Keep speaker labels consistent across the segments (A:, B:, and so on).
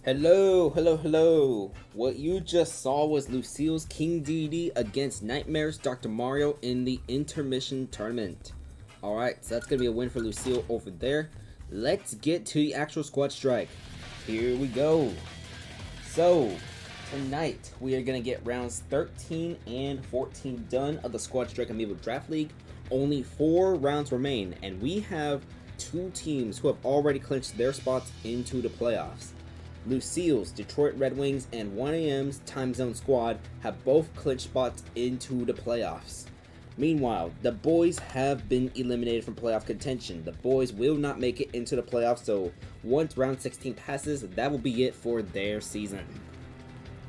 A: Hello. What you just saw was Lucille's King DD against Nightmare's Dr. Mario in the intermission tournament. Alright, so that's going to be a win for Lucille over there. Let's get to the actual squad strike. Here we go. So, tonight we are going to get rounds 13 and 14 done of the Squad Strike Amiibo Draft League. Only 4 rounds remain, and we have 2 teams who have already clinched their spots into the playoffs. Lucille's Detroit Red Wings and 1AM's Time Zone Squad have both clinched spots into the playoffs. Meanwhile, the boys have been eliminated from playoff contention. The boys will not make it into the playoffs, so once round 16 passes, that will be it for their season.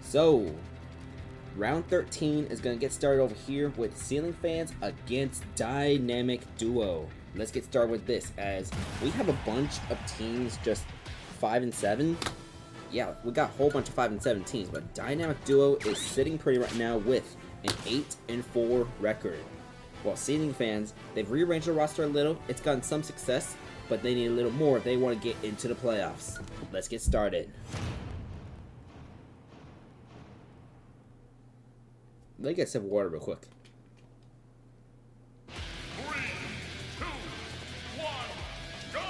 A: So, round 13 is going to get started over here with Ceiling Fans against Dynamic Duo. Let's get started with this, as we have a bunch of teams just 5 and 7. Yeah, we got a whole bunch of 5 and 7 teams, but Dynamic Duo is sitting pretty right now with an 8 and 4 record. While Ceiling Fans, they've rearranged the roster a little. It's gotten some success, but they need a little more if they want to get into the playoffs. Let's get started. Let me get a sip of water real quick.
B: 3, 2, 1, go!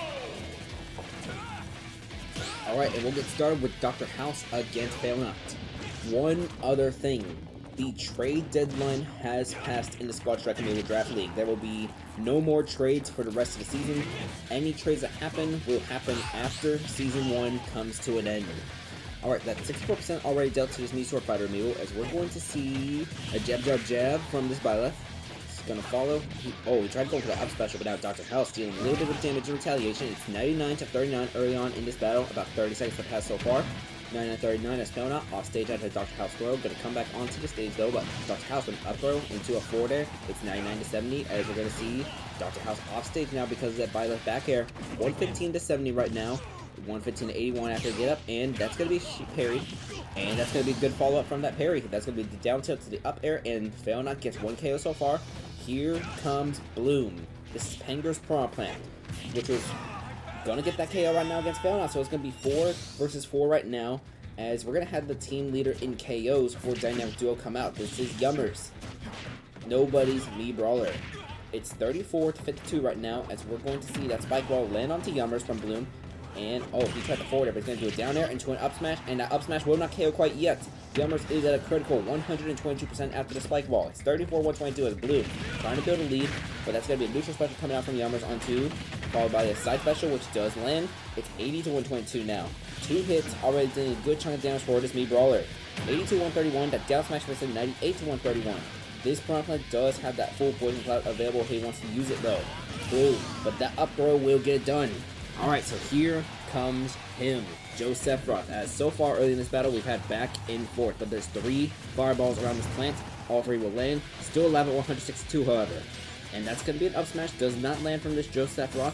A: Alright, and we'll get started with Dr. House against Failnut. One other thing. The trade deadline has passed in the Squad Strike Amiibo Draft League. There will be no more trades for the rest of the season. Any trades that happen will happen after Season 1 comes to an end. Alright, that's 64% already dealt to this new Sword Fighter Amiibo, as we're going to see a jab from this Byleth. It's going to follow. He tried to go for the up special, but now Dr. House dealing a little bit of damage in retaliation. It's 99 to 39 early on in this battle, about 30 seconds have passed so far. 99-39 as Failnut off stage after Dr. House throw. Gonna come back onto the stage though, but Dr. House with an up throw into a forward air. It's 99 to 70 as we're gonna see Dr. House off stage now because of that Byleth back air. 115 to 70 right now. 115 to 81 after get up, and that's gonna be parried. And that's gonna be a good follow up from that parry. That's gonna be the down tilt to the up air, and Failnut gets 1 KO so far. Here comes Bloom. This is Penger's Piranha Plant, which was gonna get that KO right now against Failnut, so it's gonna be 4 versus 4 right now, as we're gonna have the team leader in KOs for Dynamic Duo come out. This is Yummers, nobody's Mii Brawler. It's 34 to 52 right now, as we're going to see that spike ball land onto Yummers from Bloom, and he tried to forward air, but he's gonna do a down air into an up smash, and that up smash will not KO quite yet. Yummers is at a critical 122% after the spike ball. It's 34-122 as Bloom trying to build a lead, but that's going to be a neutral special coming out from Yummers on 2, followed by the side special, which does land. It's 80-122 now. 2 hits already doing a good chunk of damage for this Mii Brawler. 80-131, that down smash was in 98-131. This Piranha Plant does have that full Poison Cloud available if he wants to use it though. Boom, but that up throw will get it done. Alright, so here comes him, Joe Sephiroth, as so far early in this battle we've had back and forth, but there's 3 fireballs around this plant. All 3 will land. Still alive at 162, however. And that's going to be an up smash. Does not land from this Joe Sephiroth.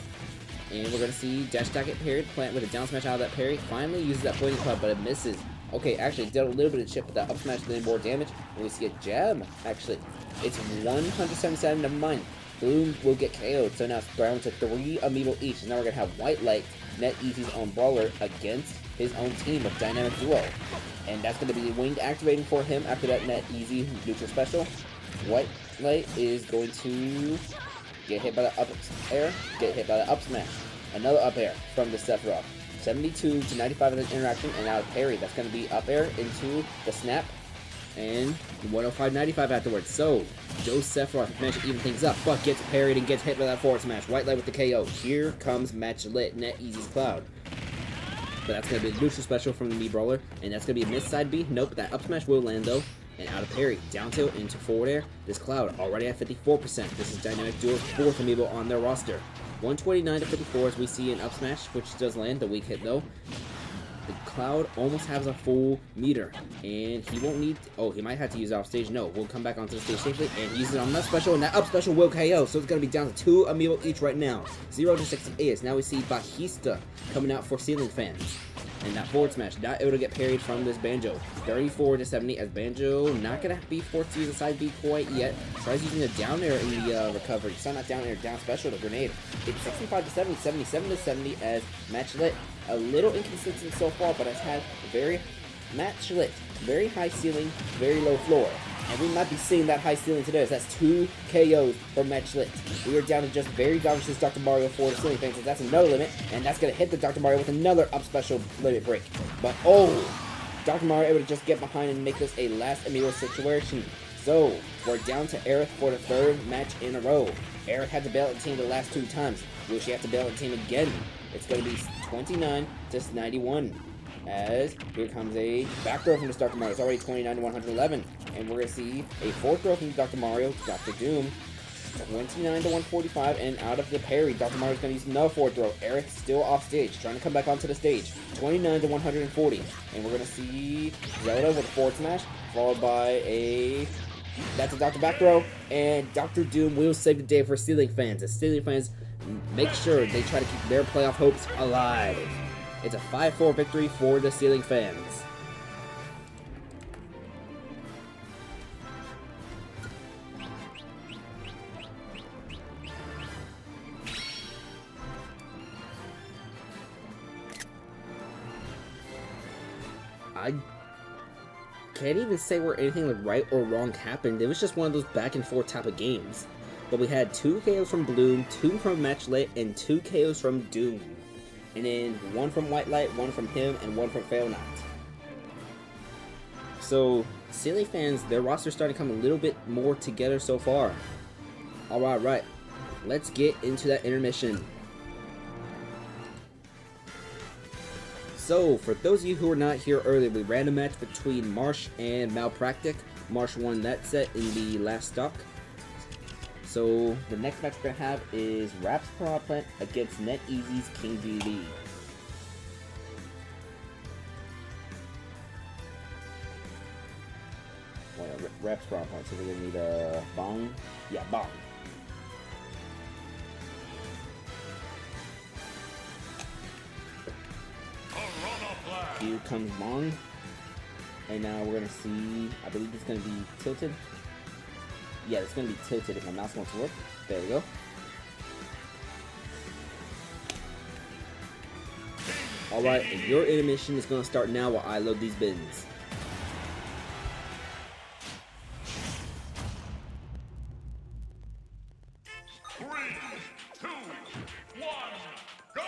A: And we're going to see dash attack it parried. Plant with a down smash out of that parry. Finally uses that Poison Cloud, but it misses. Okay, actually it dealt a little bit of chip, but that up smash did more damage. And we see a jab, actually. It's 177, never mind. Bloom will get KO'd, so now it's down to 3 Amiibo each. And now we're going to have White Light, NetEasy's own brawler, against his own team of Dynamic Duo. And that's going to be winged activating for him after that NetEasy neutral special. White Light is going to get hit by the up air, get hit by the up smash. Another up air from the Sephiroth. 72 to 95 in the interaction, and now a parry. That's going to be up air into the snap. And 105-95 afterwards. So, Joe Sephiroth managed to even things up, but gets parried and gets hit by that forward smash. White Light with the KO. Here comes Match Lit, NetEasy's Cloud. But that's going to be a neutral special from the Mii Brawler, and that's going to be a missed side B. Nope, that up smash will land though. And out of parry, down tilt into forward air. This Cloud already at 54%. This is Dynamic Duo's 4th Amiibo on their roster. 129 to 54 as we see an up smash, which does land, the weak hit though. The Cloud almost has a full meter, and he won't need. He might have to use it off stage. No, we'll come back onto the stage safely and use it on that special, and that up special will KO. So it's gonna be down to 2 Amiibo each right now. 0 to 68. Now we see Bajista coming out for Ceiling Fans, and that forward smash not able to get parried from this Banjo. 34 to 70 as Banjo not gonna be forced to use a side B quite yet. Tries using a down air in the recovery. So not down air, down special, the grenade. It's 65 to 70, 77 to 70 as Match Lit a little inconsistent so far, but has had Matt Schlitt, very high ceiling, very low floor. And we might be seeing that high ceiling today, as that's 2 KOs from Matt Schlitt. We are down to just very Dodgers Dr. Mario for the ceiling fans, so that's another limit, and that's going to hit the Dr. Mario with another up special limit break. But Dr. Mario able to just get behind and make this a last Amiibo situation. So, we're down to Aerith for the 3rd match in a row. Aerith had to bail out the team the last 2 times. Will she have to bail out the team again? It's going to be 29 to 91. As here comes a back throw from the Dr. Mario. It's already 29 to 111. And we're going to see a 4th throw from Dr. Mario to Dr. Doom. 29 to 145, and out of the parry, Dr. Mario's going to use another 4th throw. Aerith still off stage, trying to come back onto the stage. 29 to 140. And we're going to see Zelda with a forward smash, followed by a... That's a Dr. back throw, and Dr. Doom will save the day for ceiling fans. As ceiling fans make sure they try to keep their playoff hopes alive. It's a 5-4 victory for the ceiling fans. I can't even say where anything like right or wrong happened. It was just one of those back and forth type of games. But we had 2 KOs from Bloom, 2 from Matchlit, and 2 KOs from Doom. And then 1 from White Light, 1 from him, and 1 from Fail Not. So, ceiling fans, their roster's starting to come a little bit more together so far. Alright, let's get into that intermission. So, for those of you who were not here earlier, we ran a match between Marsh and Malpractic. Marsh won that set in the last stock. So, the next match we're going to have is Raps Power Plant against NetEasy's King DD. Well, Raps Power Plant, so we're going to need a Bong. Yeah, Bong. Here comes Bong, and now we're gonna see. I believe it's gonna be tilted. Yeah, it's gonna be tilted if my mouse wants to work. There we go. All right, and your intermission is gonna start now while I load these bins.
B: Three, two, one, go!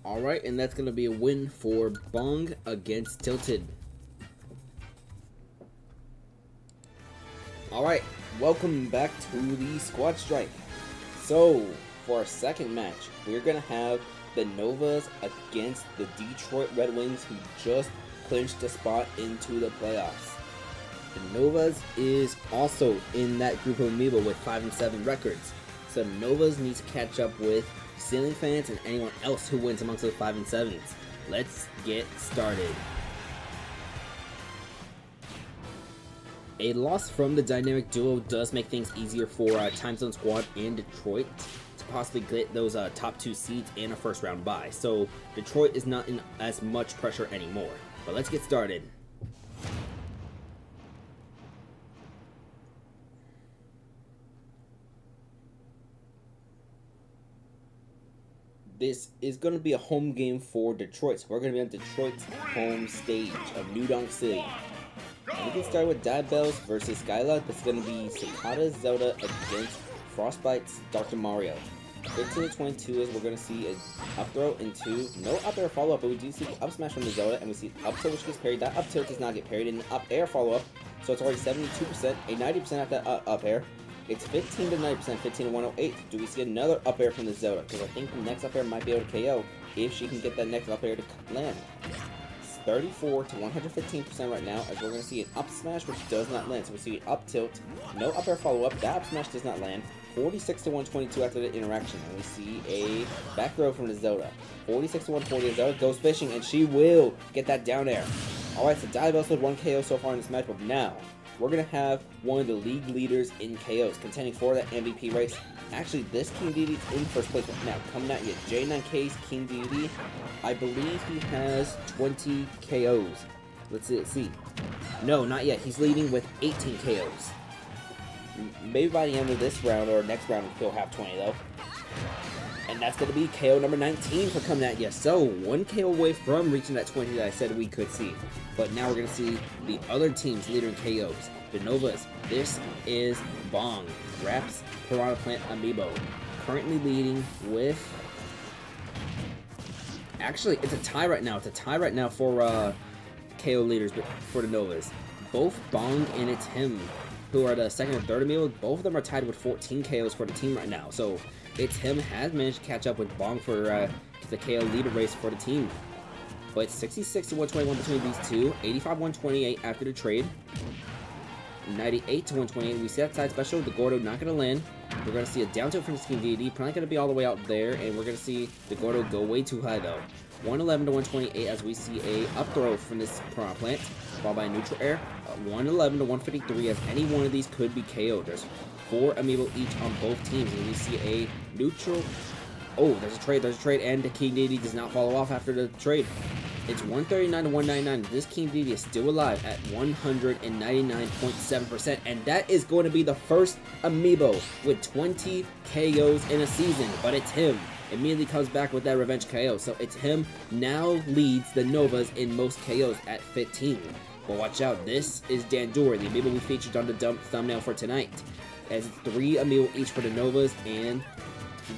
A: Alright, and that's going to be a win for Bong against Tilted. Alright, welcome back to the Squad Strike. So, for our second match, we're going to have the Novas against the Detroit Red Wings, who just clinched a spot into the playoffs. The Novas is also in that group of Amiibo with 5-7 records. So Novas need to catch up with Ceiling Fans and anyone else who wins amongst those 5 and 7s. Let's get started. A loss from the dynamic duo does make things easier for Time Zone Squad and Detroit to possibly get those top 2 seeds and a first round bye. So Detroit is not in as much pressure anymore. But let's get started. This is going to be a home game for Detroit. So we're going to be on Detroit's home stage of New Donk City. And we can start with Divisons versus Skyla. This is going to be Cicada Zelda against Frostbite's Dr. Mario. 15 to 22 is we're going to see an up throw into no up air follow up, but we do see the up smash from the Zelda, and we see up tilt which gets parried. That up tilt does not get parried, and an up air follow up, so it's already 72%, a 90% at that up air. It's 15 to 90%, 15 to 108. Do we see another up air from the Zelda? Because I think the next up air might be able to KO if she can get that next up air to land. It's 34 to 115% right now, as we're going to see an up smash which does not land. So we see an up tilt, no up air follow up, that up smash does not land. 46 to 122 after the interaction, and we see a back row from the Zelda. 46 to 140, Zelda goes fishing, and she will get that down air. Alright, so Divisons with 1 KO so far in this match, but now we're going to have one of the league leaders in KOs, contending for that MVP race. Actually, this King Dedede is in first place right now, coming at you. J9K's King Dedede, I believe he has 20 KOs. Let's see. No, not yet. He's leading with 18 KOs. Maybe by the end of this round or next round, he'll have 20 though. And that's going to be KO number 19 for coming at you. So, 1 KO away from reaching that 20 that I said we could see. But now we're going to see the other teams leading KOs. The Novas. This is Bong. Raps Piranha Plant Amiibo. Currently leading with... Actually, it's a tie right now. It's a tie right now for KO leaders for the Novas. Both Bong and it's him who are the second and third Amiibo. Both of them are tied with 14 KOs for the team right now. So it's him has managed to catch up with Bong for the KO leader race for the team. But it's 66 to 121 between these two. 85-128 after the trade. 98 to 128. We see that side special. The Gordo not going to land. We're going to see a down tilt from the King Dedede. Probably going to be all the way out there. And we're going to see the Gordo go way too high though. 111 to 128 as we see a up throw from this Piranha Plant, followed by a neutral air. 111 to 153 as any one of these could be KO'd. There's 4 Amiibo each on both teams, and we see a neutral. Oh, there's a trade, and the King Dedede does not follow off after the trade. It's 139 to 199. This King Dedede is still alive at 199.7%, and that is going to be the first Amiibo with 20 KOs in a season, but it's him. Immediately comes back with that revenge KO, so it's him now leads the Novas in most KOs at 15. But watch out, this is Dandori, the Amiibo we featured on the thumbnail for tonight, as it's 3 Amiibo each for the Novas and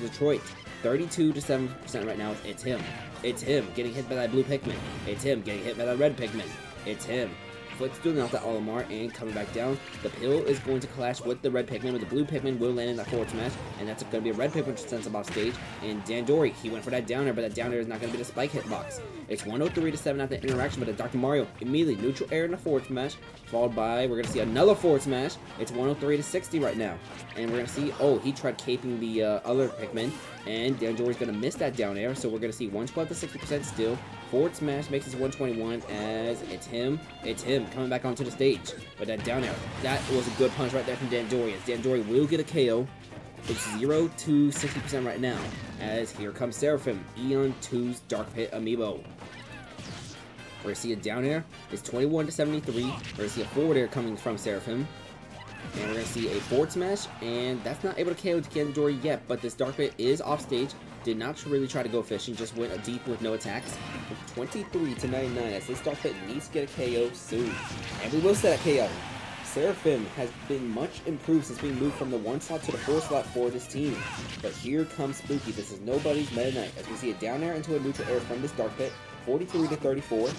A: Detroit. 32 to 7% right now. It's him. It's him getting hit by that blue Pikmin. It's him getting hit by that red Pikmin. It's him. Footstool out that Olimar and coming back down. The pill is going to clash with the red Pikmin, but the blue Pikmin will land in that forward smash, and that's going to be a red Pikmin which sends him off stage. And Dandori, he went for that downer, but that downer is not going to be the spike hitbox. It's 103 to 7 after the interaction, but the Dr. Mario immediately neutral air in the forward smash, followed by, we're going to see another forward smash. It's 103 to 60 right now. And we're going to see, oh, he tried caping the other Pikmin, and Dandori's going to miss that down air, so we're going to see 112 to 60% still. Forward smash makes it 121 as it's him coming back onto the stage. But that down air, that was a good punch right there from Dandori. As Dandori will get a KO. It's 0 to 60% right now. As here comes Seraphim, Eon 2's Dark Pit Amiibo. We're going to see a down air. It's 21 to 73. We're going to see a forward air coming from Seraphim. And we're going to see a forward smash, and that's not able to KO Dandori yet, but this Dark Pit is off stage. Did not really try to go fishing, just went deep with no attacks. 23 to 99 as this Dark Pit needs to get a KO soon. And we will set a KO. Seraphim has been much improved since being moved from the 1 slot to the 4 slot for this team. But here comes Spooky. This is nobody's Meta Knight, as we see a down air into a neutral air from this Dark Pit. 43 to 34.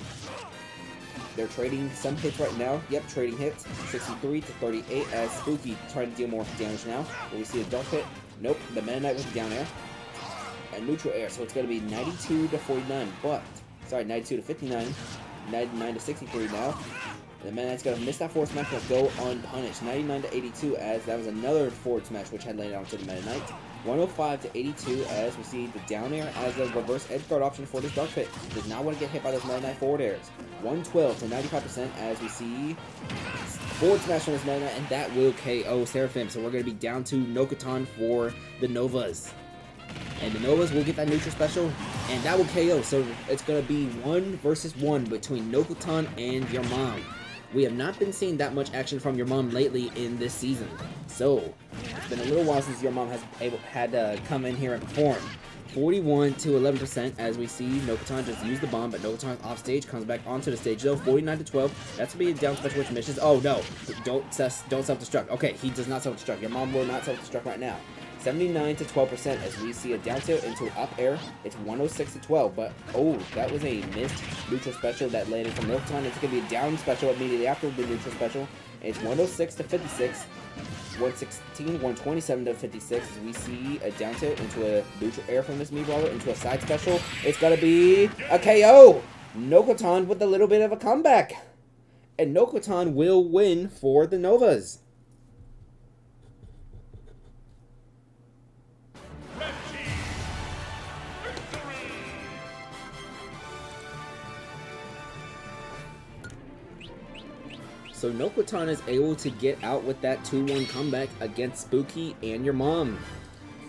A: They're trading some hits right now. Yep, trading hits. 63 to 38 as Spooky trying to deal more damage now. But we see a Dark Pit. Nope, the Meta Knight with the down air. A neutral air, so it's going to be 92 to 49, but, sorry, 92 to 59. 99 to 63 now. The Meta Knight's going to miss that forward smash, but go unpunished. 99 to 82 as that was another forward smash which had laid onto the Meta Knight. 105 to 82 as we see the down air as a reverse edge guard option for this Dark Pit. Does not want to get hit by those Meta Knight forward airs. 112 to 95% as we see forward smash from this Meta Knight, and that will KO Seraphim. So we're going to be down to Nokotan for the Novas. And the Novas will get that neutral special, and that will KO. So it's going to be 1 versus 1 between Nokotan and your mom. We have not been seeing that much action from your mom lately in this season. So it's been a little while since your mom has had to come in here and perform. 41 to 11% as we see Nokotan just use the bomb, but Nokotan's off stage, comes back onto the stage though. 49 to 12. That's going to be a down special which missions. Oh no, don't self-destruct. Okay, he does not self-destruct. Your mom will not self-destruct right now. 79 to 12% as we see a down tilt into up air. It's 106 to 12, but oh, that was a missed neutral special that landed from Nokotan. It's going to be a down special immediately after the neutral special. It's 106 to 56, 116, 127 to 56 as we see a down tilt into a neutral air from this Mii Brawler into a side special. It's going to be a KO! Nokotan with a little bit of a comeback. And Nokotan will win for the Novas. So Nokotan is able to get out with that 2-1 comeback against Spooky and your mom.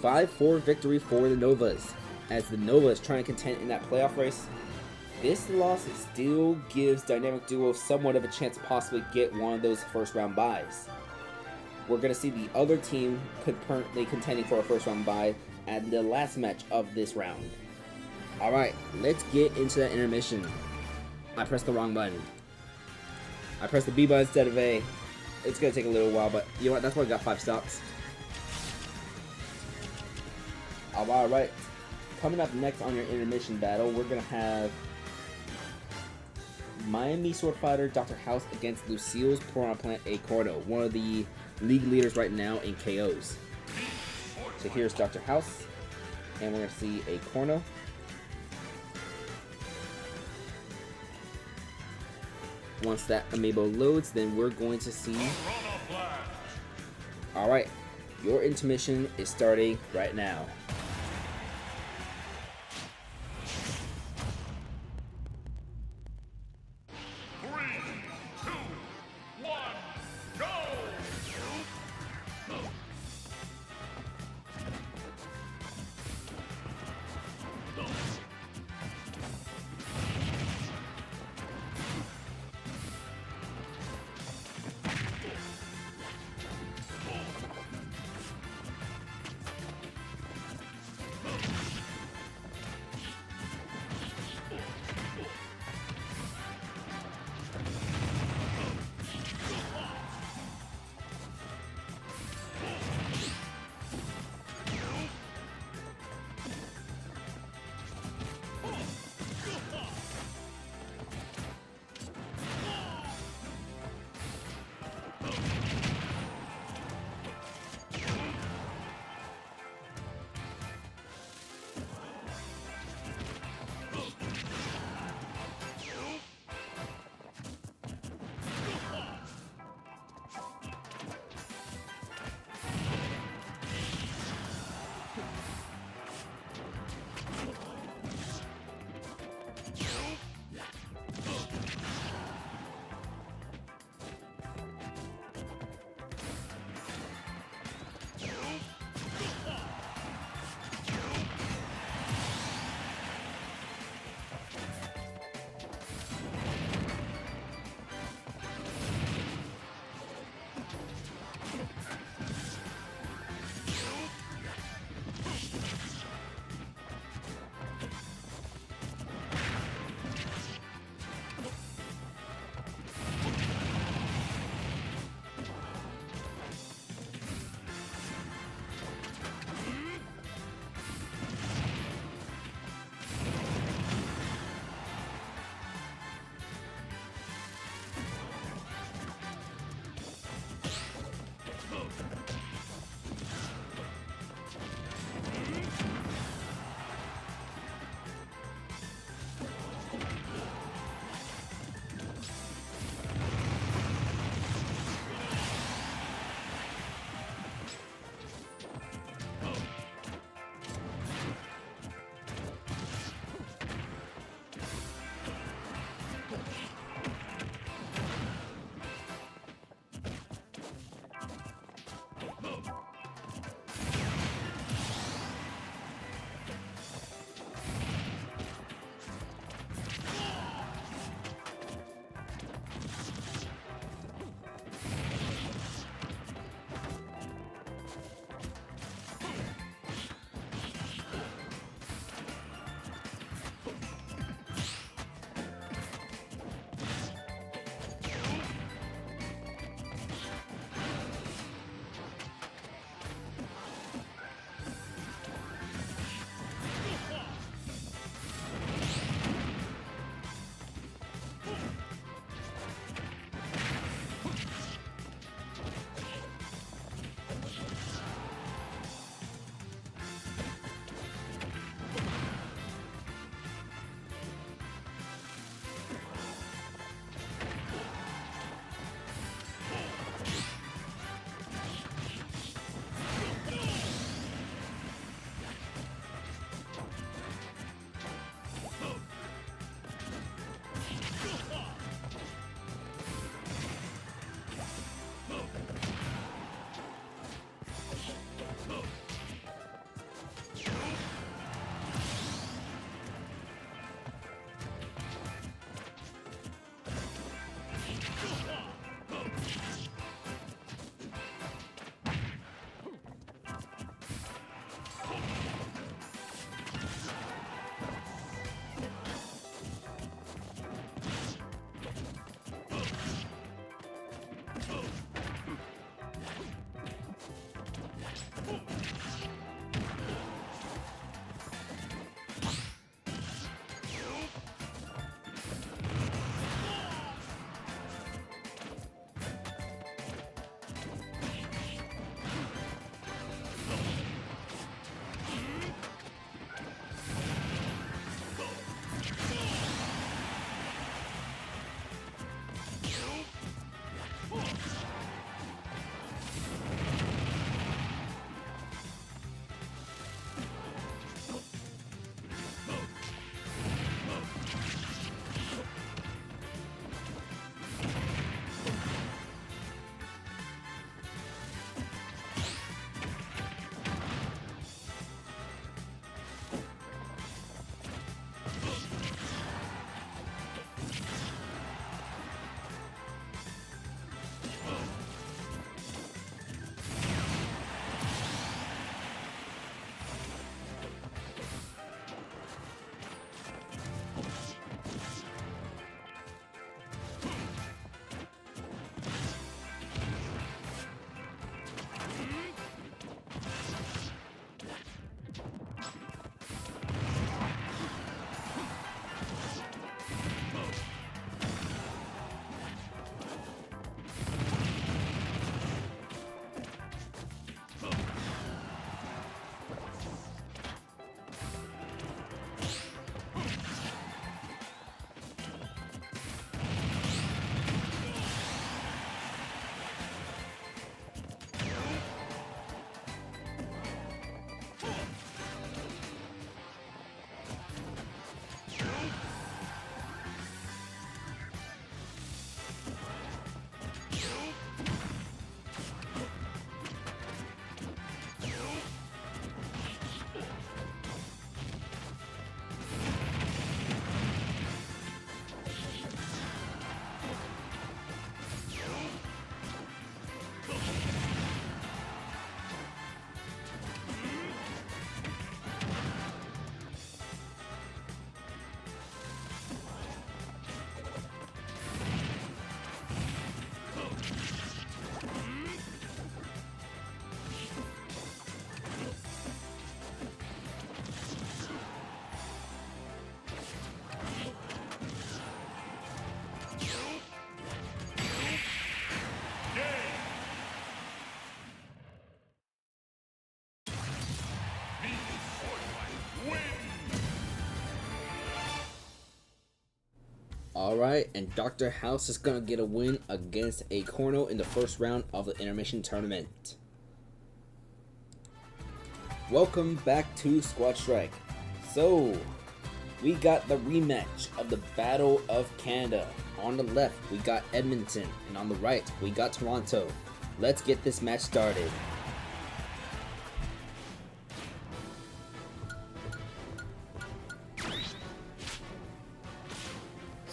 A: 5-4 victory for the Novas. As the Novas trying to contend in that playoff race, this loss still gives Dynamic Duo somewhat of a chance to possibly get one of those first round buys. We're going to see the other team currently contending for a first round bye at the last match of this round. Alright, let's get into that intermission. I pressed the wrong button. I pressed the B button instead of A. It's going to take a little while, but you know what? That's why I got 5 stocks. Alright. Coming up next on your intermission battle, we're going to have Miami Sword Fighter Dr. House against Lucille's Piranha Plant A Cordo, one of the league leaders right now in KOs. So here's Dr. House, and we're going to see a Corno. Once that Amiibo loads, then we're going to see... Alright, your intermission is starting right now. Alright, and Dr. House is gonna get a win against a Corno in the first round of the intermission tournament. Welcome back to Squad Strike. So, we got the rematch of the Battle of Canada. On the left, we got Edmonton, and on the right, we got Toronto. Let's get this match started.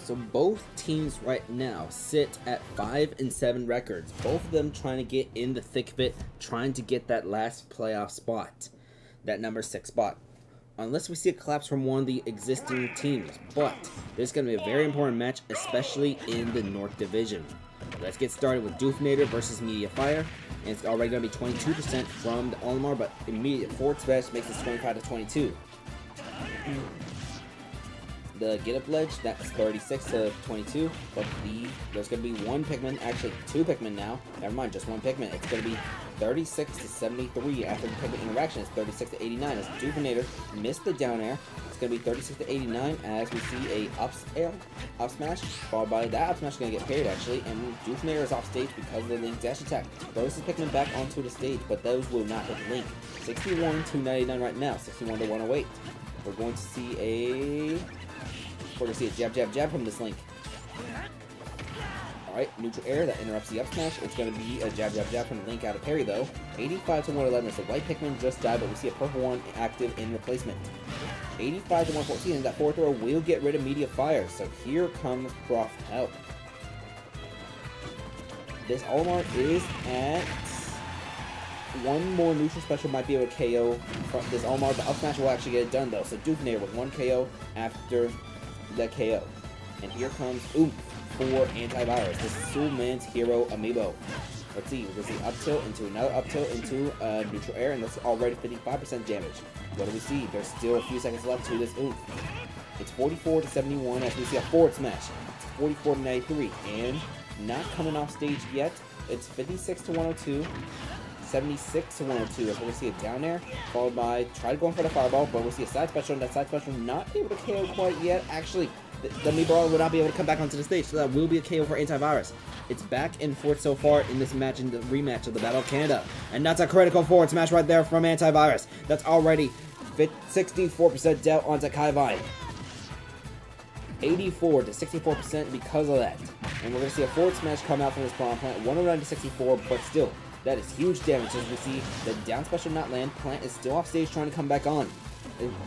A: So both teams right now sit at 5-7 records. Both of them trying to get in the thick of it, trying to get that last playoff spot, that number 6 spot. Unless we see a collapse from one of the existing teams, but this is going to be a very important match, especially in the North Division. Let's get started with Doofinator versus Media Fire, and it's already going to be 22% from the Olimar, but immediate forward smash makes it 25 to 22. The get up ledge, that's 36 to 22, but there's going to be one Pikmin, actually 2 Pikmin now, never mind, just 1 Pikmin. It's going to be 36 to 73 after the Pikmin interaction. It's 36 to 89 as Doofinator missed the down air. It's going to be 36 to 89 as we see a up smash, followed by that up smash going to get parried actually, and Doofinator is off stage because of the Link dash attack. Throws his Pikmin back onto the stage, but those will not hit the Link. 61 to 99 right now, 61 to 108. We're going to see a jab, jab, jab from this Link. Alright, neutral air, that interrupts the up smash. It's going to be a jab, jab, jab from the Link out of parry though. 85 to 111, so white Pikmin just died, but we see a purple one active in replacement. 85 to 114, and that forward throw will get rid of Media Fire, so here comes Prof Help. This Olimar is at one more neutral special, might be able to KO from this Olimar. The up smash will actually get it done though, so Doofinator with 1 KO after the KO. And here comes Oomph for Antivirus. This is Soulman's Hero Amiibo. Let's see, we're going to see up tilt into another up tilt into neutral air, and that's already 55% damage. What do we see? There's still a few seconds left to this Oomph. It's 44 to 71 as we see a forward smash. It's 44 to 93, and not coming off stage yet. It's 56 to 102. 76 to 102 as we're going to see a down air, followed by try to go in for the fireball, but we'll see a side special, and that side special not able to KO quite yet. Actually, the Amiibo will not be able to come back onto the stage, so that will be a KO for Antivirus. It's back and forth so far in this match, in the rematch of the Battle of Canada. And that's a critical forward smash right there from Antivirus. That's already 64% dealt onto Kaivine. 84 to 64% because of that. And we're going to see a forward smash come out from this Plant, 109 to 64, but still, that is huge damage as we see the down special not land. Plant is still off stage trying to come back on.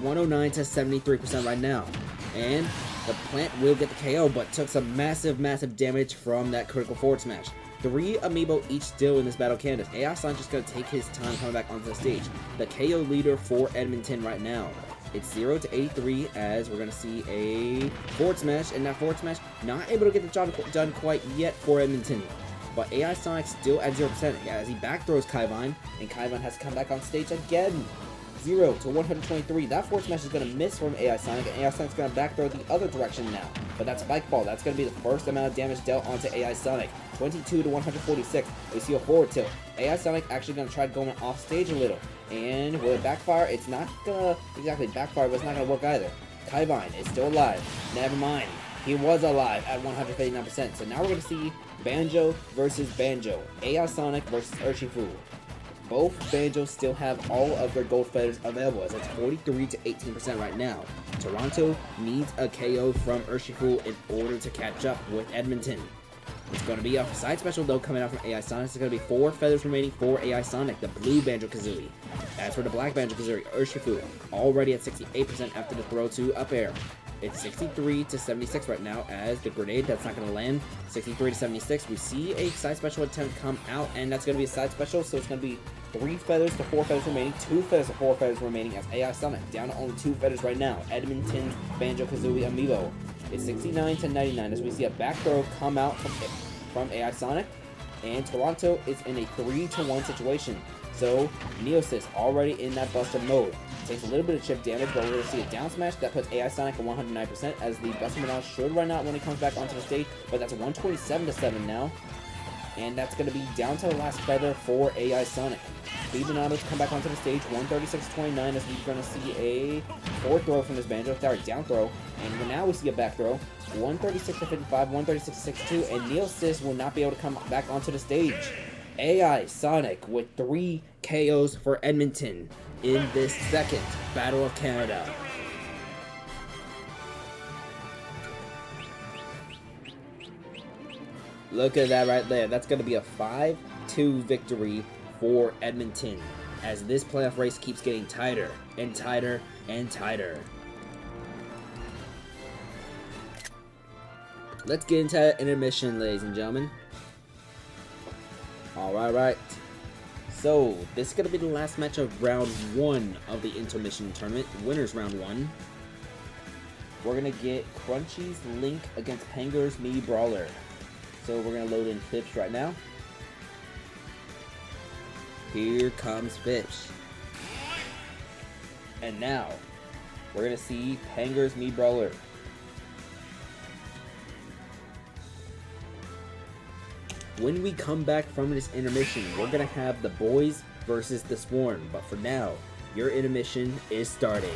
A: 109 to 73% right now. And the Plant will get the KO, but took some massive, massive damage from that critical forward smash. 3 Amiibo each still in this Battle of Canada. AI Sign just going to take his time coming back onto the stage. The KO leader for Edmonton right now. It's 0 to 83 as we're going to see a forward smash, and that forward smash not able to get the job done quite yet for Edmonton. But AI Sonic still at 0% as he back throws Kaivine, and Kaivine has to come back on stage again. 0 to 123. That forward smash is going to miss from AI Sonic, and AI Sonic's going to back throw the other direction now. But that Spike Ball, that's going to be the first amount of damage dealt onto AI Sonic. 22 to 146. We see a forward tilt. AI Sonic actually going to try going off stage a little. And will it backfire? It's not going to exactly backfire, but it's not going to work either. Kaivine is still alive. Never mind. He was alive at 159%. So now we're going to see Banjo versus Banjo. AI Sonic versus Urshifu. Both Banjos still have all of their gold feathers available as it's 43 to 18% right now. Toronto needs a KO from Urshifu in order to catch up with Edmonton. It's going to be a side special though coming out from AI Sonic. It's going to be 4 feathers remaining for AI Sonic, the blue Banjo-Kazooie. As for the black Banjo-Kazooie, Urshifu already at 68% after the throw to up air. It's 63 to 76 right now as the grenade, that's not going to land. 63 to 76. We see a side special attempt come out, and that's going to be a side special, so it's going to be 3 feathers to 4 feathers remaining, 2 feathers to 4 feathers remaining as AI Sonic down to only 2 feathers right now. Edmonton's Banjo-Kazooie Amiibo. It's 69 to 99 as we see a back throw come out from AI Sonic, and Toronto is in a 3-to-1 situation. So Neosys already in that buster mode. Takes a little bit of chip damage, but we're going to see a down smash that puts AI Sonic at 109% as the Buster Menace should run out when he comes back onto the stage, but that's 127 to 7 now. And that's going to be down to the last feather for AI Sonic. Leonardo to come back onto the stage, 136-29, as we're going to see a forward throw from this Banjo. Sorry, down throw. And now we see a back throw. 136-55, 136-62, and Neil Sis will not be able to come back onto the stage. AI Sonic with 3 KOs for Edmonton in this second Battle of Canada. Look at that right there. That's going to be a 5-2 victory for Edmonton as this playoff race keeps getting tighter and tighter and tighter. Let's get into intermission, ladies and gentlemen. Alright. So, this is going to be the last match of round 1 of the intermission tournament. Winners round 1. We're going to get Crunchy's Link against Panger's Mii Brawler. So we're going to load in Phipps right now. Here comes Phipps. And now, we're going to see Panger's Mii Brawler. When we come back from this intermission, we're going to have the boys versus the Swarm. But for now, your intermission is starting.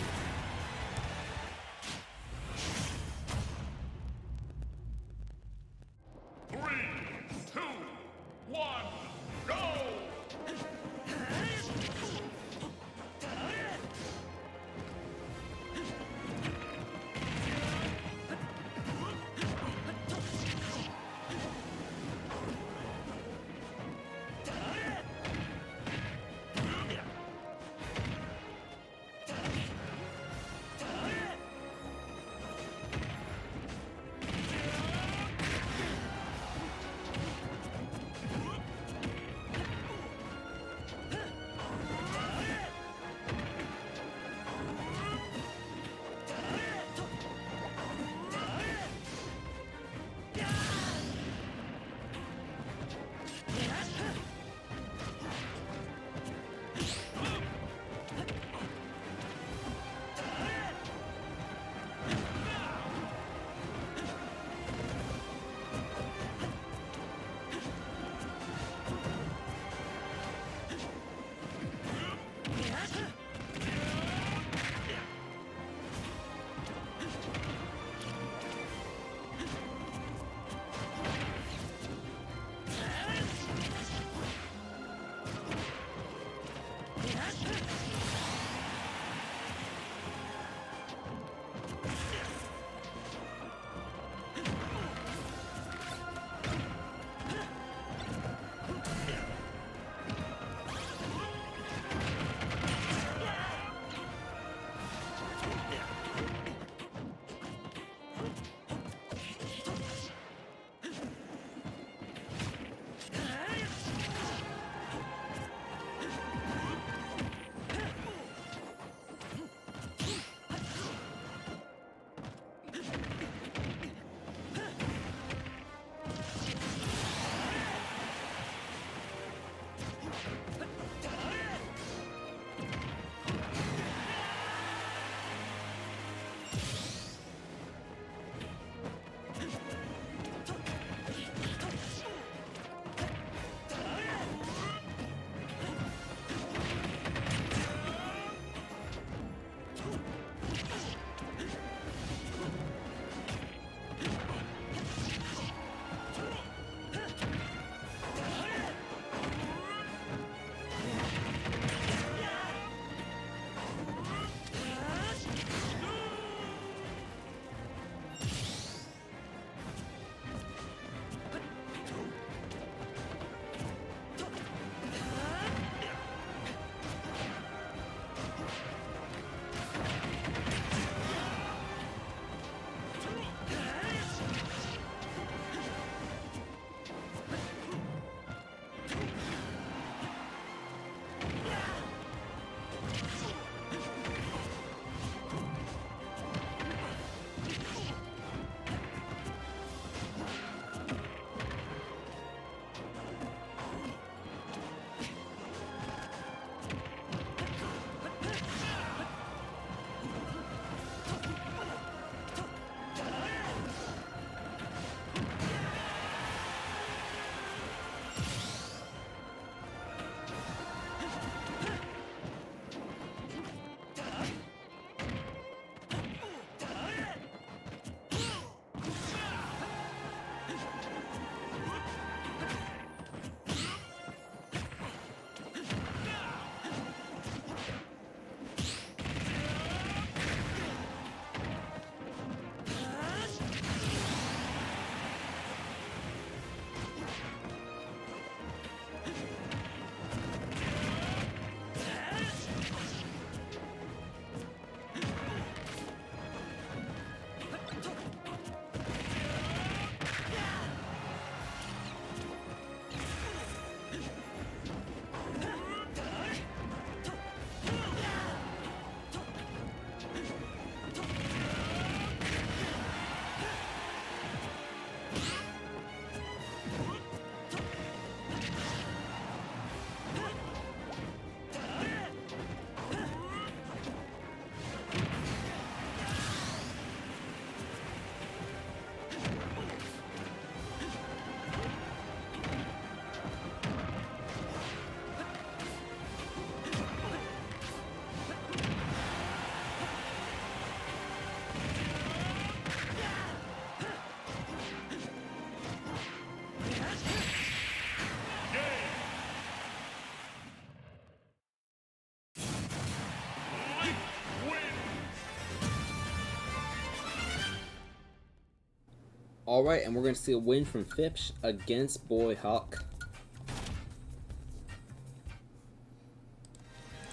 A: Alright, and we're going to see a win from Fipsh against Boy Hawk.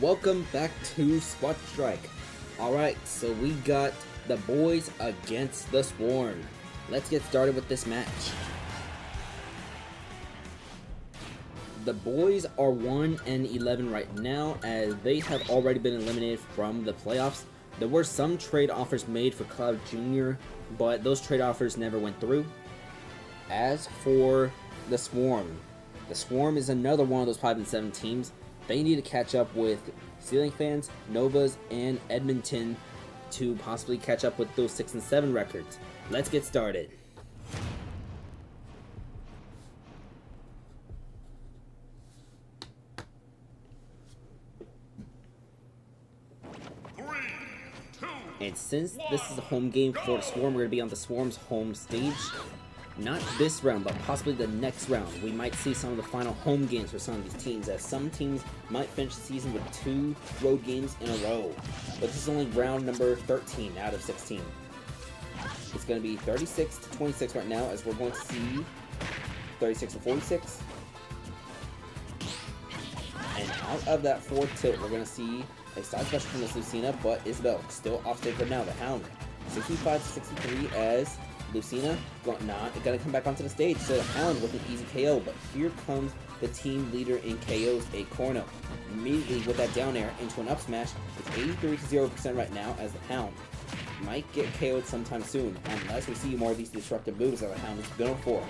A: Welcome back to Squad Strike. Alright, so we got the boys against the Swarm. Let's get started with this match. The boys are 1-11 right now, as they have already been eliminated from the playoffs. There were some trade offers made for Cloud Jr., but those trade offers never went through. As for the Swarm is another one of those 5-7 teams. They need to catch up with Ceiling Fans, Novas, and Edmonton to possibly catch up with those 6-7 records. Let's get started. And since this is a home game for the Swarm, we're going to be on the Swarm's home stage. Not this round, but possibly the next round. We might see some of the final home games for some of these teams, as some teams might finish the season with 2 road games in a row. But this is only round number 13 out of 16. It's going to be 36-26 right now, as we're going to see 36-46. And out of that 4 tilt, we're going to see a side special from this Lucina, but Isabel still off stage right now. The Hound 65-63 as Lucina not gonna come back onto the stage. So the Hound with an easy KO, but here comes the team leader in KOs, a Corno. Immediately with that down air into an up smash. It's 83-0% right now, as the Hound might get KO'd sometime soon, unless we see more of these disruptive moves that the Hound is going for.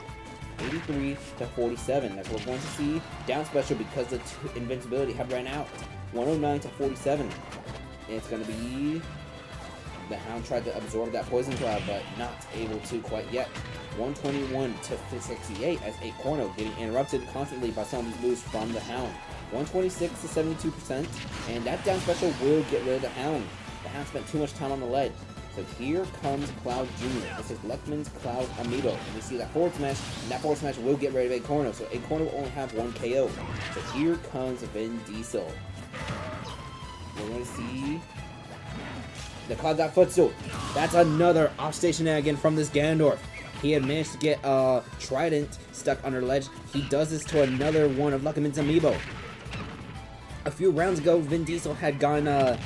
A: 83-47. That's what we're going to see. Down special because the invincibility have ran out. 109-47. It's going to be the Hound tried to absorb that poison cloud, but not able to quite yet. 121-68 as a Corno getting interrupted constantly by some of these moves from the Hound. 126-72%, and that down special will get rid of the Hound. The Hound spent too much time on the ledge. So here comes Cloud Jr. This is Luckman's Cloud Amiibo. And we see that forward smash, and that forward smash will get rid of a Corno. So a Corno will only have 1 KO. So here comes Vin Diesel. We're going to see the Cloud Dot Footstool. That's another offstage shenanigan from this Ganondorf. He had managed to get Trident stuck under the ledge. He does this to another one of Luckman's Amiibo. A few rounds ago, Vin Diesel had gotten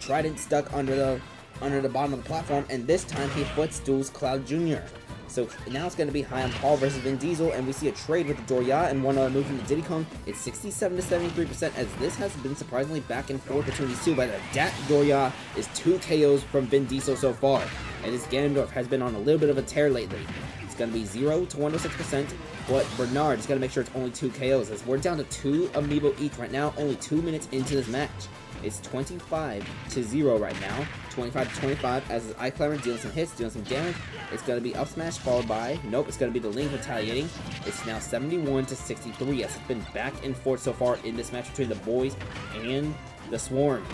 A: Trident stuck under the bottom of the platform, and this time he footstools Cloud Jr. So now it's going to be High on Paul versus Vin Diesel, and we see a trade with the Doria and one move from the Diddy Kong. It's 67-73%, as this has been surprisingly back and forth between these two, but that Doria is 2 KOs from Vin Diesel so far, and this Ganondorf has been on a little bit of a tear lately. It's going to be 0-106%, but Bernard is going to make sure it's only 2 KOs, as we're down to 2 Amiibo each right now, only 2 minutes into this match. It's 25-0 right now. 25-25 as his Eye Climber dealing some hits, dealing some damage. It's going to be up smash followed by, nope, it's going to be the Link retaliating. It's now 71-63 as it's been back and forth so far in this match between the boys and the Swarm.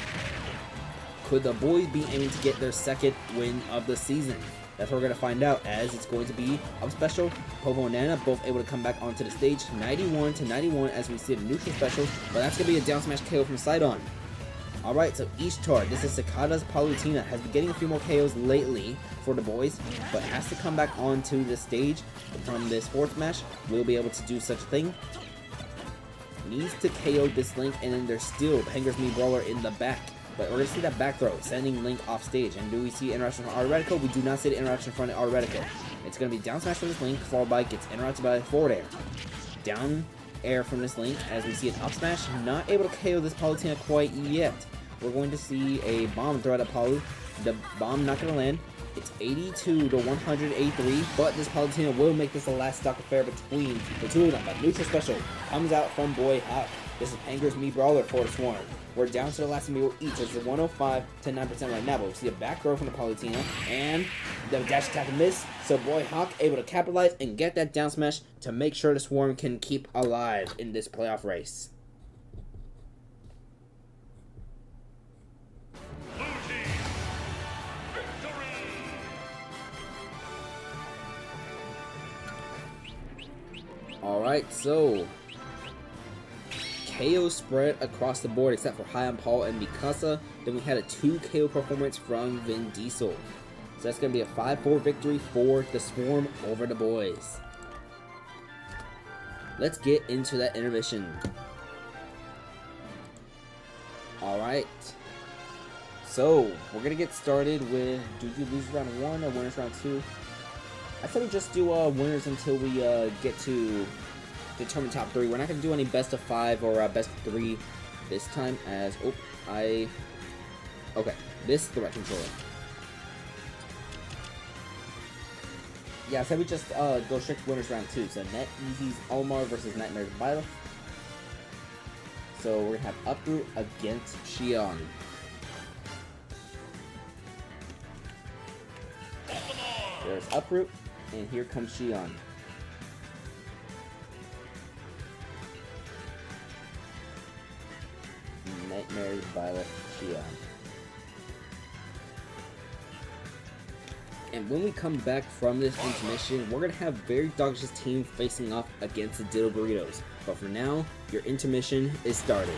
A: Could the boys be aiming to get their 2nd win of the season? That's what we're going to find out, as it's going to be up special. Povo and Nana both able to come back onto the stage. 91-91 as we see the neutral special, but that's going to be a down smash KO from Sidon. Alright, so Ishtar, this is Cicada's Palutena, has been getting a few more KOs lately for the boys, but has to come back onto the stage from this 4th match. We'll be able to do such a thing. Needs to KO this Link, and then there's still Penger's Me Brawler in the back. But we're going to see that back throw, sending Link off stage. And do we see interaction from Auretico? We do not see the interaction from Auretico. It's going to be down smash from this Link, followed by gets interrupted by forward air. Down air from this Link, as we see an up smash, not able to KO this Palutena quite yet. We're going to see a bomb throw at Palu. The bomb not going to land. It's 82-183, but this Palutena will make this the last stock affair between the two of them. But neutral special comes out from Boy Hawk. This is Penger's Me Brawler for the Swarm. We're down to the last Amiibo each. It's 105-9% right now, but we see a back throw from the Palutena, and the dash attack and miss. So Boy Hawk able to capitalize and get that down smash to make sure the Swarm can keep alive in this playoff race. Alright, so KO spread across the board except for High on Paul and Mikasa. Then we had a 2 KO performance from Vin Diesel. So that's going to be a 5-4 victory for the Swarm over the boys. Let's get into that intermission. Alright. So, we're going to get started with, do you lose round 1 or winners round 2? I thought we'd just do winners until we get to determine top 3. We're not going to do any best of 5 or best of 3 this time as, okay, this is the right controller. Yeah, I said we just go straight to winners round 2. So Net Easy's Omar versus Nightmare's Byleth. So we're gonna have Uproot against Xion. There's Uproot, and here comes Xion. Nightmare's Byleth, Xion. And when we come back from this intermission, we're going to have Very Dog's team facing off against the Diddle Burritos. But for now, your intermission is started.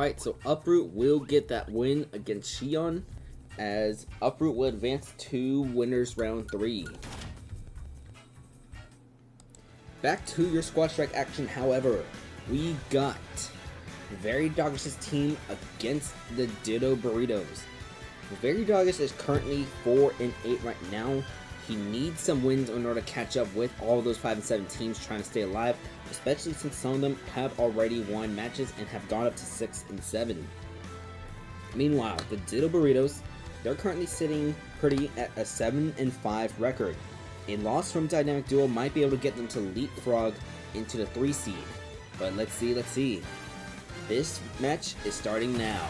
A: Alright, so Uproot will get that win against Shion, as Uproot will advance to winners round 3. Back to your Squad Strike action, however, we got Very Doggish' team against the Ditto Burritos. Very Doggish is currently 4-8 right now. He needs some wins in order to catch up with all those 5-7 teams trying to stay alive, especially since some of them have already won matches and have gone up to 6-7. Meanwhile, the Ditto Burritos, they're currently sitting pretty at a 7-5 record. A loss from Dynamic Duo might be able to get them to leapfrog into the 3 seed. But let's see. This match is starting now.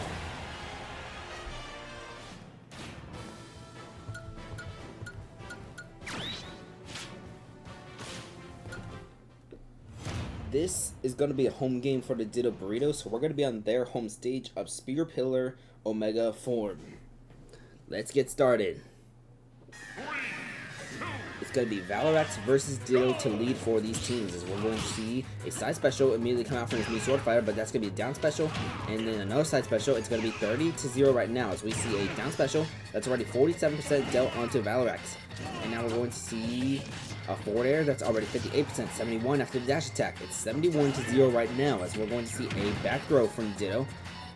A: This is going to be a home game for the Ditto Burritos, so we're going to be on their home stage of Spear Pillar Omega form. Let's get started. It's going to be Valorax versus Ditto to lead for these teams, as we're going to see a side special immediately come out from his new Sword Fighter, but that's going to be a down special, and then another side special. It's going to be 30-0 right now, as we see a down special that's already 47% dealt onto Valorax. And now we're going to see a forward air that's already 58%, 71 after the dash attack. It's 71-0 right now, as we're going to see a back throw from Ditto.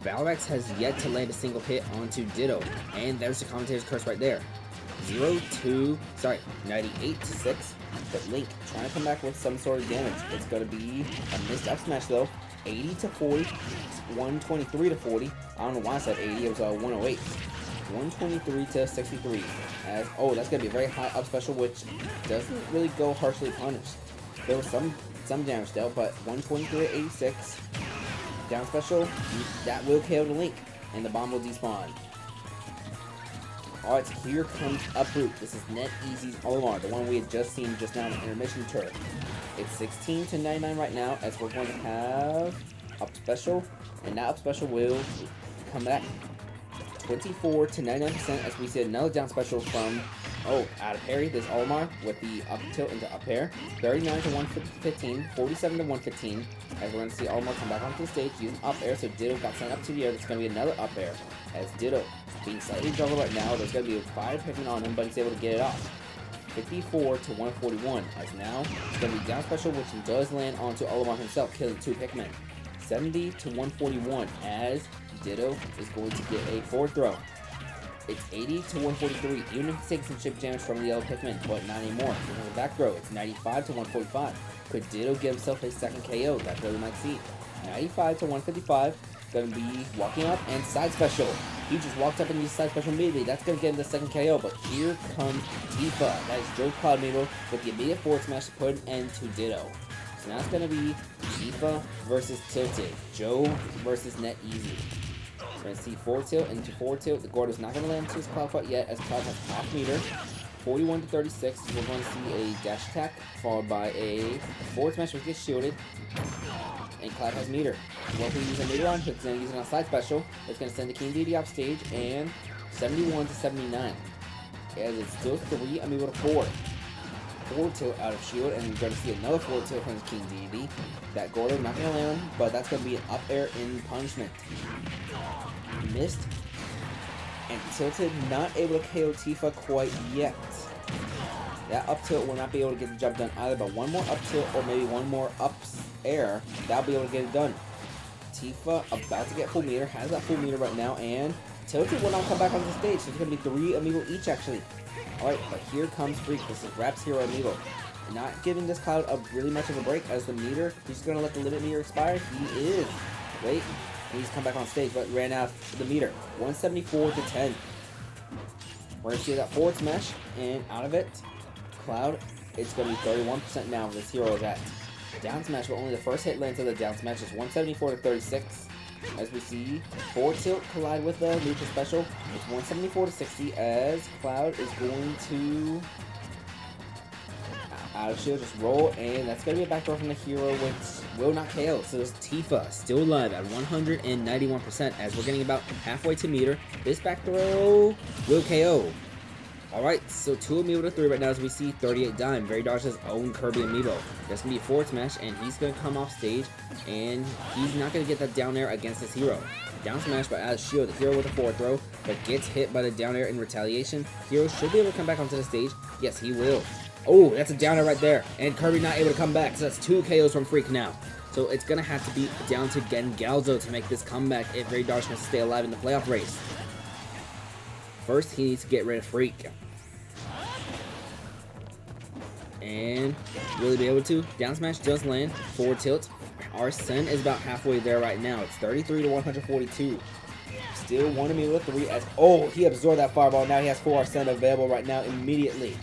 A: Valorax has yet to land a single hit onto Ditto, and there's the commentator's curse right there. 98-6, but Link trying to come back with some sort of damage. It's going to be a missed up smash though. 80-40, 123-40. I don't know why I said 80, it was 108. 123-63. As that's gonna be a very high up special, which doesn't really go harshly punished. There was some damage dealt, but 123-86 down special that will KO the Link, and the bomb will despawn. Alright, so here comes Uproot. This is NetEasy's Olimar, the one we had just seen just now in the intermission turret. It's 16-99 right now, as we're going to have up special, and that up special will come back 24-99%, as we see another down special from out of parry, this Olimar with the up tilt into up air. 39-115, 47-115, as we're going to see Olimar come back onto the stage using up air, so Ditto got sent up to the air. There's going to be another up air, as Ditto being slightly juggled right now. There's going to be a fire Pikmin on him, but he's able to get it off. 54-141, as now it's going to be down special, which does land onto Olimar himself, killing 2 Pikmin. 70-141, as Ditto is going to get a forward throw. It's 80-143, even if it's taking some chip damage from the yellow Pikmin, but not anymore. Because the back throw, it's 95-145. Could Ditto get himself a second KO? That's what we might see. 95-155, going to be walking up and side special. He just walked up and used side special immediately. That's going to get him the second KO, but here comes Tifa. That is Joe's Cloud Amiibo with the immediate forward smash to put an end to Ditto. So now it's going to be Tifa versus Tilted. Joe versus NetEasy. We're going to see forward tilt into forward tilt. The Gordo's not going to land into his Cloud Fight yet, as Cloud has half meter. 41-36. We're going to see a dash attack followed by a forward smash which gets shielded. And Cloud has meter. What can we use a meter on? It's going to use it on a side special. It's going to send the King Deity off stage, and 71-79. As it's still 3 Amiibo to 4. Forward tilt out of shield, and we're going to see another forward tilt from the King Deity. That Gordo not going to land, but that's going to be an up air in punishment. Missed, and Tilted not able to KO Tifa quite yet. That up tilt will not be able to get the job done either, but one more up tilt or maybe one more up air, that'll be able to get it done. Tifa about to get full meter, has that full meter right now, and Tilted will not come back on the stage, so it's going to be 3 Amiibo each actually. Alright, but here comes Freak. This is Rap's Hero Amiibo. Not giving this Cloud really much of a break, as the meter, he's going to let the limit meter expire. He is. Wait. He's come back on stage, but ran out of the meter. 174-10. We're going to see that forward smash, and out of it, Cloud, it's going to be 31% now this hero is at. Down smash, but only the first hit lands of the down smash is 174-36. As we see, forward tilt collide with the neutral special. It's 174-60, as Cloud is going to out of shield, just roll, and that's going to be a backdoor from the hero, which will not KO. So there's Tifa still alive at 191%, as we're getting about halfway to meter. This back throw will KO. Alright, so 2 Amiibo to 3 right now as we see 38 Dime. Very Dodge's own Kirby Amiibo. That's going to be a forward smash, and he's going to come off stage, and he's not going to get that down air against his hero. Down smash by out of shield, the hero with a forward throw, but gets hit by the down air in retaliation. Hero should be able to come back onto the stage. Yes, he will. Oh, that's a down air right there, and Kirby not able to come back, so that's 2 KOs from Freak now. So it's going to have to be down to Gengalzo to make this comeback if Very Dodge wants to stay alive in the playoff race. First, he needs to get rid of Freak. And will he be able to? Down smash does land. Forward tilt. Arsene is about halfway there right now. It's 33 to 142. Still 1 Amiibo to 3 as... Oh, he absorbed that fireball. Now he has 4 Arsene available right now immediately.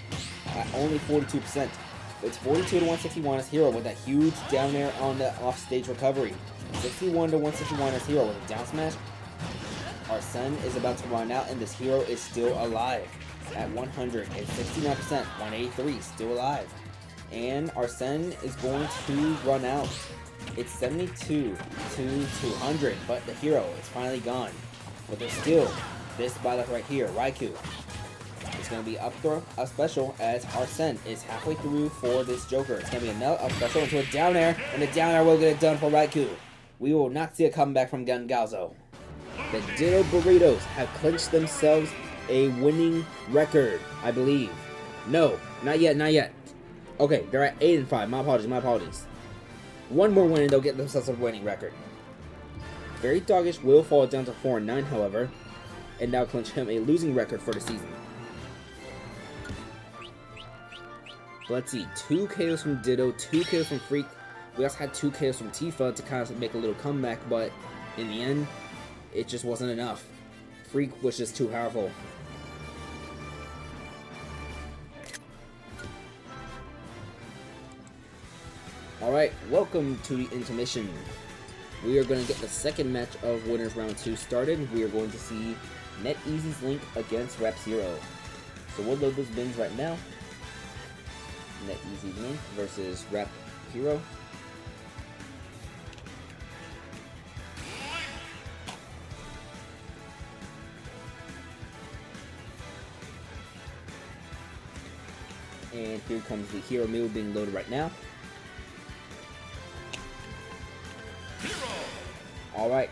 A: At only 42%. It's 42 to 161 as Hero with that huge down air on the off-stage recovery. 61 to 161 as Hero with a down smash. Arsene is about to run out and this Hero is still alive. At 100, it's 69%, 183, still alive. And Arsene is going to run out. It's 72 to 200, but the hero is finally gone. But there's still this battle right here, Raikou. It's going to be up throw, up special, as Arsene is halfway through for this Joker. It's going to be another up special into a down air, and the down air will get it done for Raikou. We will not see a comeback from Gengalzo. The Ditto Burritos have clinched themselves a winning record, I believe. No, not yet, not yet. Okay, they're at 8-5. My apologies, my apologies. One more win and they'll get themselves a winning record. Very Doggish will fall down to 4-9, however, and now clinch him a losing record for the season. Let's see, 2 KOs from Ditto, 2 KOs from Freak. We also had 2 KOs from Tifa to kind of make a little comeback, but in the end, it just wasn't enough. Freak was just too powerful. Alright, welcome to the intermission. We are going to get the second match of Winners Round 2 started. We are going to see NetEasy's Link against Rap Zero. So we'll load those bins right now. NetEasy's Link versus Rap Hero. And here comes the Hero Amiibo being loaded right now. Alright,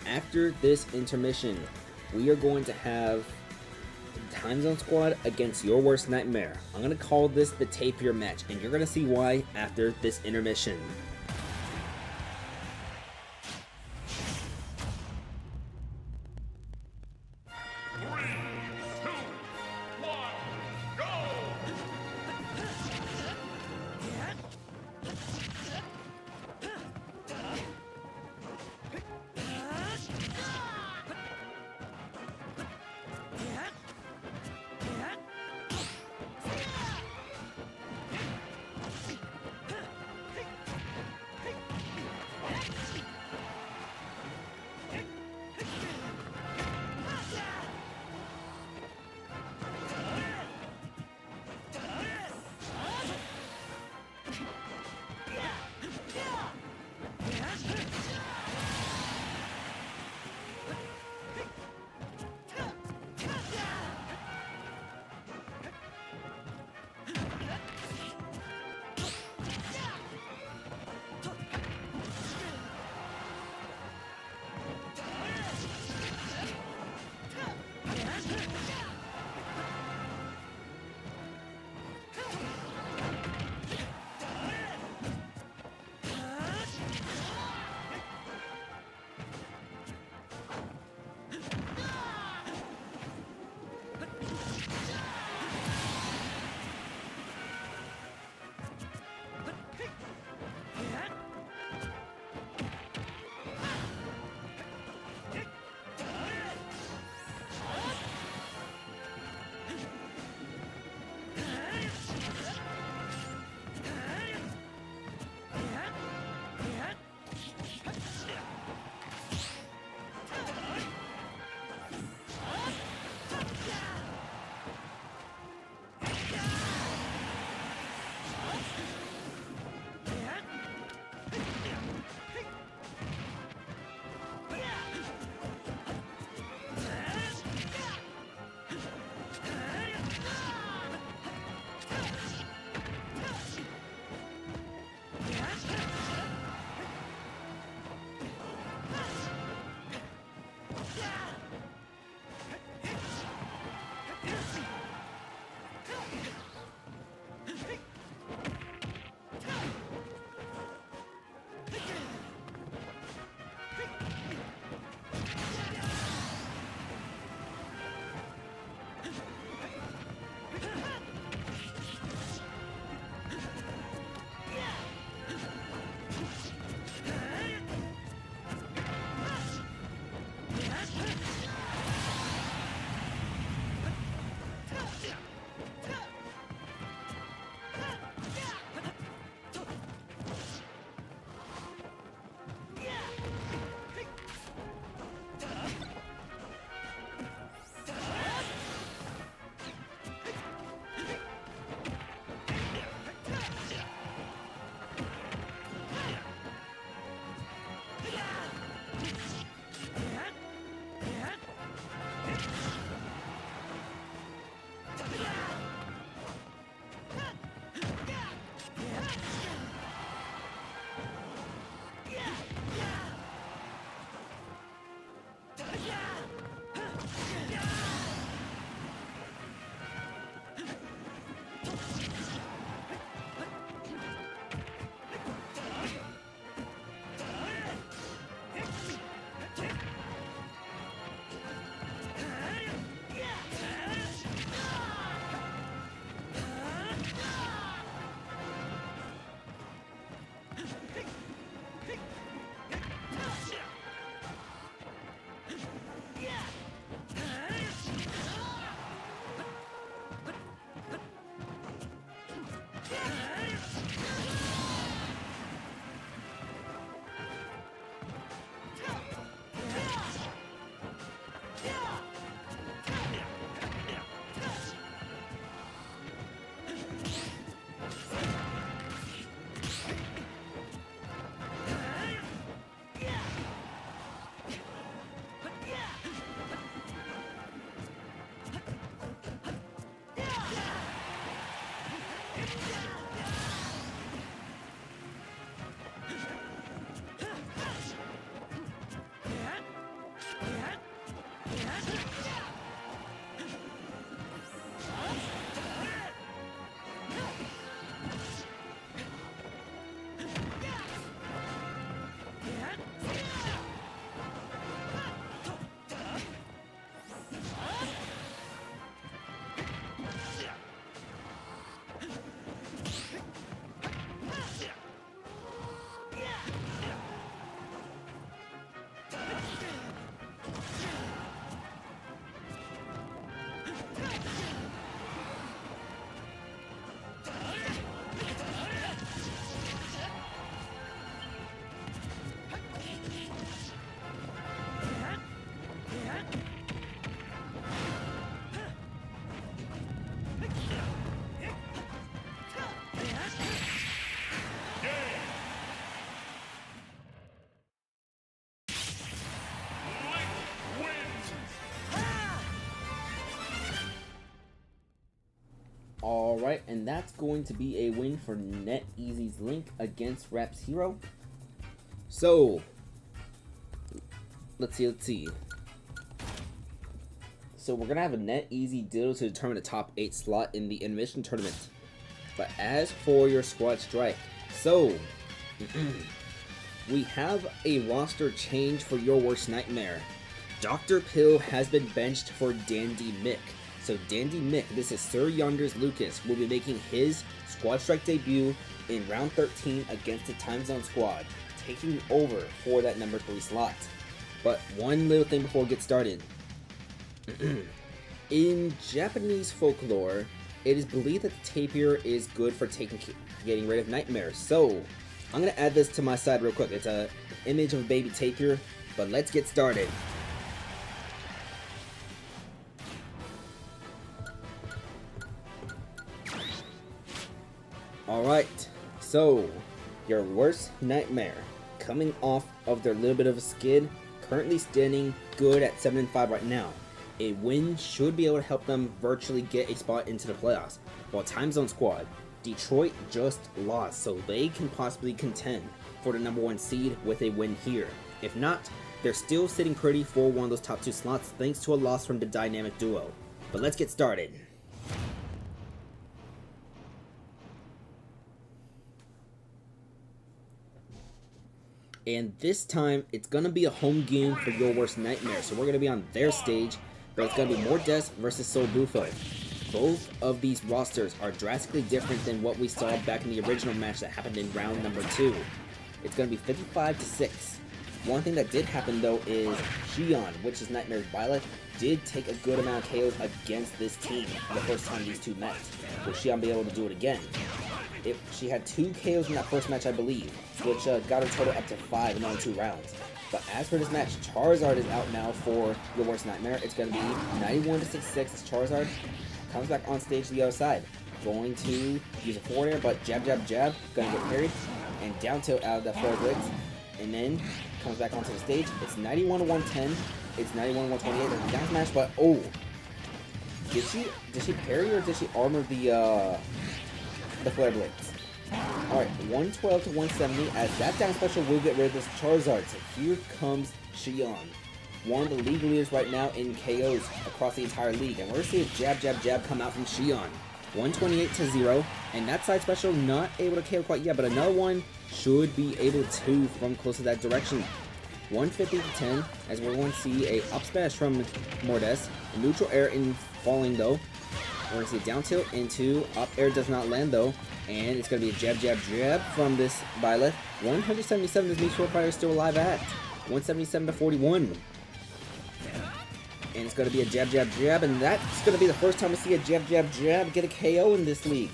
A: after this intermission, we are going to have Time Zone Squad against Your Worst Nightmare. I'm going to call this the Tapier match, and you're going to see why after this intermission. Alright, and that's going to be a win for NetEasy's Link against Rap's Hero. So, let's see. So we're gonna have a NetEasy deal to determine the top 8 slot in the intermission tournament. But as for your squad strike, so we have a roster change for your worst nightmare. Dr. Pill has been benched for Dandy Mick. So Dandy Mick, this is Sir Yonder's Lucas, will be making his squad strike debut in round 13 against the Time Zone squad, taking over for that number 3 slot. But one little thing before we get started. In Japanese folklore, it is believed that the tapir is good for getting rid of nightmares. So I'm gonna add this to my side real quick. It's an image of a baby tapir, but let's get started. Alright, so your worst nightmare, coming off of their little bit of a skid, currently standing good at 7-5 right now. A win should be able to help them virtually get a spot into the playoffs. While Time Zone squad, Detroit just lost, so they can possibly contend for the number 1 seed with a win here. If not, they're still sitting pretty for one of those top 2 slots thanks to a loss from the dynamic duo. But let's get started. And this time, it's going to be a home game for your worst nightmare. So we're going to be on their stage, but it's going to be Mordes versus Soul Bufo. Both of these rosters are drastically different than what we saw back in the original match that happened in round number 2. It's going to be 55-6. One thing that did happen though is Shion, which is Nightmare's Violet, did take a good amount of KOs against this team the first time these two met. Will Shion be able to do it again? She had 2 KOs in that first match, I believe, which got her total up to 5 in only 2 rounds. But as for this match, Charizard is out now for your worst nightmare. It's going to be 91-66 as Charizard comes back on stage to the other side. Going to use a forward air, but jab, jab, jab, going to get parried. And down tilt out of that forward blitz. And then comes back onto the stage. It's 91-110. It's 91-128. There's a down smash, but oh! Did she parry or did she armor the flare blitz? Alright, 112-170, as that down special will get rid of this Charizard. So here comes Shion, one of the league leaders right now in KOs across the entire league. And we're going to see a jab, jab, jab come out from Shion. 128-0, and that side special not able to KO quite yet, but another one should be able to from close to that direction. 150-10, as we're going to see a up smash from Mordes. A neutral air in falling though. We're going to see a down tilt into up air, does not land though. And it's going to be a jab, jab, jab from this Violet. 177, this neutral fighter is still alive at. 177-41. And it's going to be a jab, jab, jab. And that's going to be the first time we see a jab, jab, jab get a KO in this league.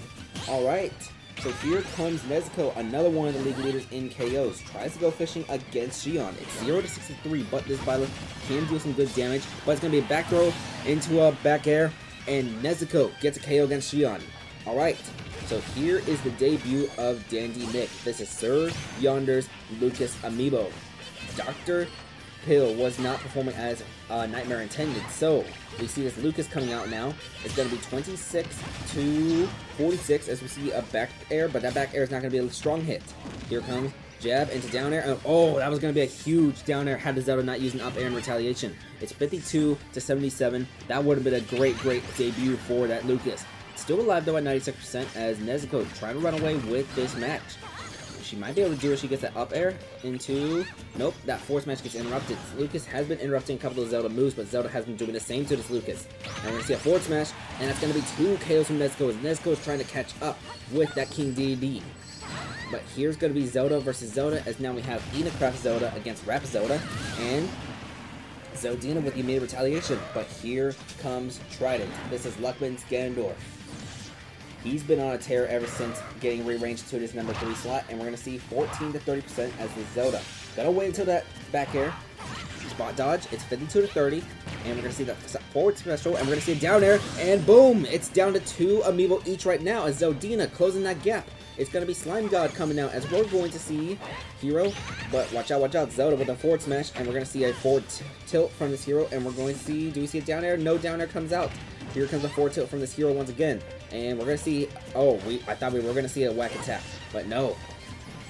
A: Alright. So here comes Nezuko, another one of the league leaders in KOs. Tries to go fishing against Shion. It's 0-63, but this Violet can do some good damage. But it's going to be a back throw into a back air. And Nezuko gets a KO against Shion. Alright. So here is the debut of Dandy Mick. This is Sir Yonder's Lucas Amiibo. Dr. Pill was not performing as Nightmare intended, so we see this Lucas coming out now. It's going to be 26-46 as we see a back air, but that back air is not going to be a strong hit. Here comes jab into down air. And, oh, that was going to be a huge down air had the Zelda not using up air in retaliation. It's 52-77. That would have been a great, great debut for that Lucas. Still alive though at 96% as Nezuko trying to run away with this match. She might be able to do it. She gets that up air into... Nope, that force match gets interrupted. Lucas has been interrupting a couple of Zelda moves, but Zelda has been doing the same to this Lucas. And we're going to see a forward smash, and that's going to be 2 KOs from Nezuko as Nezuko is trying to catch up with that King DD. But here's going to be Zelda versus Zelda, as now we have Enacraft Zelda against Rap Zelda, and Zeldina with the immediate retaliation. But here comes Trident. This is Luckman's Ganondorf. He's been on a tear ever since getting rearranged to this number 3 slot, and we're going to see 14-30% as the Zelda. Gotta wait until that back air. Spot dodge, it's 52-30, and we're going to see the forward special, and we're going to see a down air, and boom! It's down to 2 Amiibo each right now as Zeldina closing that gap. It's going to be Slime God coming out as we're going to see Hero, but watch out, Zelda with a forward smash, and we're going to see a forward tilt from this Hero, and we're going to see, do we see a down air? No down air comes out. Here comes a forward tilt from this hero once again. And we're going to see... Oh, I thought we were going to see a whack attack. But no.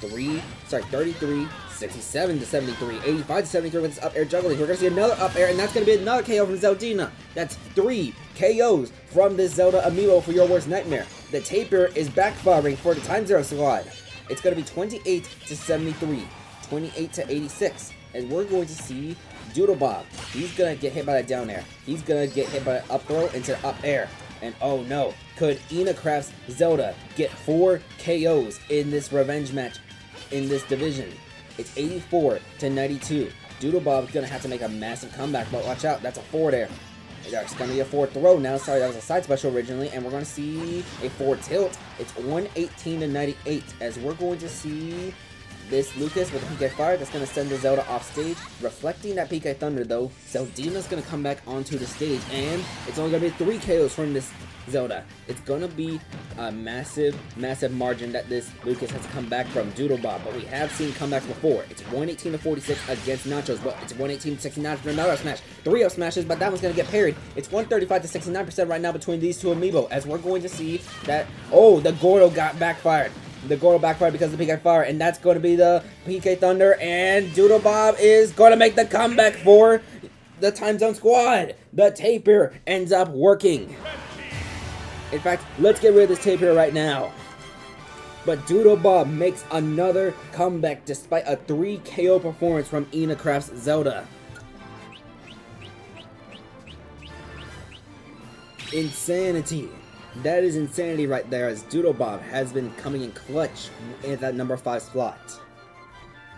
A: 33, 67 to 73, 85 to 73 with this up air juggling. We're going to see another up air, and that's going to be another KO from Zeldina. That's 3 KOs from this Zelda Amiibo for your worst nightmare. The taper is backfiring for the Time Zero squad. It's going to be 28 to 73, 28 to 86, and we're going to see Doodle Bob. He's going to get hit by that down air. He's going to get hit by an up throw into the up air. And oh no, could Inacraft's Zelda get 4 KOs in this revenge match in this division? It's 84 to 92. Doodle Bob's going to have to make a massive comeback, but watch out, that's a forward air. There's going to be a forward throw now. Sorry, that was a side special originally. And we're going to see a forward tilt. It's 118 to 98 as we're going to see this Lucas with a PK Fire that's going to send the Zelda off stage. Reflecting that PK Thunder though, Zeldina's going to come back onto the stage. And it's only going to be 3 KOs from this Zelda. It's going to be a massive, massive margin that this Lucas has to come back from Doodle Bob. But we have seen comebacks before. It's 118 to 46 against Nachos, but it's 118 to 69 for another smash. 3 up smashes, but that one's going to get parried. It's 135 to 69% right now between these two Amiibo, as we're going to see that, oh, the Gordo got backfired. The Gordo backfired because of the PK Fire, and that's going to be the PK Thunder, and Doodle Bob is going to make the comeback for the Time Zone squad. The taper ends up working. In fact, let's get rid of this taper right now. But Doodle Bob makes another comeback despite a 3 KO performance from Inacraft's Zelda. Insanity. That is insanity right there, as Doodle Bob has been coming in clutch in that number 5 slot.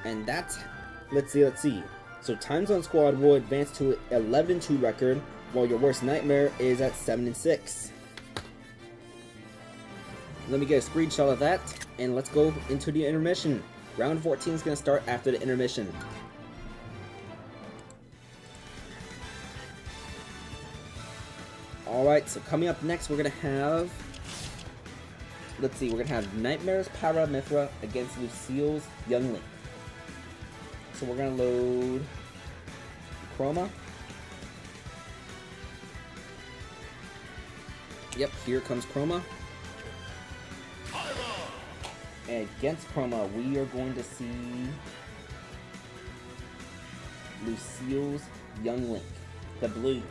A: And that's, let's see. So Time Zone Squad will advance to 11-2 record, while your worst nightmare is at 7-6. Let me get a screenshot of that, and let's go into the intermission. Round 14 is going to start after the intermission. Alright, so coming up next, we're going to have... Let's see, we're going to have Nightmare's Para Mithra against Lucille's Young Link. So we're going to load Chroma. Yep, here comes Chroma. And against Chroma, we are going to see Lucille's Young Link, the Blues.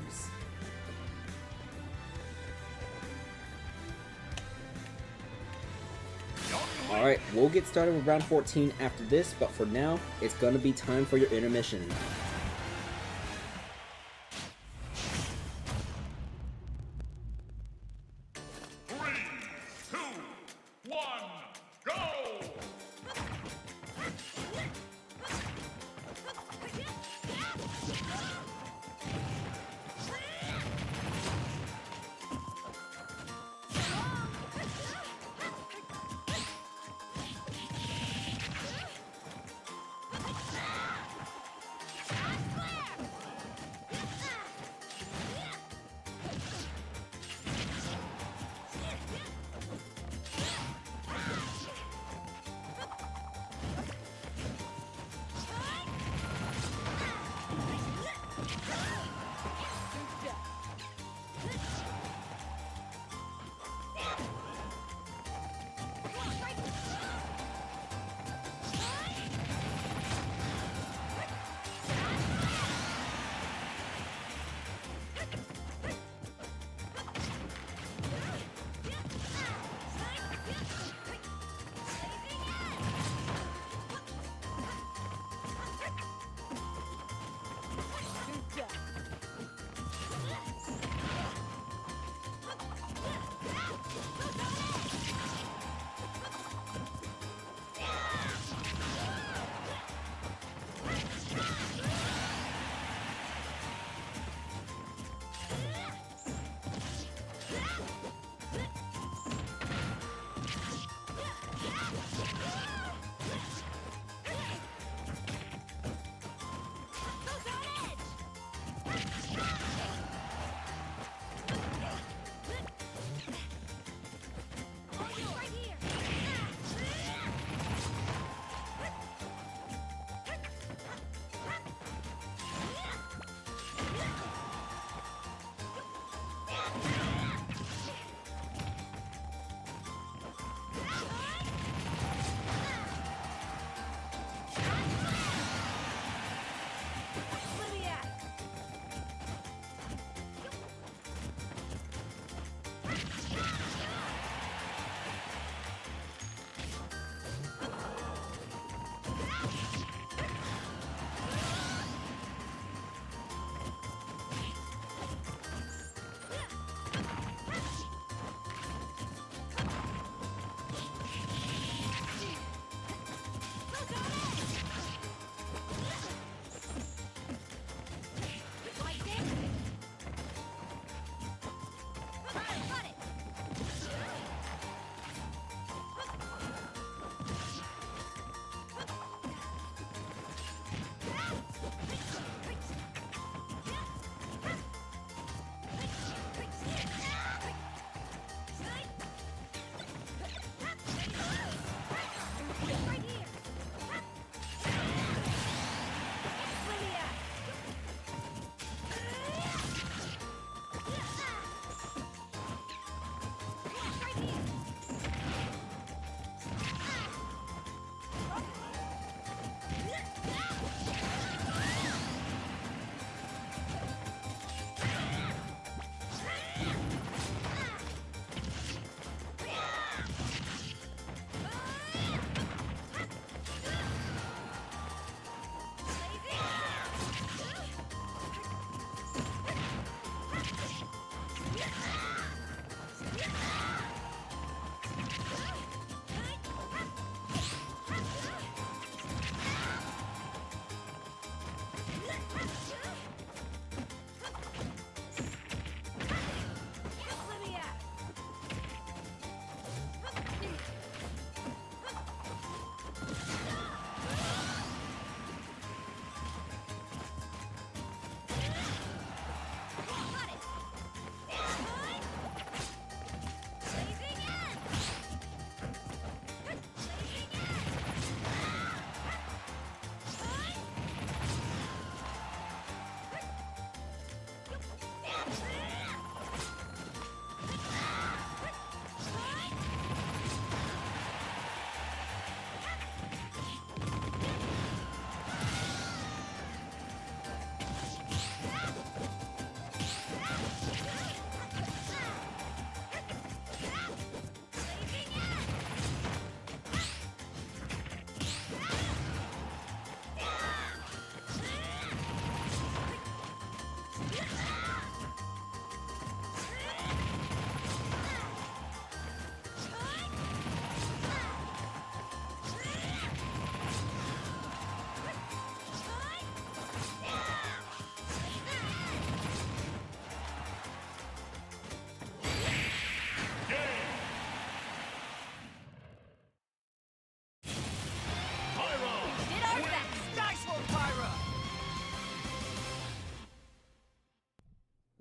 A: Alright, we'll get started with round 14 after this, but for now, it's going to be time for your intermission.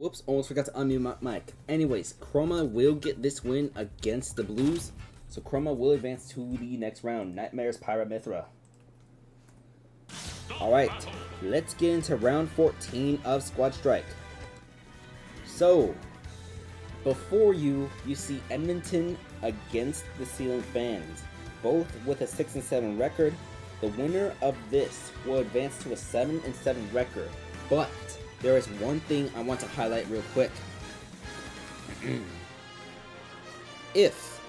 A: Whoops, almost forgot to unmute my mic. Anyways, Chroma will get this win against the Blues. So Chroma will advance to the next round. Nightmares Pyra Mithra. Alright, let's get into round 14 of Squad Strike. So, before you see Edmonton against the Ceiling Fans, both with a 6-7 record. The winner of this will advance to a 7-7 record. But there is one thing I want to highlight real quick. If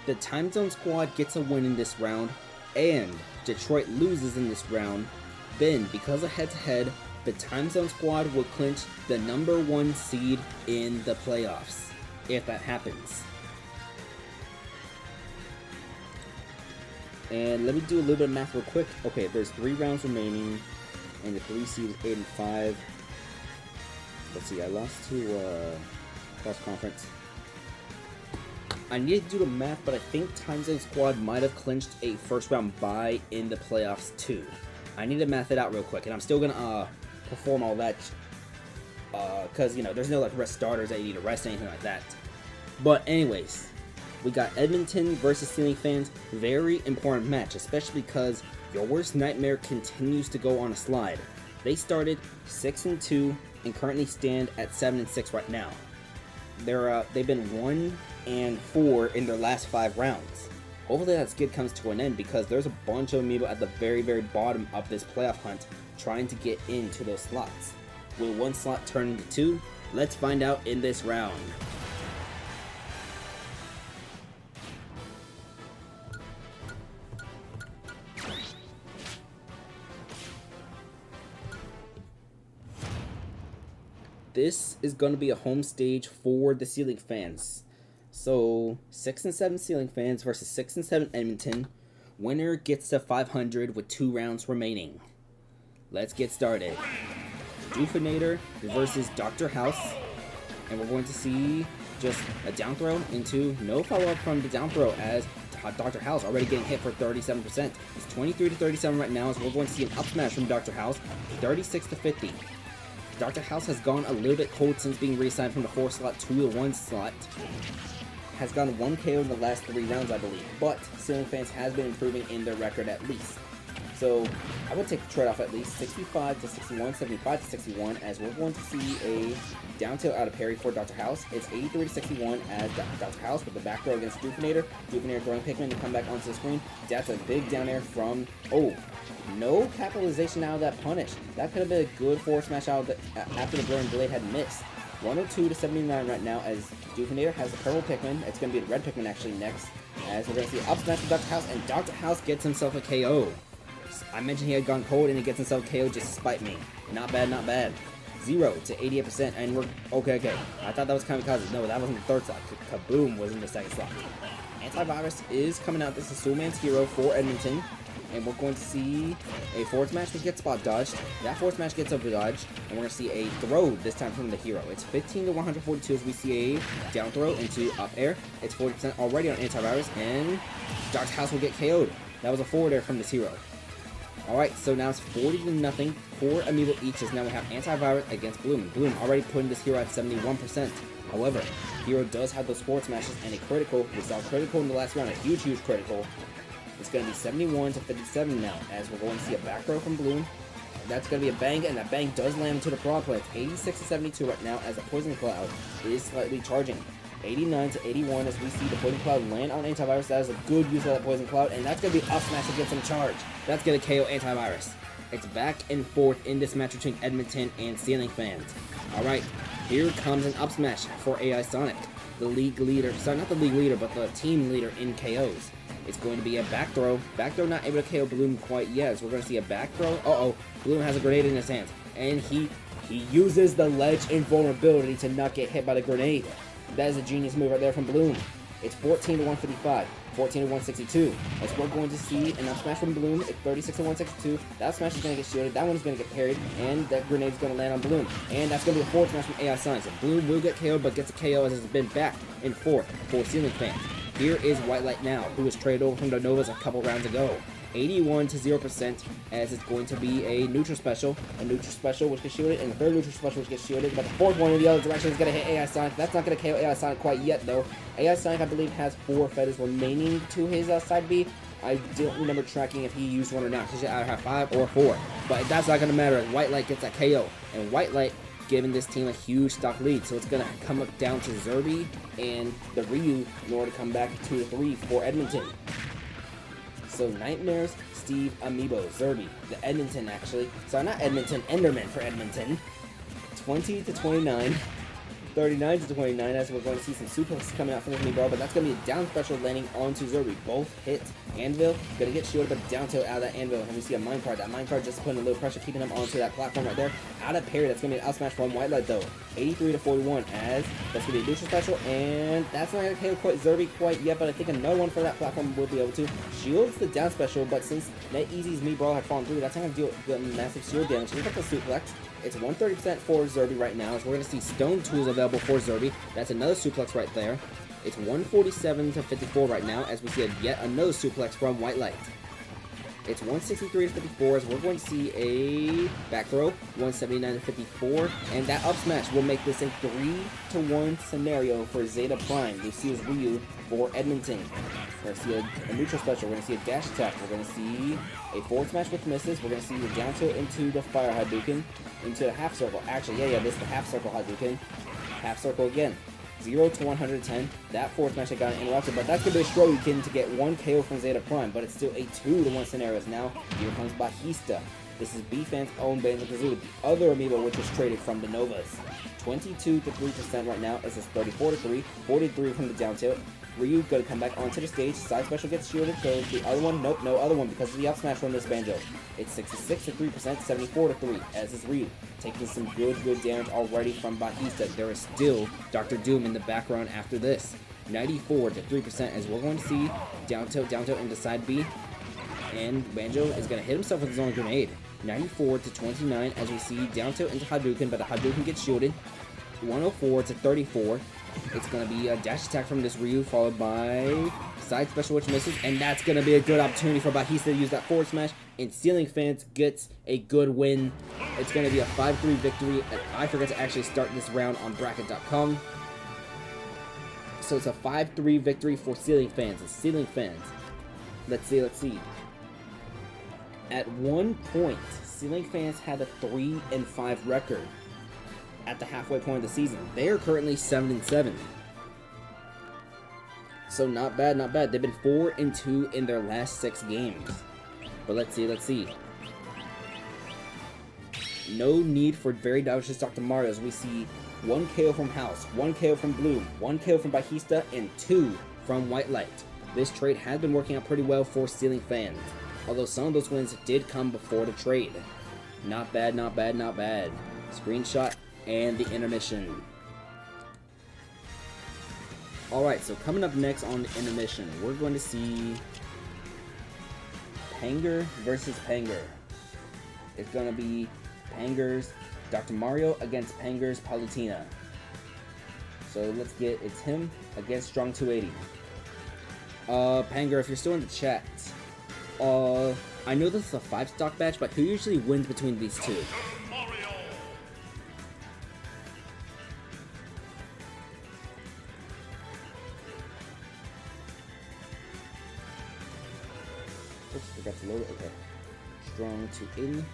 A: the Time Zone Squad gets a win in this round and Detroit loses in this round, then because of head-to-head, the Time Zone Squad will clinch the #1 seed in the playoffs, if that happens. And let me do a little bit of math real quick. Okay, there's 3 rounds remaining, and the 3 seed is 8 and 5. Let's see, I lost to cross conference. I need to do the math, but I think Time Zone Squad might have clinched a first round bye in the playoffs too. I need to math it out real quick, and I'm still gonna perform all that, cause you know there's no like rest starters that you need to rest or anything like that. But anyways, we got Edmonton versus Ceiling Fans. Very important match, especially because your worst nightmare continues to go on a slide. They started 6-2 and currently stand at 7-6 right now. They've been 1-4 in their last 5 rounds. Hopefully that skid comes to an end because there's a bunch of Amiibo at the very, very bottom of this playoff hunt trying to get into those slots. Will one slot turn into 2? Let's find out in this round. This is going to be a home stage for the Ceiling Fans. So, 6-7 Ceiling Fans versus 6-7 Edmonton. Winner gets to 500 with 2 rounds remaining. Let's get started. Doofinator versus Dr. House. And we're going to see just a down throw into no follow-up from the down throw as Dr. House already getting hit for 37%. It's 23-37 right now as we're going to see an up smash from Dr. House, 36-50. Dr. House has gone a little bit cold since being reassigned from the 4 slot to the 1 slot. Has gone 1 KO in the last 3 rounds, I believe. But Ceiling Fans has been improving in their record at least. So I would take the trade-off at least 65-61, 75-61, as we're going to see a down tilt out of parry for Dr. House. It's 83-61 as Dr. House with the back throw against Doofinator. Doofinator throwing Pikmin to come back onto the screen. That's a big down air from... Oh, no capitalization out of that punish. That could have been a good forward smash out of the, after the Blurring Blade had missed. 102-79 right now as Doofinator has the purple Pikmin. It's going to be the red Pikmin actually next, as we're going to see up smash from Dr. House, and Dr. House gets himself a KO. I mentioned he had gone cold and he gets himself KO just to spite me. Not bad, not bad. 0-88%, and we're... Okay. I thought that was Kamikaze. No, that wasn't the 3rd slot. Kaboom was in the 2nd slot. Antivirus is coming out. This is Soulman's Hero for Edmonton. And we're going to see a forward smash that gets spot dodged. That forward smash gets over dodged. And we're going to see a throw this time from the hero. It's 15-142 as we see a down throw into up air. It's 40% already on Antivirus. And Dr. House will get KO'd. That was a forward air from this hero. Alright, so now it's 40-0 for Amiibo each as now we have Antivirus against Bloom. Bloom already putting this hero at 71%. However, hero does have those forward smashes and a critical. We saw a critical in the last round, a huge critical. It's going to be 71-57 now, as we're going to see a back throw from Bloom. That's going to be a bang, and that bang does land into the frog play. It's 86-72 right now, as the Poison Cloud is slightly charging. 89-81 as we see the Poison Cloud land on Antivirus. That is a good use of that Poison Cloud, and that's going to be up smash to get some charge. That's going to KO Antivirus. It's back and forth in this match between Edmonton and Ceiling Fans. Alright, here comes an up smash for AI Sonic, the league leader. Sorry, not the league leader, but the team leader in KOs. It's going to be a back throw. Back throw not able to KO Bloom quite yet. So we're going to see a back throw. Uh-oh. Bloom has a grenade in his hands. And he uses the ledge invulnerability to not get hit by the grenade. That is a genius move right there from Bloom. It's 14-155. 14-162. As we're going to see an up smash from Bloom. It's 36-162. That smash is going to get shielded. That one's going to get parried. And that grenade is going to land on Bloom. And that's going to be a forward smash from AI Sonic. So Bloom will get KO'd, but gets a KO as it's been back and forth for Ceiling Fans. Here is White Light now, who was traded over from the Novas a couple rounds ago. 81 to 0%, as it's going to be a neutral special which gets shielded, and the third neutral special which gets shielded, but the fourth one in the other direction is going to hit AI Sonic. That's not going to KO AI Sonic quite yet, though. AI Sonic, I believe, has 4 feathers remaining to his side B. I don't remember tracking if he used one or not, because you either have 5 or 4, but that's not going to matter. White Light gets a KO, and White Light giving this team a huge stock lead, so it's going to come up down to Zerby and the Ryu in order to come back 2-3 for Edmonton. So Nightmares, Steve, Amiibo, Zerby, the Edmonton actually. Sorry, not Edmonton, Enderman for Edmonton. 20 to 29. 39 to 29, as we're going to see some suplexes coming out from the Amiibo, but that's going to be a down special landing onto Zerby. Both hit Anvil, going to get shielded, but down tilt out of that Anvil, and we see a minecart. That minecart just putting a little pressure, keeping him onto that platform right there. Out of parry, that's going to be an out smash from White Light though. 83 to 41, as that's going to be a neutral special, and that's not going to KO Zerby quite yet, but I think another one for that platform will be able to. Shields the down special, but since NetEasy's Mii Brawl had fallen through, that's not going to deal with massive shield damage. Look at the suplex. It's 130% for Zerby right now, as we're going to see Stone Tools available for Zerby. That's another suplex right there. It's 147 to 54 right now, as we see yet another suplex from White Light. It's 163 to 54, as we're going to see a back throw, 179 to 54, and that up smash will make this a 3-1 scenario for Zeta Prime. We see his Ryu for Edmonton. We're going to see a neutral special, we're going to see a dash attack, we're going to see a forward smash with misses, we're going to see the down tilt into the fire Hadouken, into the half circle. Actually, yeah, this is the half circle Hadouken. Half circle again. 0 to 110. That forward smash got interrupted, but that's going to be a Shoryuken to get 1 KO from Zeta Prime, but it's still a 2-1 scenario. Now, here comes Bajista. This is B-Fan's own Banjo-Kazooie, the other Amiibo which was traded from the Novas. 22 to 3% right now. This is 34 to 3. 43 from the down tilt. Ryu going to come back onto the stage. Side special gets shielded. So the other one, nope, no other one because of the up smash from this Banjo. It's 66 to 3%, 74 to 3. As is Ryu taking some good damage already from Bajista. There is still Dr. Doom in the background after this. 94 to 3%, as we're going to see down tilt into side B, and Banjo is going to hit himself with his own grenade. 94 to 29, as we see down tilt into Hadouken, but the Hadouken gets shielded. 104 to 34. It's going to be a dash attack from this Ryu, followed by side special which misses, and that's going to be a good opportunity for Bajista to use that forward smash, and Ceiling Fans gets a good win. It's going to be a 5-3 victory, and I forgot to actually start this round on bracket.com. So it's a 5-3 victory for Ceiling Fans. It's Ceiling Fans. Let's see. At one point, Ceiling Fans had a 3-5 record at the halfway point of the season. They are currently 7-7. So not bad. They've been 4-2 in their last 6 games. But let's see. No need for very dodges Dr. Mario, as we see 1 KO from House, 1 KO from Bloom, 1 KO from Bajista, and 2 from White Light. This trade has been working out pretty well for Ceiling Fans, although some of those wins did come before the trade. Not bad. Screenshot and the intermission. Alright, so coming up next on the intermission, we're going to see Panger versus Panger. It's going to be Panger's Dr. Mario against Panger's Palutena. So let's get, it's him against Strong 280. Panger, if you're still in the chat, I know this is a 5-stock match, but who usually wins between these two? Oops, forgot to load it. Okay. Strong 280.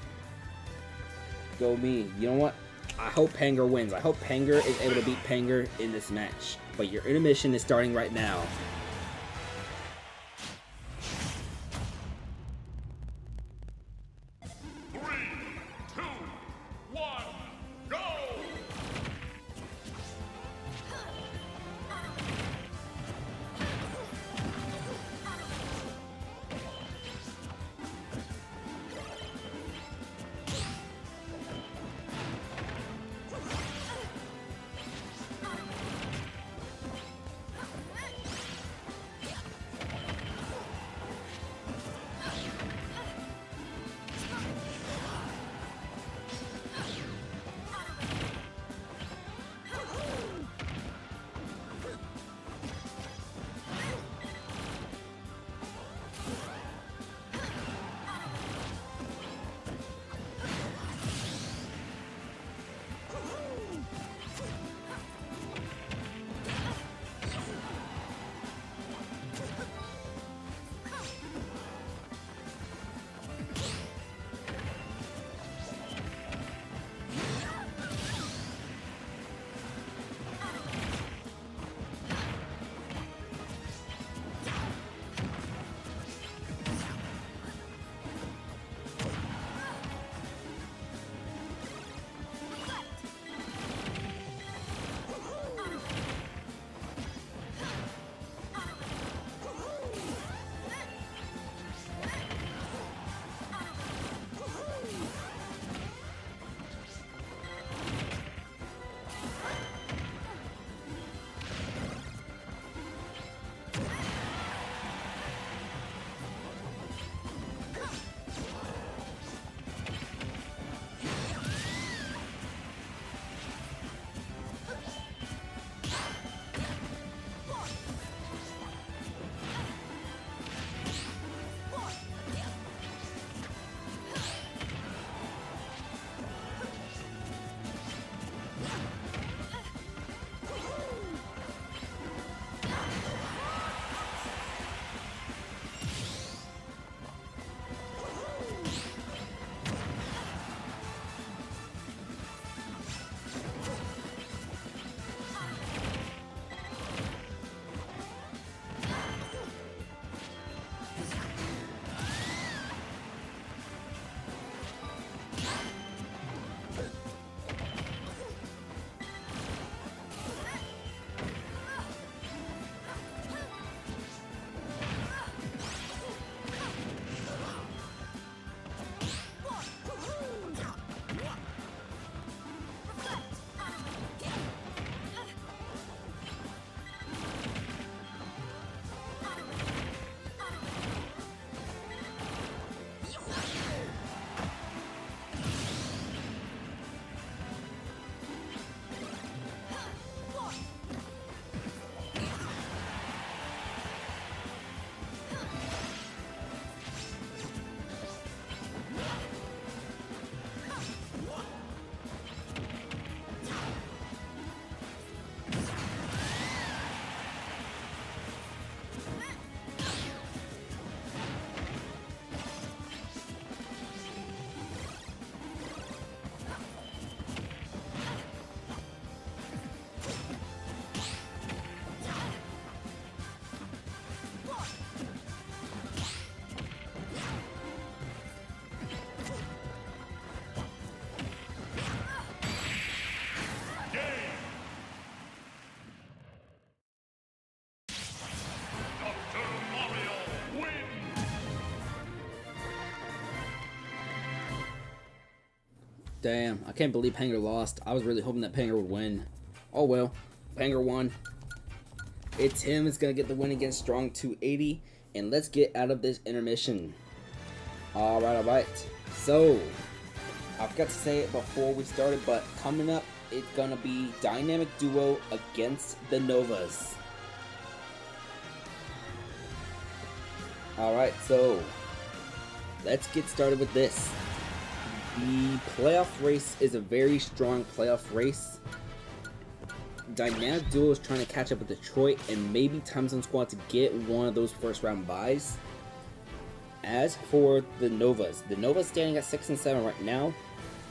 A: Go me. You know what? I hope Panger wins. I hope Panger is able to beat Panger in this match. But your intermission is starting right now. Damn, I can't believe Panger lost. I was really hoping that Panger would win. Oh well, Panger won. It's him. It's gonna get the win against Strong 280, and let's get out of this intermission. All right. So, I forgot to say it before we started, but coming up, it's gonna be Dynamic Duo against the Novas. All right, so let's get started with this. The playoff race is a very strong playoff race. Dynamic Duo is trying to catch up with Detroit and maybe Time Zone Squad to get one of those first round buys. As for the Novas standing at 6 and 7 right now,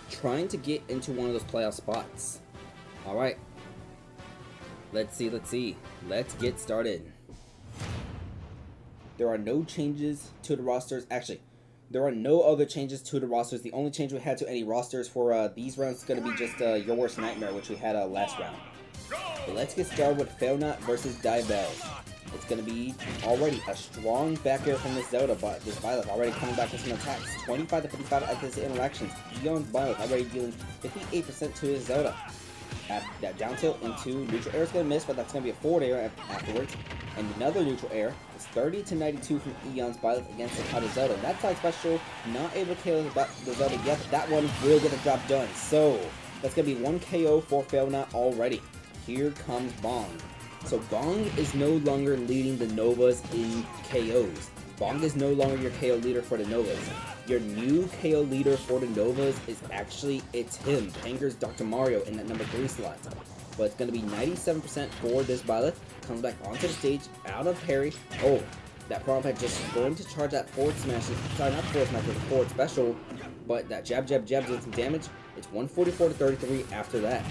A: trying to get into one of those playoff spots. All right, let's see. Let's get started. There are no changes to the rosters. Actually, there are no other changes to the rosters. The only change we had to any rosters for these rounds is going to be just Your Worst Nightmare, which we had last round. But let's get started with Failnut versus Divisons. It's going to be already a strong back air from this Zelda, but this Violet already coming back with some attacks. 25 to 55 at this interactions. Eon's Violet already dealing 58% to his Zelda. At that down tilt into neutral air is going to miss, but that's going to be a forward air afterwards. And another neutral air is 30 to 92 from Eon's Violet against the Kata Zelda. That side special, not able to kill the Zelda yet, but that one will get the job done. So, that's going to be 1 KO for Failnut already. Here comes Bong. So Bong is no longer leading the Novas in KOs. Bong is no longer your KO leader for the Novas. Your new KO leader for the Novas is actually, it's him, Panger's Dr. Mario in that number 3 slot. But it's going to be 97% for this Violet. Comes back onto the stage, out of parry. Oh, that Prompt had just going to charge that forward smash. Sorry, not forward smash, but the forward special. But that jab doing some damage. It's 144 to 33 after that.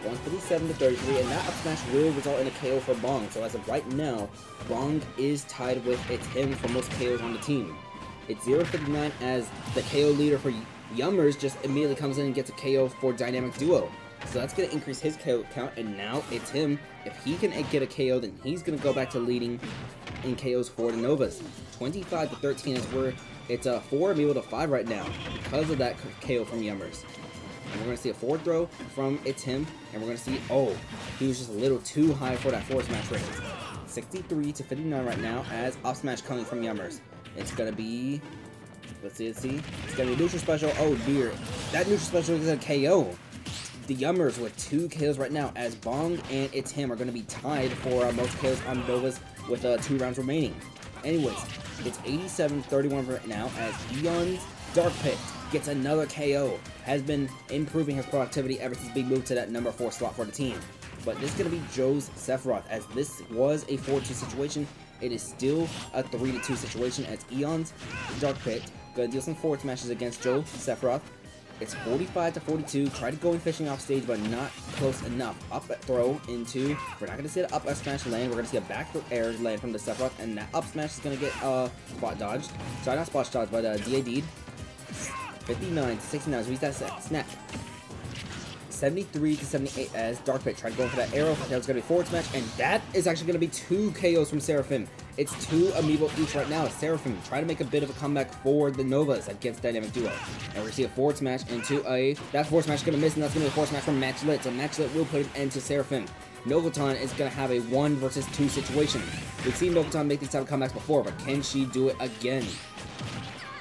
A: 157 to 33, and that up smash will result in a KO for Bong. So as of right now, Bong is tied with it's him for most KOs on the team. It's 0-59 as the KO leader for Yummers just immediately comes in and gets a KO for Dynamic Duo. So that's going to increase his KO count, and now it's him. If he can get a KO, then he's going to go back to leading in KOs for the Novas. 25 to 13 is where it's 4 Amiibo to 5 right now because of that KO from Yummers. And we're going to see a forward throw from It's Him, and we're going to see, oh, he was just a little too high for that forward smash rate. 63 to 59 right now as up smash coming from Yummers. It's going to be, let's see. It's going to be neutral special. Oh dear, that neutral special is a KO. The Yummers with 2 KOs right now as Bong and It's Him are going to be tied for most KOs on Novas with 2 rounds remaining. Anyways, it's 87-31 right now as Eon's Dark Pit gets another KO. Has been improving his productivity ever since being moved to that number 4 slot for the team. But this is going to be Joe's Sephiroth, as this was a 4-2 situation. It is still a 3-2 situation as Eon's Dark Pit going to deal some forward smashes against Joe Sephiroth. It's 45 to 42. Try to go in fishing off stage, but not close enough. Up throw into, we're not going to see the up smash land. We're going to see a back air land from the Sephiroth, and that up smash is going to get spot dodged. Sorry, not spot dodged, but DAD'd. 59 to 69, so he's that snap. 73 to 78 as Dark Pit tried to go for that arrow. That was going to be forward smash, and that is actually going to be 2 KOs from Seraphim. It's 2 Amiibo each right now. Seraphim trying to make a bit of a comeback for the Novas against Dynamic Duo. And we're going to see a forward smash into a, that forward smash is going to miss, and that's going to be a forward smash from Matchlit. So Matchlit will put an end to Seraphim. Novaton is going to have a 1 versus 2 situation. We've seen Novaton make these type of comebacks before, but can she do it again?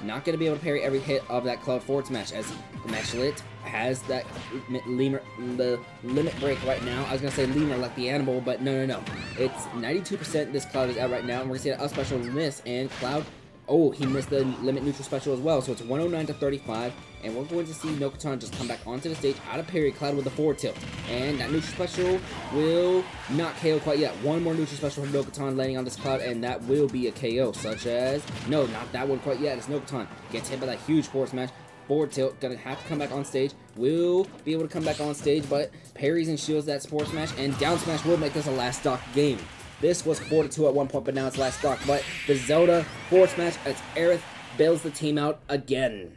A: Not going to be able to parry every hit of that Cloud forward smash as Matchlit has that the limit break right now. I was going to say lemur like the animal, but no. It's 92% this Cloud is out right now, and we're going to see an up special miss, and Cloud, oh, he missed the limit neutral special as well, so it's 109 to 35, and we're going to see Nokotan just come back onto the stage out of parry, Cloud with a forward tilt, and that neutral special will not KO quite yet. One more neutral special from Nokotan landing on this Cloud, and that will be a KO, such as, no, not that one quite yet, it's Nokotan, gets hit by that huge forward smash, forward tilt, gonna have to come back on stage, will be able to come back on stage, but parries and shields that forward smash, and down smash will make this a last stock game. This was 4-2 at one point, but now it's last stock. But the Zelda forward smash as Aerith bails the team out again.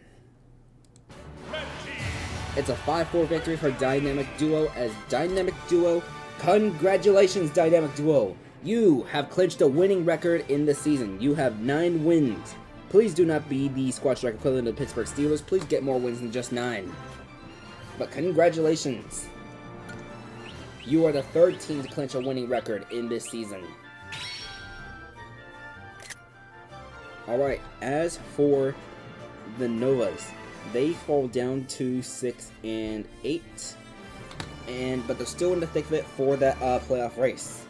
A: It's a 5-4 victory for Dynamic Duo as Dynamic Duo, congratulations Dynamic Duo. You have clinched a winning record in the season. You have 9 wins. Please do not be the Squad Strike equivalent of the Pittsburgh Steelers. Please get more wins than just 9. But congratulations! You are the third team to clinch a winning record in this season. Alright, as for the Novas, they fall down to 6 and 8. But they're still in the thick of it for that playoff race.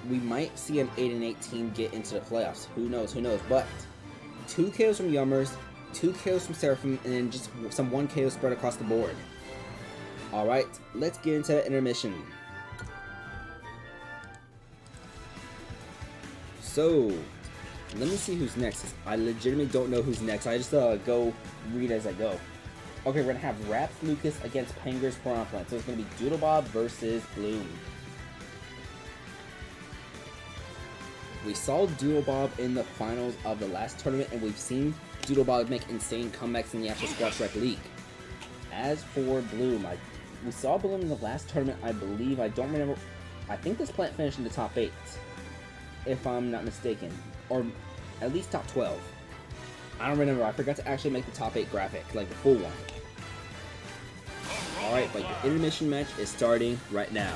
A: We might see an 8 and 8 team get into the playoffs. Who knows? Who knows? But 2 KOs from Yummers, 2 KOs from Seraphim, and then just some 1 KO spread across the board. Alright, let's get into the intermission. So, let me see who's next. I legitimately don't know who's next. I just go read as I go. Okay, we're going to have Raps Lucas against Penger's Piranha. So it's going to be Doodlebob versus Bloom. We saw Doodlebob in the finals of the last tournament, and we've seen Doodlebob make insane comebacks in the actual Squash Rec League. As for Bloom, we saw Bloom in the last tournament, I believe. I don't remember. I think this plant finished in the top 8, if I'm not mistaken. Or at least top 12. I don't remember. I forgot to actually make the top 8 graphic, like the full one. Alright, but the intermission match is starting right now.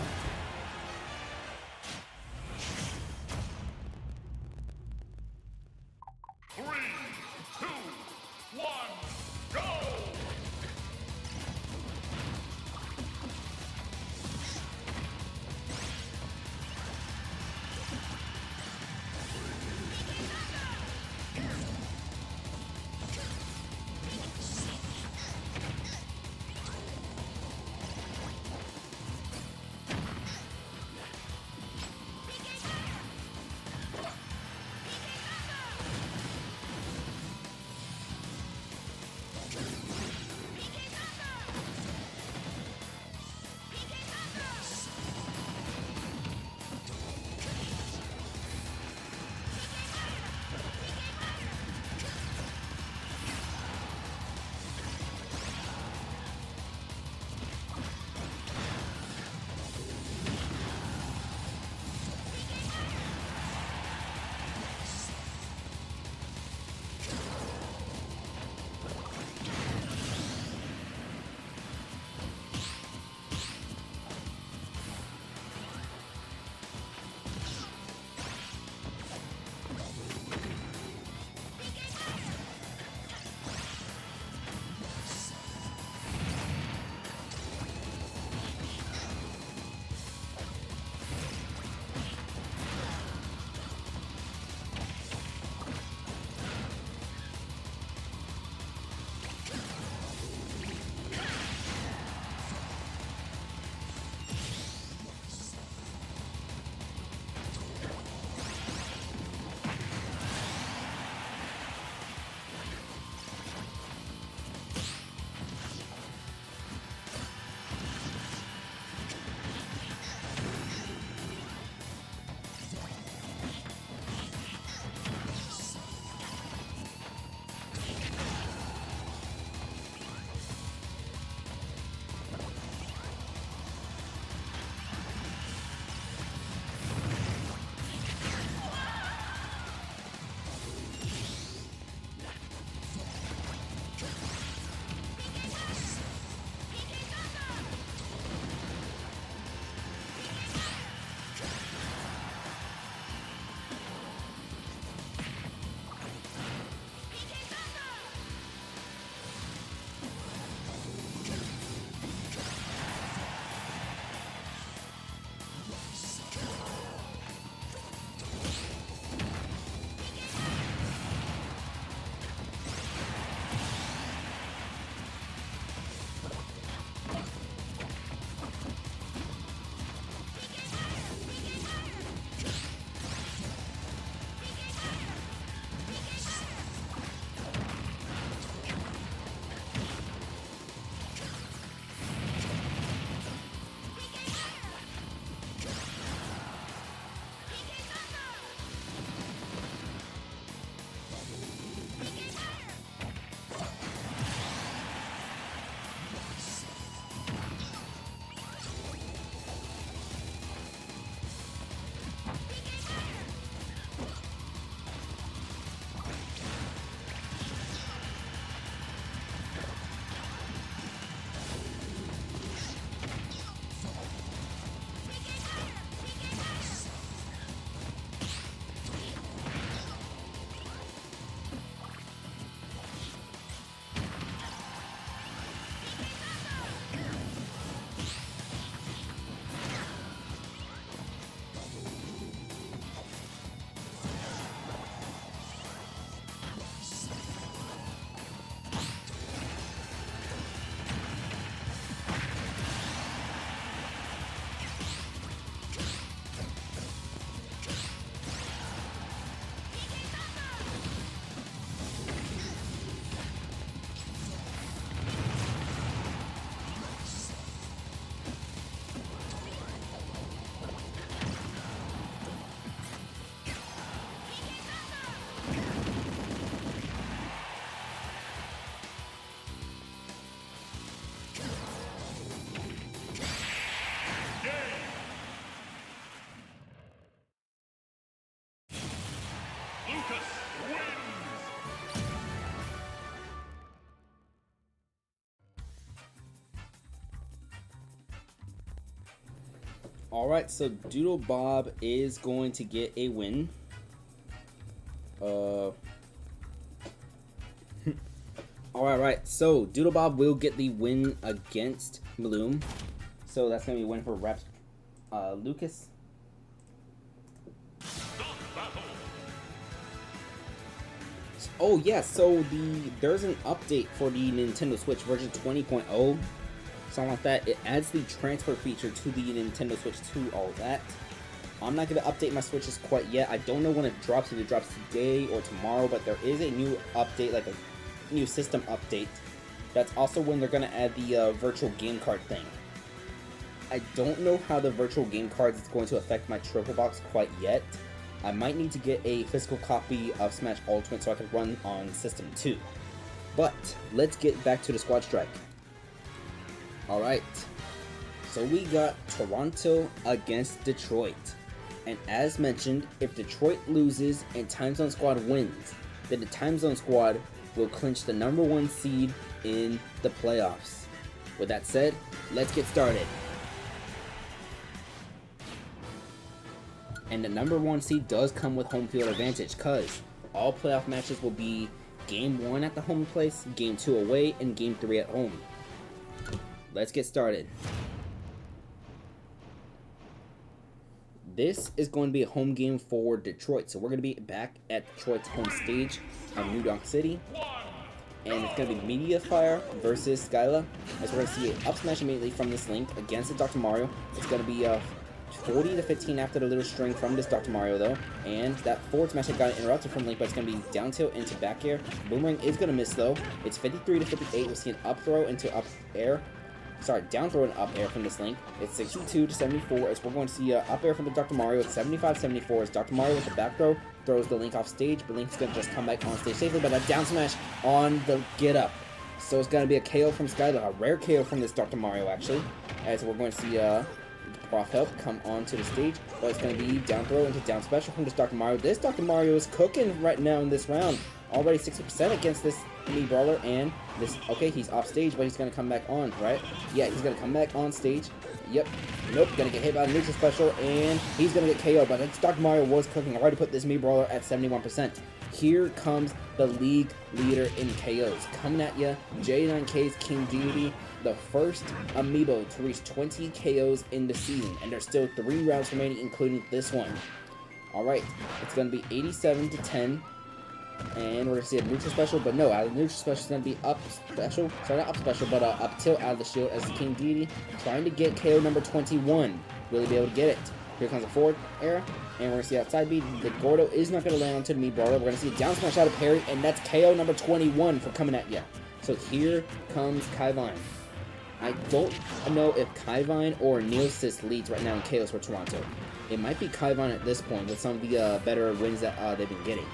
B: Lucas wins.
A: Alright, so Doodle Bob is going to get a win. Alright, so Doodle Bob will get the win against Bloom. So that's going to be a win for Raps Lucas. Oh yeah, so there's an update for the Nintendo Switch version 20.0. Something like that. It adds the transfer feature to the Nintendo Switch 2, all that. I'm not going to update my Switches quite yet. I don't know when it drops, if it drops today or tomorrow, but there is a new update, like a new system update. That's also when they're going to add the virtual game card thing. I don't know how the virtual game cards is going to affect my Triple Box quite yet. I might need to get a physical copy of Smash Ultimate so I can run on System 2. But let's get back to the Squad Strike. Alright, so we got Toronto against Detroit. And as mentioned, if Detroit loses and Time Zone Squad wins, then the Time Zone Squad will clinch the #1 seed in the playoffs. With that said, let's get started. And the #1 seed does come with home field advantage, because all playoff matches will be Game 1 at the home place, Game 2 away, and Game 3 at home. Let's get started. This is going to be a home game for Detroit, so we're going to be back at Detroit's home stage of New York City. And it's going to be Mediafire versus Skyla, as we're going to see an up smash immediately from this Link against the Dr. Mario. It's going to be 40 to 15 after the little string from this Dr. Mario though, and that forward smash that got interrupted from Link, but it's going to be down tilt into back air. Boomerang is going to miss though. It's 53 to 58. We'll see an up throw into up air. Sorry, down throw and up air from this Link. It's 62 to 74 as we're going to see up air from the Dr. Mario. It's 75-74 as Dr. Mario with the back throw throws the Link off stage, but Link's going to just come back on stage safely, but a down smash on the get up. So it's going to be a KO from Skylar, a rare KO from this Dr. Mario actually, as we're going to see Prof Help come onto the stage, but it's going to be down throw into down special from this Dr. Mario. This Dr. Mario is cooking right now in this round. Already 60% against this Mii Brawler, and this, okay, he's off stage, but he's going to come back on, right? Yeah, he's going to come back on stage. Yep. Nope, going to get hit by the neutral special, and he's going to get KO'd, but this Dr. Mario was cooking. I already put this Mii Brawler at 71%. Here comes the league leader in KOs. Coming at ya, J9K's King Deity, the first Amiibo to reach 20 KOs in the season, and there's still 3 rounds remaining, including this one. Alright, it's going to be 87 to 10. And we're going to see a neutral special, but no, out of the neutral special is going to be up special. Sorry, not up special, but up tilt out of the shield as the King Deity trying to get KO number 21. Will he be able to get it? Here comes a forward air, and we're going to see outside B. The Gordo is not going to land onto the Mii Brawler. We're going to see a down smash out of parry, and that's KO number 21 for coming at ya. So here comes Kaivine. I don't know if Kaivine or Neosis leads right now in KOs for Toronto. It might be Kaivine at this point with some of the better wins that they've been getting.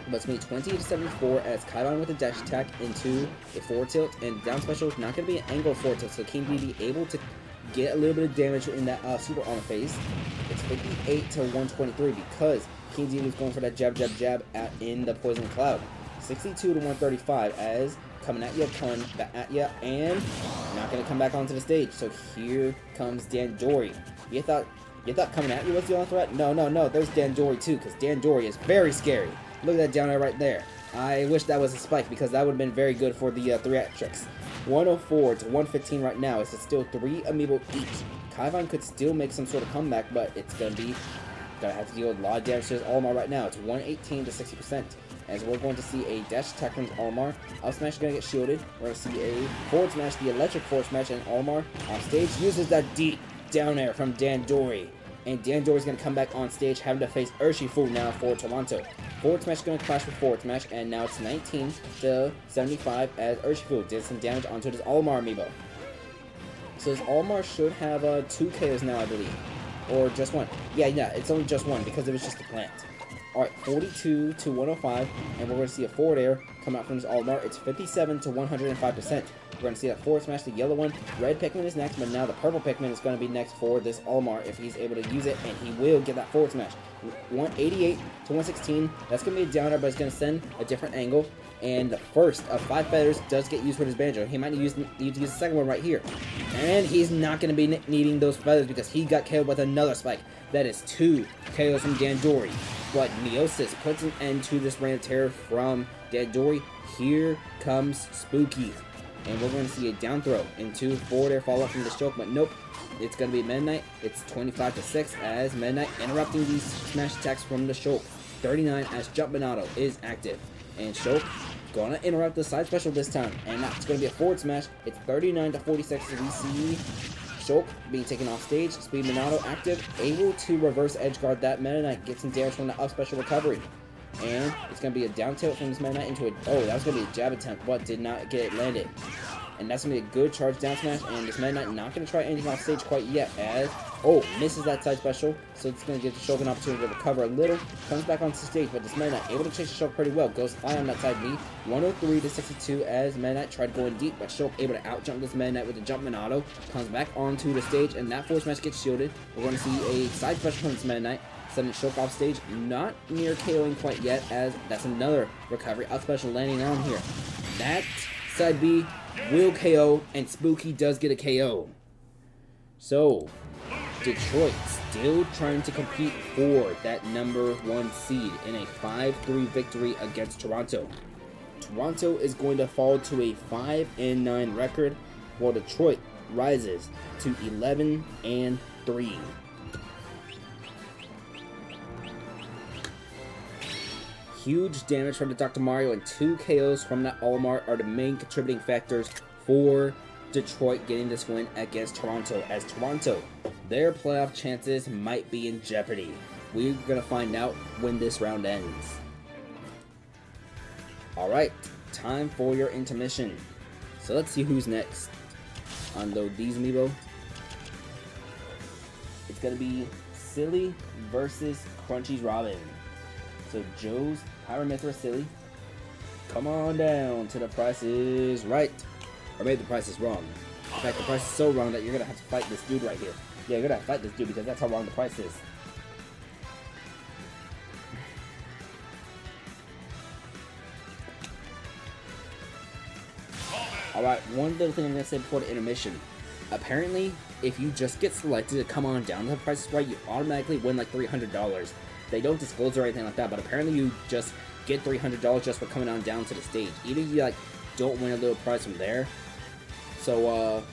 A: But it's going to be 20 to 74 as Kaivine with a dash attack into a forward tilt, and down special is not going to be an angle forward tilt, so King Deity able to get a little bit of damage in that super armor phase. It's 58 to 123 because King Deity is going for that jab, jab, jab in the Poison Cloud. 62 to 135 as coming at ya, and not going to come back onto the stage. So here comes Dandori. You thought coming at you was the only threat? No, there's Dandori too, because Dandori is very scary. Look at that down air right there. I wish that was a spike because that would have been very good for the 3-tricks. 104 to 115 right now. It's still 3 Amiibo each. Kaivine could still make some sort of comeback, but it's gonna have to deal with a lot of damage to his Olimar right now. It's 118 to 60%. As we're going to see a dash attack from Olimar. Up smash is gonna get shielded. We're gonna see a forward smash, the electric forward smash, and Olimar off stage uses that deep down air from Dandori. And Dandori's going to come back on stage, having to face Urshifu now for Toronto. Forward smash is going to clash with forward smash, and now it's 19 to 75 as Urshifu did some damage onto this Olimar Amiibo. So this Olimar should have 2 KOs now, I believe. Or just 1. Yeah, it's only just 1because it was just a plant. Alright, 42 to 105, and we're going to see a forward air come out from this Olimar. It's 57 to 105%. We're going to see that forward smash, the yellow one. Red Pikmin is next, but now the purple Pikmin is going to be next for this Olimar if he's able to use it, and he will get that forward smash. 188 to 116. That's going to be a downer, but it's going to send a different angle. And the first of 5 feathers does get used for his banjo. He might need to use the second one right here. And he's not going to be needing those feathers because he got KO'd with another spike. That is 2 KOs from Dandori. But Neosis puts an end to this reign of terror from Dandori. Here comes Spooky. And we're going to see a down throw into forward air follow up from the choke, but nope. It's going to be Meta Knight. It's 25 to 6 as Meta Knight interrupting these smash attacks from the choke. 39 as Jump Monado is active. And Choke gonna interrupt the side special this time. And that's gonna be a forward smash. It's 39 to 46 as we see Choke being taken off stage. Speed Monado active, able to reverse edge guard that Meta Knight, get some damage from the up special recovery. And it's gonna be a down tilt from this Meta Knight into a that was gonna be a jab attempt, but did not get it landed. And that's gonna be a good charge down smash, and this Meta Knight not gonna try anything off stage quite yet as misses that side special, so it's gonna give the Choke an opportunity to recover a little, comes back onto stage, but this Meta Knight able to chase the Choke pretty well, goes high on that side B, 103 to 62 as Meta Knight tried going deep, but Choke able to out jump this Meta Knight with the Jump Monado, comes back onto the stage, and that forward smash gets shielded. We're gonna see a side special from this Meta Knight, sending Choke off stage, not near KOing quite yet, as that's another recovery, out special landing on here. That side B will KO, and Spooky does get a KO. So, Detroit still trying to compete for that #1 seed in a 5-3 victory against Toronto. Toronto is going to fall to a 5-9 record, while Detroit rises to 11-3. Huge damage from the Dr. Mario and 2 KOs from that Olimar are the main contributing factors for Detroit getting this win against Toronto, as Toronto, their playoff chances might be in jeopardy. We're going to find out when this round ends. Alright, time for your intermission. So let's see who's next. Unload these Amiibo. It's going to be Silly versus Crunchy's Robin. So Joe's Pyramithra Silly, come on down to the Price is Right. Or maybe the price is wrong. In fact, the price is so wrong that you're going to have to fight this dude right here. Yeah, you're going to have to fight this dude because that's how wrong the price is. Alright, one little thing I'm going to say before the intermission. Apparently, if you just get selected to come on down to the Price is Right, you automatically win like $300. They don't disclose or anything like that, but apparently you just get $300 just for coming on down to the stage. Either you like don't win a little prize from there. So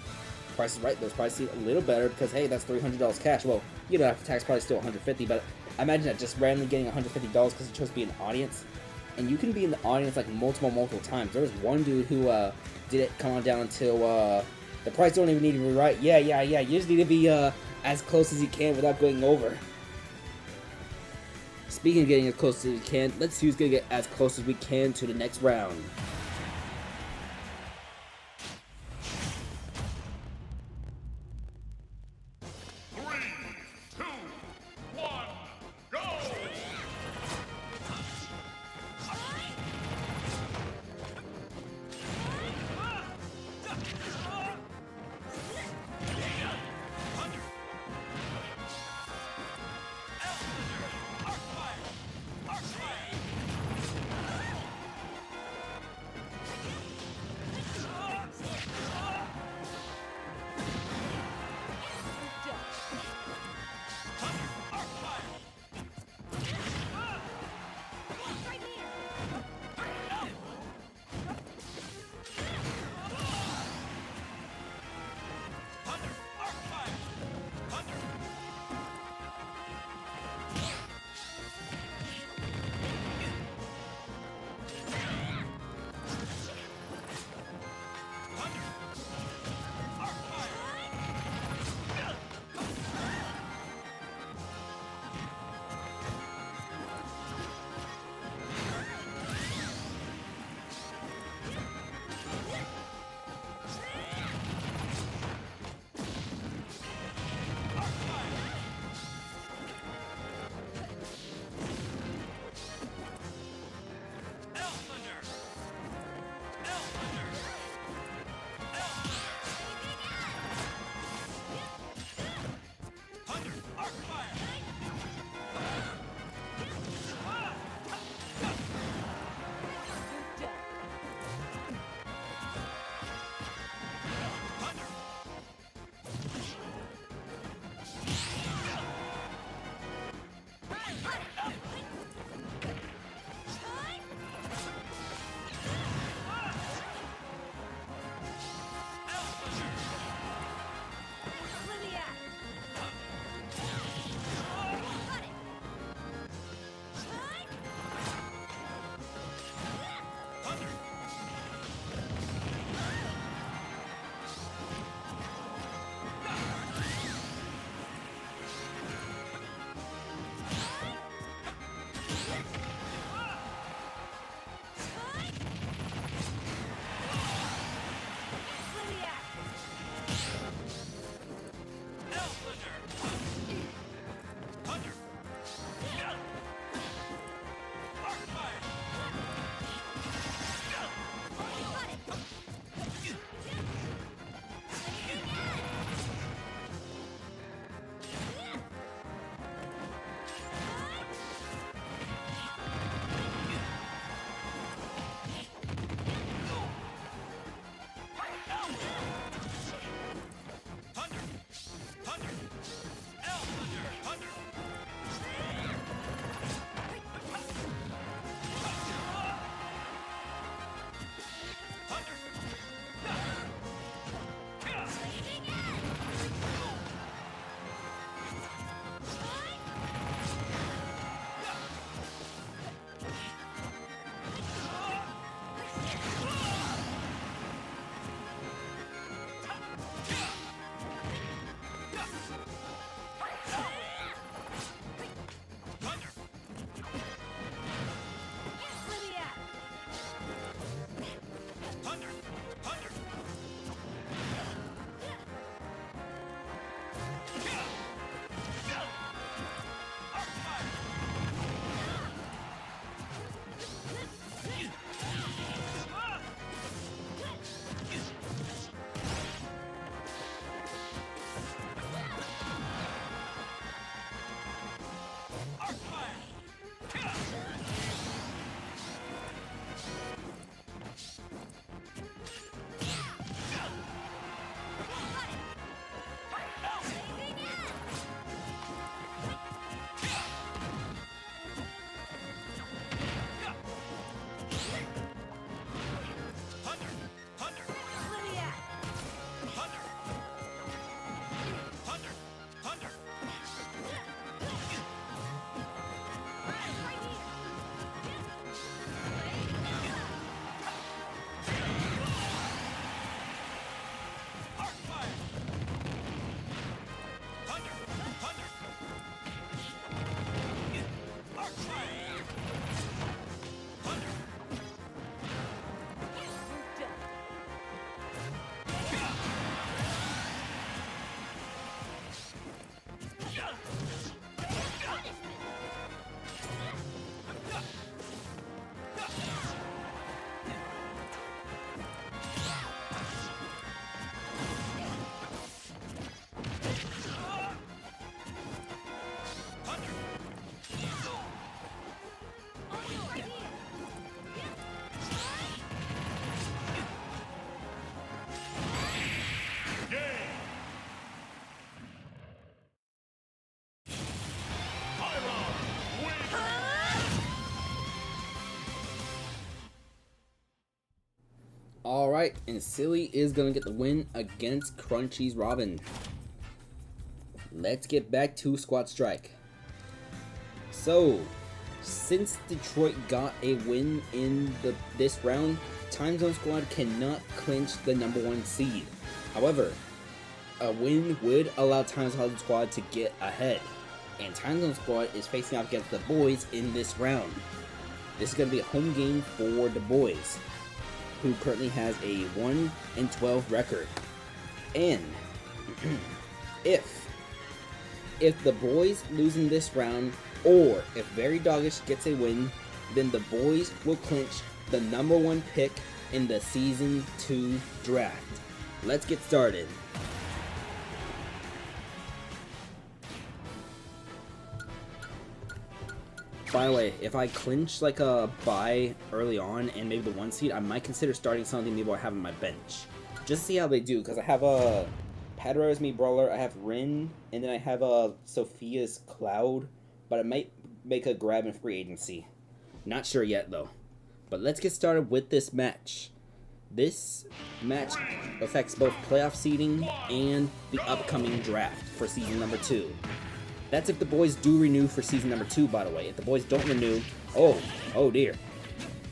A: Price is Right, those prices a little better because hey, that's $300 cash. Well, you know, after tax probably still $150, but I imagine that just randomly getting $150 because you chose to be in the audience. And you can be in the audience like multiple times. There was one dude who did it come on down until the price don't even need to be right. Yeah. You just need to be as close as you can without going over. Speaking of getting as close as we can, let's see who's going to get as close as we can to the next round. Alright, and Silly is gonna get the win against Crunchy's Robin. Let's get back to Squad Strike. So, since Detroit got a win in this round, Time Zone Squad cannot clinch the #1 seed. However, a win would allow Time Zone Squad to get ahead, and Time Zone Squad is facing off against the boys in this round. This is going to be a home game for the boys, who currently has a 1-12 record. And if the boys lose in this round, or if Very Doggish gets a win, then the boys will clinch the #1 pick in the Season 2 draft. Let's get started. By the way, if I clinch like a bye early on and maybe the 1 seed, I might consider starting some of the Amiibo I have on my bench. Just to see how they do, because I have a Padres Me Brawler, I have Rin, and then I have a Sophia's Cloud, but I might make a grab in free agency. Not sure yet, though. But let's get started with this match. This match affects both playoff seeding and the upcoming draft for season number 2. That's if the boys do renew for season number 2, by the way. If the boys don't renew, oh dear.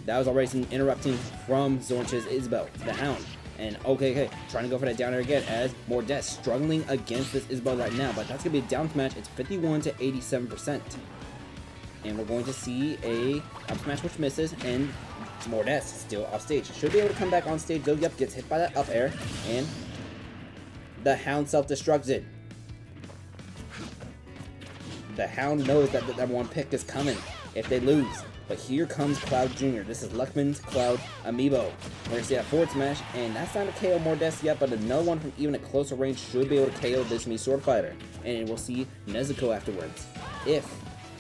A: That was already some interrupting from Zornch's Isabel, the Hound. And okay, trying to go for that down air again as Mordes struggling against this Isabel right now, but that's going to be a down smash. It's 51 to 87%. And we're going to see a up smash which misses, and Mordes still off stage. Should be able to come back on stage though. Yep, gets hit by that up air, and the Hound self-destructs it. The Hound knows that the number 1 pick is coming if they lose. But here comes Cloud Jr. This is Luckman's Cloud Amiibo. We're going to see that forward smash, and that's not a KO Mordes yet, but another one from even a closer range should be able to KO this Mii Sword Fighter. And we'll see Nezuko afterwards, if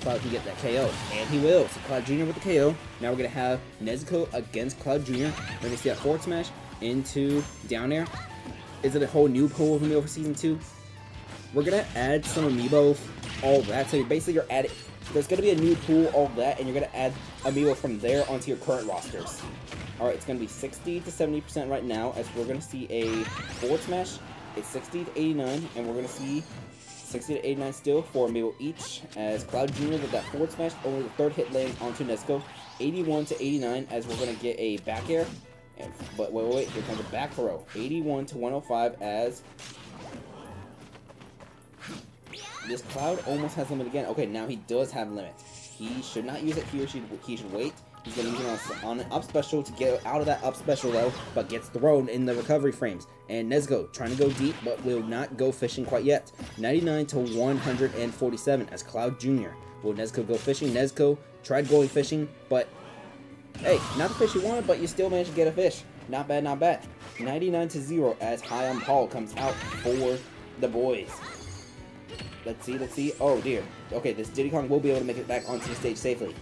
A: Cloud can get that KO, and he will. So Cloud Jr. with the KO. Now we're going to have Nezuko against Cloud Jr. We're going to see that forward smash into down air. Is it a whole new pool of Amiibo for Season 2? We're going to add some Amiibo, all that. So basically you're adding, there's going to be a new pool, all that, and you're going to add Amiibo from there onto your current rosters. Alright, it's going to be 60 to 70% right now, as we're going to see a forward smash. It's 60 to 89, and we're going to see 60 to 89 still for Amiibo each, as Cloud Jr. with that forward smash, only the 3rd hit lands onto Nezuko. 81 to 89, as we're going to get a back air. But wait, here comes a back throw. 81 to 105, as this Cloud almost has limit again. Okay, now he does have limit. He should not use it. He should wait. He's going to use it on an up special to get out of that up special though, but gets thrown in the recovery frames. And Nezuko trying to go deep, but will not go fishing quite yet. 99 to 147 as Cloud Jr. Will Nezuko go fishing? Nezuko tried going fishing, but hey, not the fish you wanted, but you still managed to get a fish. Not bad, not bad. 99 to 0 as High on Paul comes out for the boys. Let's see. Oh dear. Okay, this Diddy Kong will be able to make it back onto the stage safely.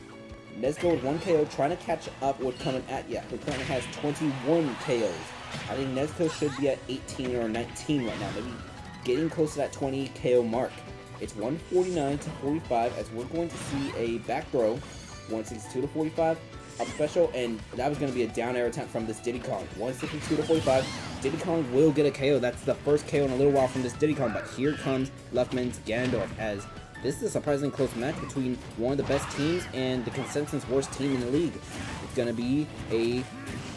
A: Nezuko with 1 KO, trying to catch up with coming at ya, who currently has 21 KOs. I think Nezuko should be at 18 or 19 right now, maybe getting close to that 20 KO mark. It's 149 to 45 as we're going to see a back throw. 162 to 45, up special, and that was going to be a down air attempt from this Diddy Kong. 162 to 45. Diddy Kong will get a KO. That's the first KO in a little while from this Diddy Kong, but here comes Luckman's Ganondorf, as this is a surprisingly close match between one of the best teams and the consensus worst team in the league. It's going to be a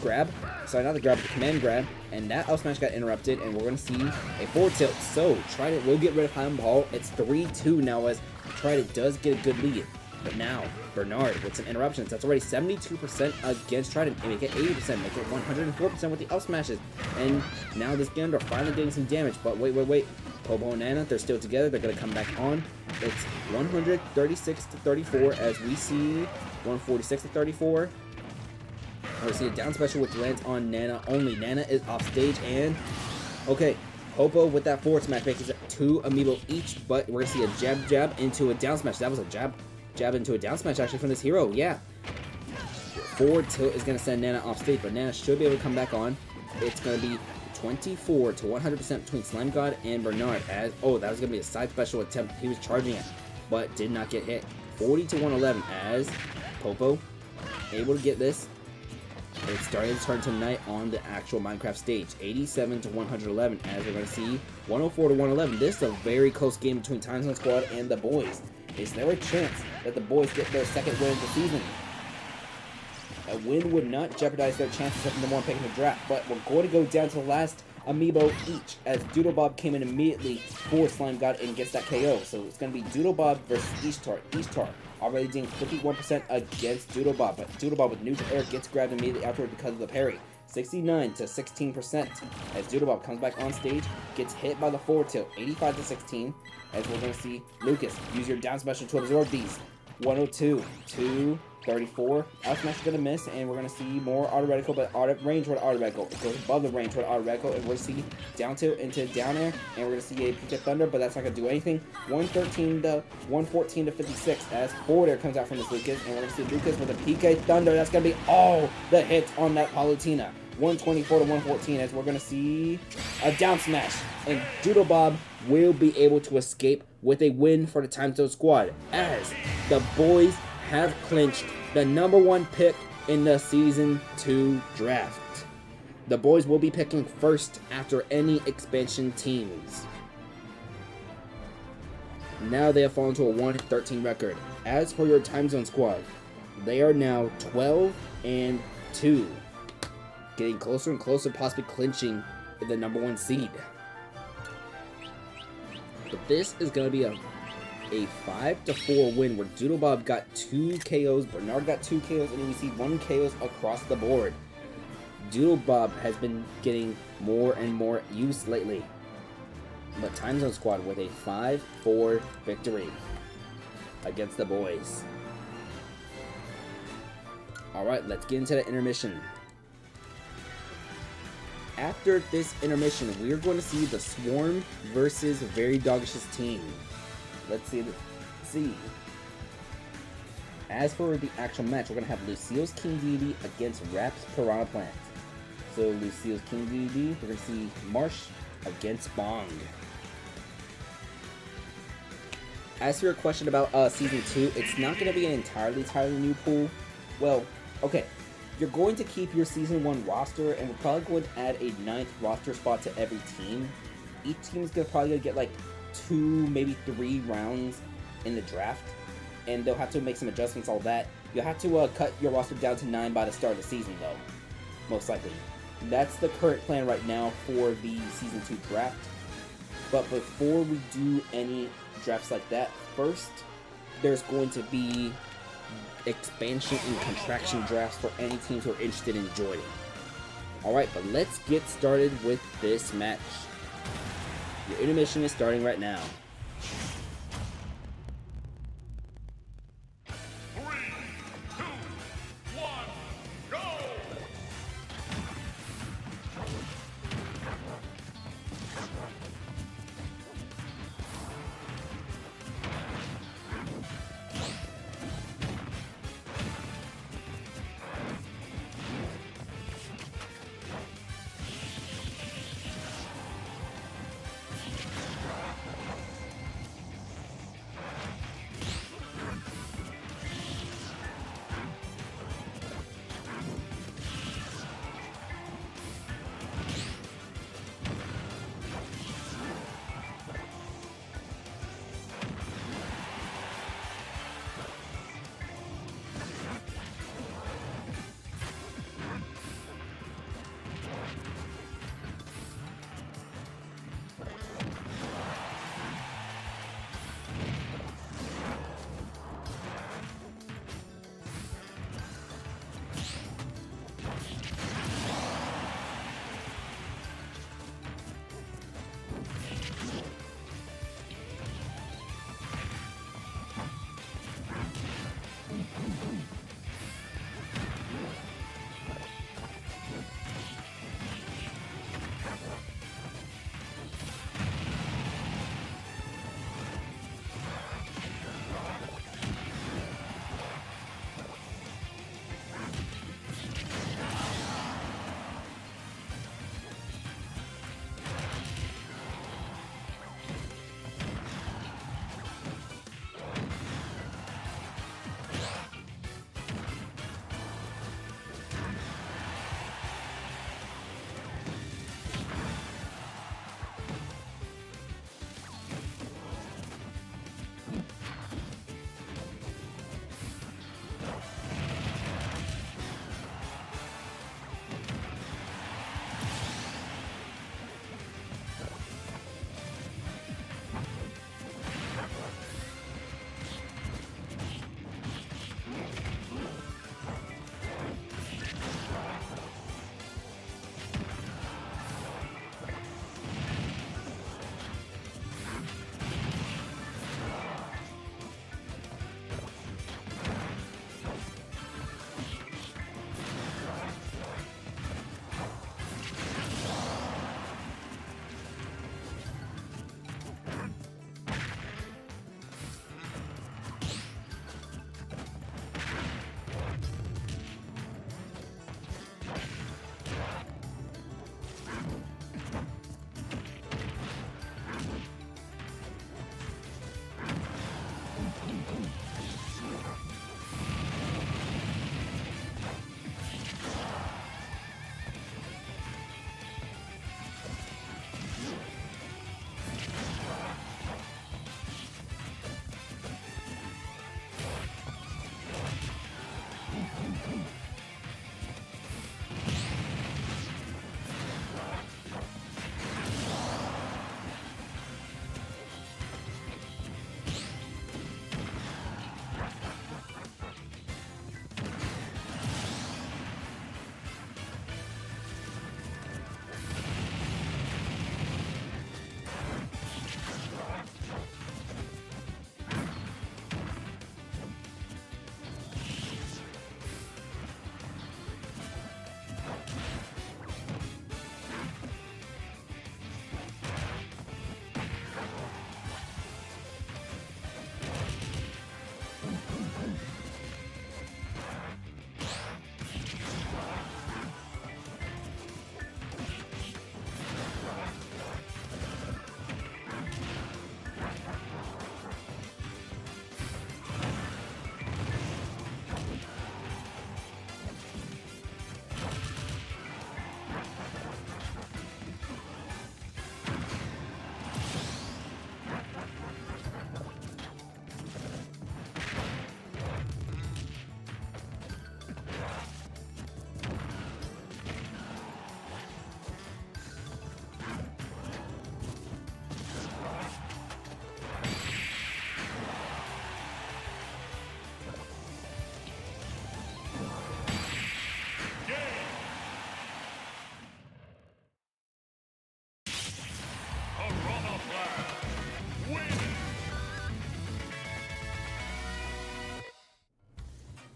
A: grab. Sorry, not the grab, the command grab. And that up smash got interrupted, and we're going to see a forward tilt. So, Trident will get rid of High Ball. It's 3-2 now as Trident does get a good lead. But now, Bernard with some interruptions. That's already 72% against Trident. And make it 80%, make it 104% with the up smashes. And now this Ganondorf finally getting some damage. But wait. Popo and Nana, they're still together. They're going to come back on. It's 136 to 34 as we see 146 to 34. We see a down special which lands on Nana only. Nana is off stage, and okay, Popo with that forward smash makes it 2 Amiibo each, but we're going to see a jab into a down smash. That was a jab into a down smash actually from this hero, yeah. Forward tilt is going to send Nana off stage, but Nana should be able to come back on. It's going to be 24 to 100% between Slime God and Bernard as, oh, that was going to be a side special attempt. He was charging it, but did not get hit. 40 to 111 as Popo able to get this. It's starting to turn tonight on the actual Minecraft stage. 87 to 111 as we're going to see 104 to 111. This is a very close game between Time Zone Squad and the boys. Is there a chance that the boys get their 2nd win of the season? A win would not jeopardize their chances of the #1 pick in the draft, but we're going to go down to the last Amiibo each, as Doodlebob came in immediately for Slime God and gets that KO. So it's going to be Doodlebob versus Ishtar already doing 51% against Doodlebob, but Doodlebob with neutral air gets grabbed immediately afterward because of the parry. 69 to 16% as Doodlebob comes back on stage, gets hit by the forward tilt. 85 to 16 as we're going to see Lucas use your down special to absorb these. 102 to 34. Out smash is going to miss, and we're going to see more auto reticle, but range with auto reticle. It goes above the range with auto reticle, and we're going to see down tilt into down air, and we're going to see a PJ Thunder, but that's not going to do anything. 113 to 114 to 56 as forward air comes out from this Lucas, and we're going to see Lucas with a PK Thunder. That's going to be all the hits on that Palutena. 124 to 114 as we're going to see a down smash, and Doodlebob will be able to escape with a win for the Time Zone Squad as the boys have clinched the #1 pick in the Season 2 draft. The boys will be picking first after any expansion teams. Now they have fallen to a 1-13 record. As for your Time Zone squad, they are now 12-2. Getting closer and closer, possibly clinching the #1 seed. But this is going to be a 5-4 win where Doodlebob got 2 KOs, Bernard got 2 KOs, and we see 1 KOs across the board. Doodlebob has been getting more and more use lately. But Time Zone Squad with a 5-4 victory against the boys. Alright, let's get into the intermission. After this intermission, we're going to see the Swarm versus Very Doggish's team. Let's see. As for the actual match, we're going to have Lucille's King Deity against Rap's Piranha Plant. So Lucille's King Deity, we're going to see Marsh against Bong. As for your question about Season 2, it's not going to be an entirely new pool. Well, okay. You're going to keep your Season 1 roster, and we're probably going to add a 9th roster spot to every team. Each team is probably going to get like 2, maybe 3 rounds in the draft, and they'll have to make some adjustments, all that. You'll have to cut your roster down to 9 by the start of the season, though, most likely. That's the current plan right now for the Season 2 draft. But before we do any drafts like that, first, there's going to be expansion and contraction drafts for any teams who are interested in joining. Alright, but let's get started with this match. Your intermission is starting right now.
B: 3, 2, 1, go!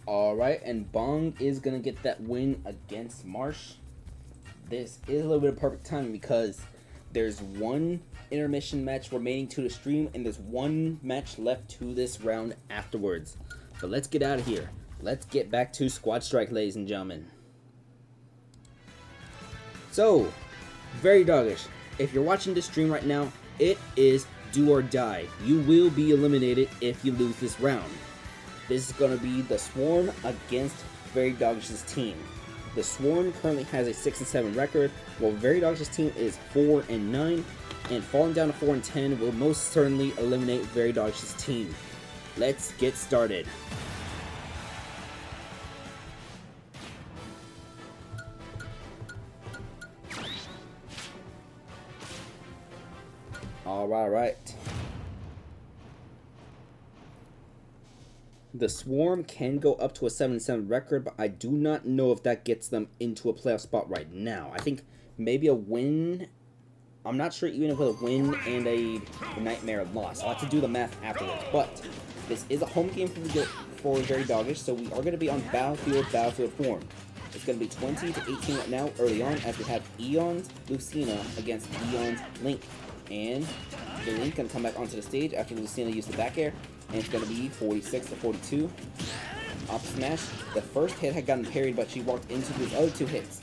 A: Alright, and Bong is going to get that win against Marsh. This is a little bit of perfect timing because there's one intermission match remaining to the stream, and there's one match left to this round afterwards. But let's get out of here. Let's get back to Squad Strike, ladies and gentlemen. So, very doggish. If you're watching this stream right now, it is do or die. You will be eliminated if you lose this round. This is going to be the Swarm against Very Doggish's team. The Swarm currently has a 6-7 record, while Very Doggish's team is 4-9, and falling down to 4-10 will most certainly eliminate Very Doggish's team. Let's get started. Alright. The Swarm can go up to a 7-7 record, but I do not know if that gets them into a playoff spot right now. I think maybe a win. I'm not sure even if with a win and a nightmare loss. I'll have to do the math afterwards. But this is a home game for Very Doggish, so we are going to be on Battlefield form. It's going to be 20-18 right now, early on, as we have Eon's Lucina against Eon's Link. And the Link going to come back onto the stage after Lucina used the back air. And it's going to be 46-42. Up smash. The first hit had gotten parried, but she walked into his other two hits.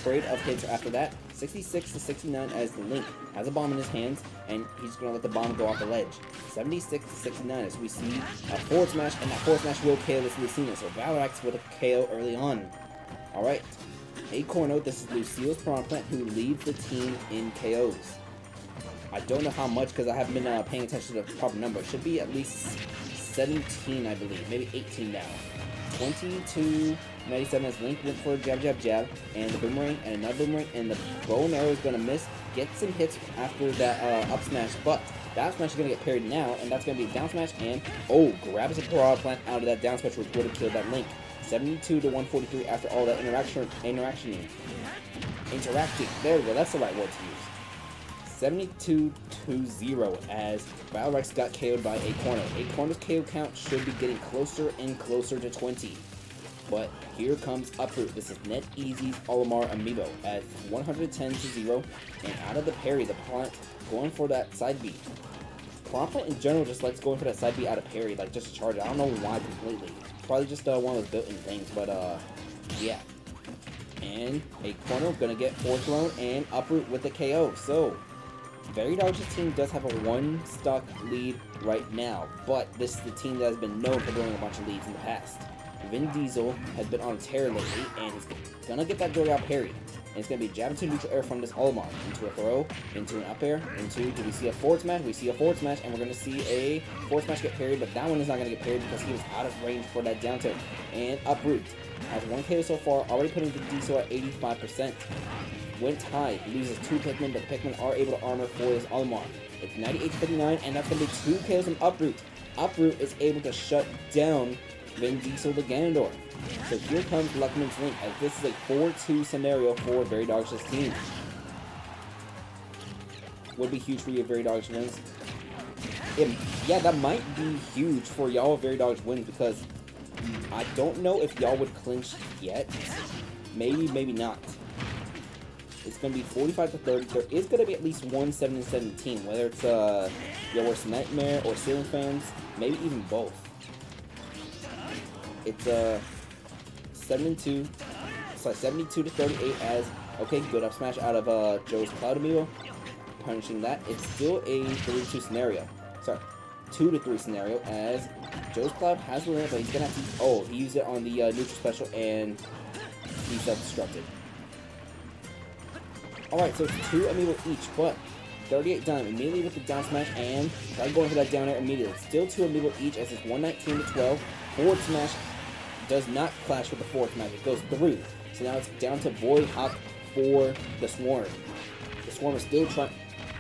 A: Trade of hits after that. 66-69 as the Link has a bomb in his hands, and he's going to let the bomb go off the ledge. 76-69 as we see a forward smash, and that forward smash will KO this Lucina. So Valorx with a KO early on. Alright. Hey Corno, this is Lucille's Piranha Plant, who leads the team in KOs. I don't know how much because I haven't been paying attention to the proper number. It should be at least 17, I believe. Maybe 18 now. 22-97 as Link went for a jab, and the boomerang, and another boomerang, and the bow and arrow is going to miss. Get some hits after that up smash, but that smash is going to get parried now, and that's going to be a down smash, and grabs a Piranha Plant out of that down smash, which would have killed that Link. 72-143 after all that interacting. There we go, that's the right word to use. 72-0 as Valorx got KO'd by A Corner. A Corner's KO count should be getting closer and closer to 20. But here comes Uproot. This is NetEasy's Olimar Amiibo at 110-0. And out of the parry, the plant going for that side beat. Plant in general just likes going for that side beat out of parry, like just charge it. I don't know why completely. Probably just one of those built-in things, but yeah. And A Corner gonna get fourth thrown and Uproot with the KO. So Very Doggish's team does have a one-stock lead right now, but this is the team that has been known for blowing a bunch of leads in the past. Vin Diesel has been on a tear lately, and he's gonna get that Dorgal parried. And it's gonna be jab into neutral air from this Olimar, into a throw, into an up air, do we see a forward smash? We see a forward smash, and we're gonna see a forward smash get parried, but that one is not gonna get parried because he was out of range for that down tilt. And Uproot has 1 KO so far, already putting the Diesel at 85%. Went high, loses 2 Pikmin, but the Pikmin are able to armor for this Olimar. It's 98-59, and that's going to be 2 KOs from Uproot. Uproot is able to shut down Vin Diesel the Ganondorf. So here comes Luckman's Link, as this is a 4-2 scenario for Very Doggish's team. Would be huge for you if Very Doggish wins. Yeah, that might be huge for y'all if Very Doggish wins, because I don't know if y'all would clinch yet. Maybe, maybe not. It's going to be 45-30. There is going to be at least one 7-17, whether it's Your Worst Nightmare or Ceiling Fans, maybe even both. It's 72-38 as, okay, good up smash out of Joe's Cloud Amiibo, punishing that. It's still a 3-2 scenario. Sorry, 2-3 scenario as Joe's Cloud has the limit, but he's going to have to, he used it on the neutral special and he self-destructed. Alright, so it's 2 Amiibo each, but 38 done immediately with the down smash and try going for that down air immediately. It's still 2 Amiibo each as it's 119-12. Forward smash does not clash with the forward smash, it goes through. So now it's down to Boy Hawk for the Swarm. The Swarm is still trying.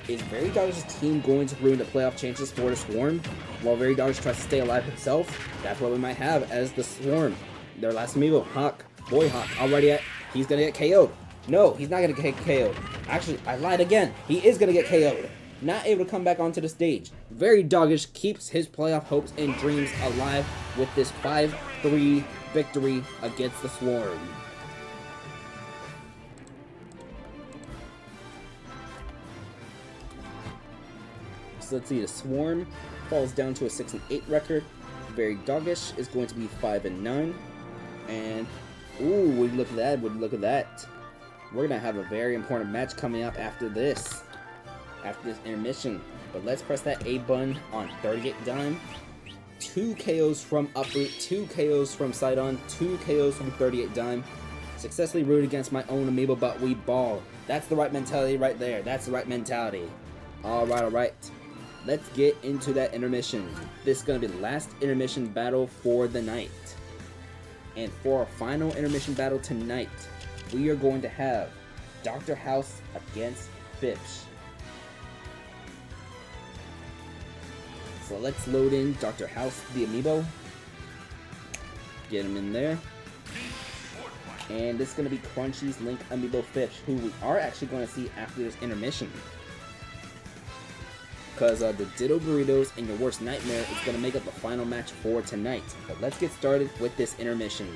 A: Is Very Doggish's team going to ruin the playoff chances for the Swarm? While Very Doggish tries to stay alive himself, that's what we might have as the Swarm. Their last Amiibo, Hawk, Boy Hawk, already at, he's gonna get KO'd. No, he's not going to get KO'd. Actually, I lied again. He is going to get KO'd. Not able to come back onto the stage. Very Doggish keeps his playoff hopes and dreams alive with this 5-3 victory against the Swarm. So let's see, the Swarm falls down to a 6-8 record. Very Doggish is going to be 5-9. And, ooh, would you look at that, would you look at that. We're going to have a very important match coming up after this intermission. But let's press that A button on 38 Dime. 2 KOs from Uproot, 2 KOs from Sidon, 2 KOs from 38 Dime. Successfully rooted against my own Amiibo, but we ball. That's the right mentality right there. That's the right mentality. Alright, alright. Let's get into that intermission. This is going to be the last intermission battle for the night. And for our final intermission battle tonight, we are going to have Dr. House against Fish. So let's load in Dr. House, the Amiibo. Get him in there. And this is going to be Crunchy's Link Amiibo Fish, who we are actually going to see after this intermission. Because the Ditto Burritos and Your Worst Nightmare is going to make up the final match for tonight. But let's get started with this intermission.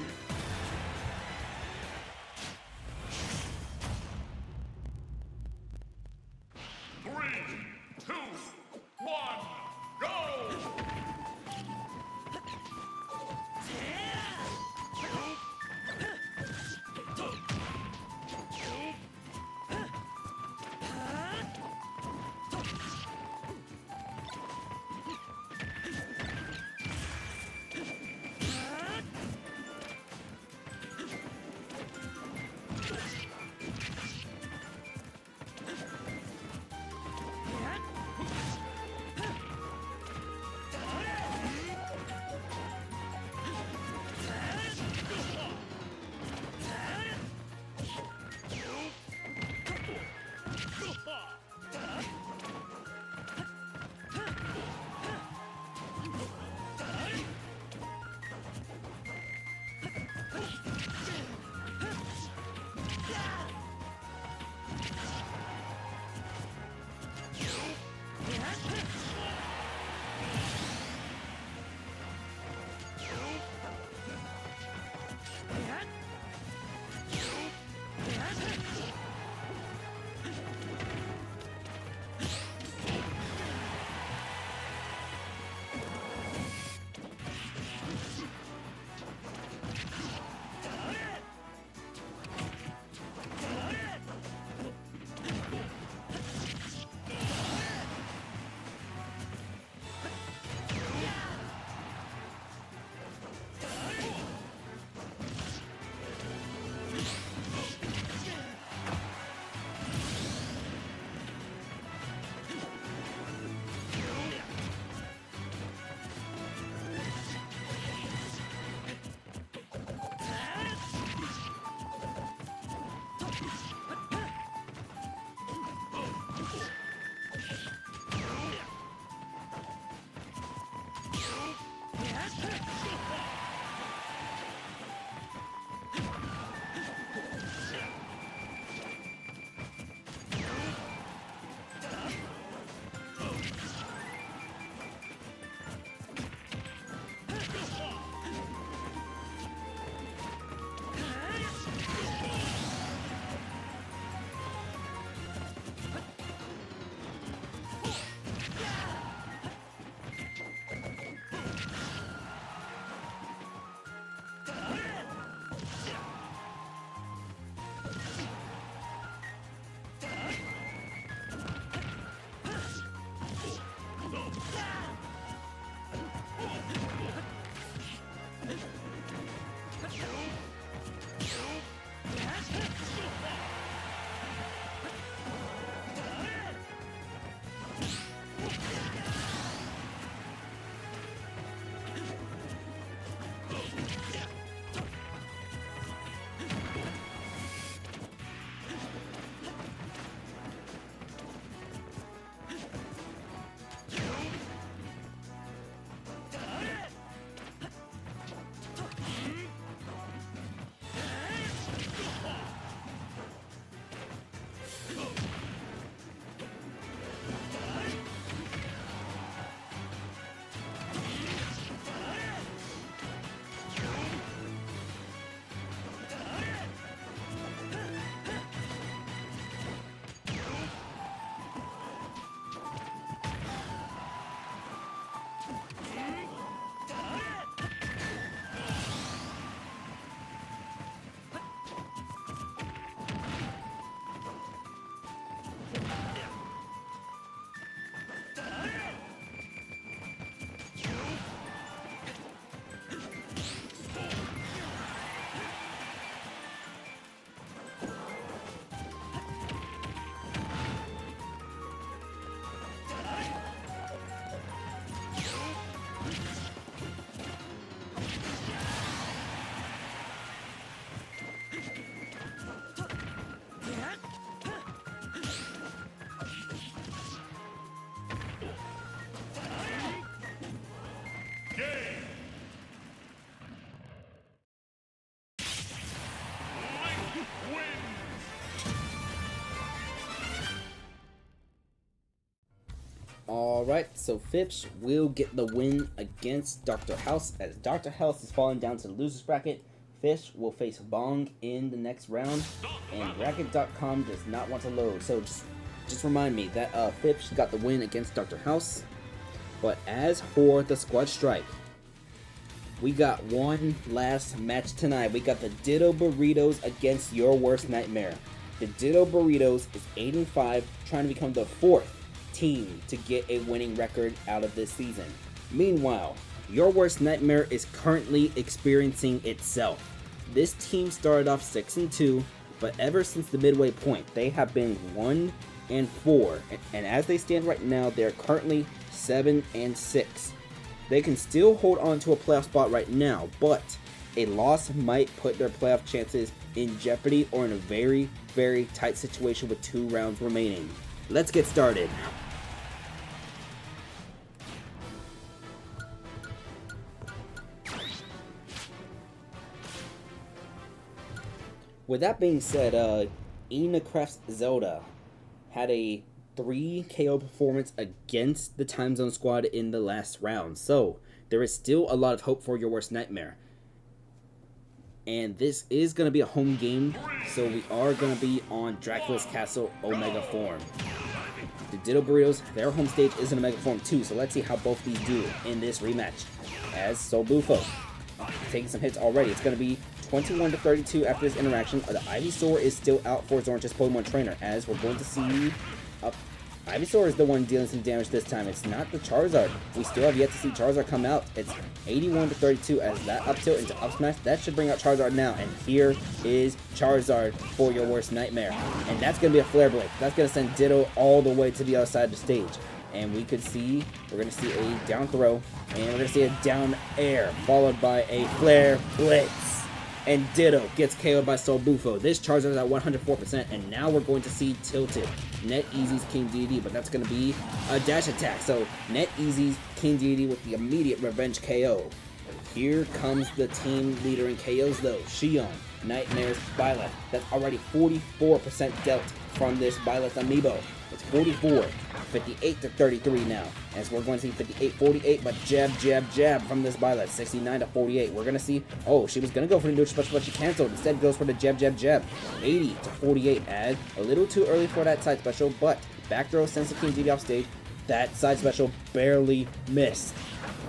B: game. Link wins.
A: Alright, so Fips will get the win against Dr. House, as Dr. House is falling down to the loser's bracket. Fips will face Bong in the next round, and Racket.com does not want to load. So just remind me that Fips got the win against Dr. House. But as for the Squad Strike, we got one last match tonight. We got the Ditto Burritos against Your Worst Nightmare. The Ditto Burritos is 8-5, trying to become the 4th team to get a winning record out of this season. Meanwhile, Your Worst Nightmare is currently experiencing itself. This team started off 6-2, but ever since the midway point, they have been 1-4, and as they stand right now, they're currently 7-6. They can still hold on to a playoff spot right now, but a loss might put their playoff chances in jeopardy or in a very, very tight situation with 2 rounds remaining. Let's get started. With that being said, Ina Craft's Zelda had a 3 KO performance against the Time Zone Squad in the last round, so there is still a lot of hope for Your Worst Nightmare. And this is going to be a home game, so we are going to be on Dracula's Castle Omega form. The Ditto Burritos, their home stage is in Omega form too, so let's see how both these do in this rematch. As Soul Bufo taking some hits already, it's going to be 21-32 after this interaction. The Ivysaur is still out for Zornch's Pokemon Trainer, as we're going to see Ivysaur is the one dealing some damage this time. It's not the Charizard. We still have yet to see Charizard come out. It's 81-32 as that up tilt into up smash. That should bring out Charizard now. And here is Charizard for Your Worst Nightmare. And that's going to be a Flare Blade. That's going to send Ditto all the way to the other side of the stage. And we're going to see a down throw. And we're going to see a down air followed by a Flare Blitz. And Ditto gets KO'd by Soul Bufo. This Charizard is at 104%, and now we're going to see Tilted. Net Easy's King Deity, but that's going to be a dash attack. So Net Easy's King Deity with the immediate revenge KO. Here comes the team leader in KOs though, Shion, Nightmare's Byleth. That's already 44% dealt from this Byleth Amiibo. It's 44, 58-33 now. As we're going to see 58-48, but jab from this Byleth. 69-48. We're going to see, oh, she was going to go for the neutral special, but she canceled. Instead goes for the jab. 80-48. Add a little too early for that side special, but back throw sends the King Deity off stage. That side special barely missed.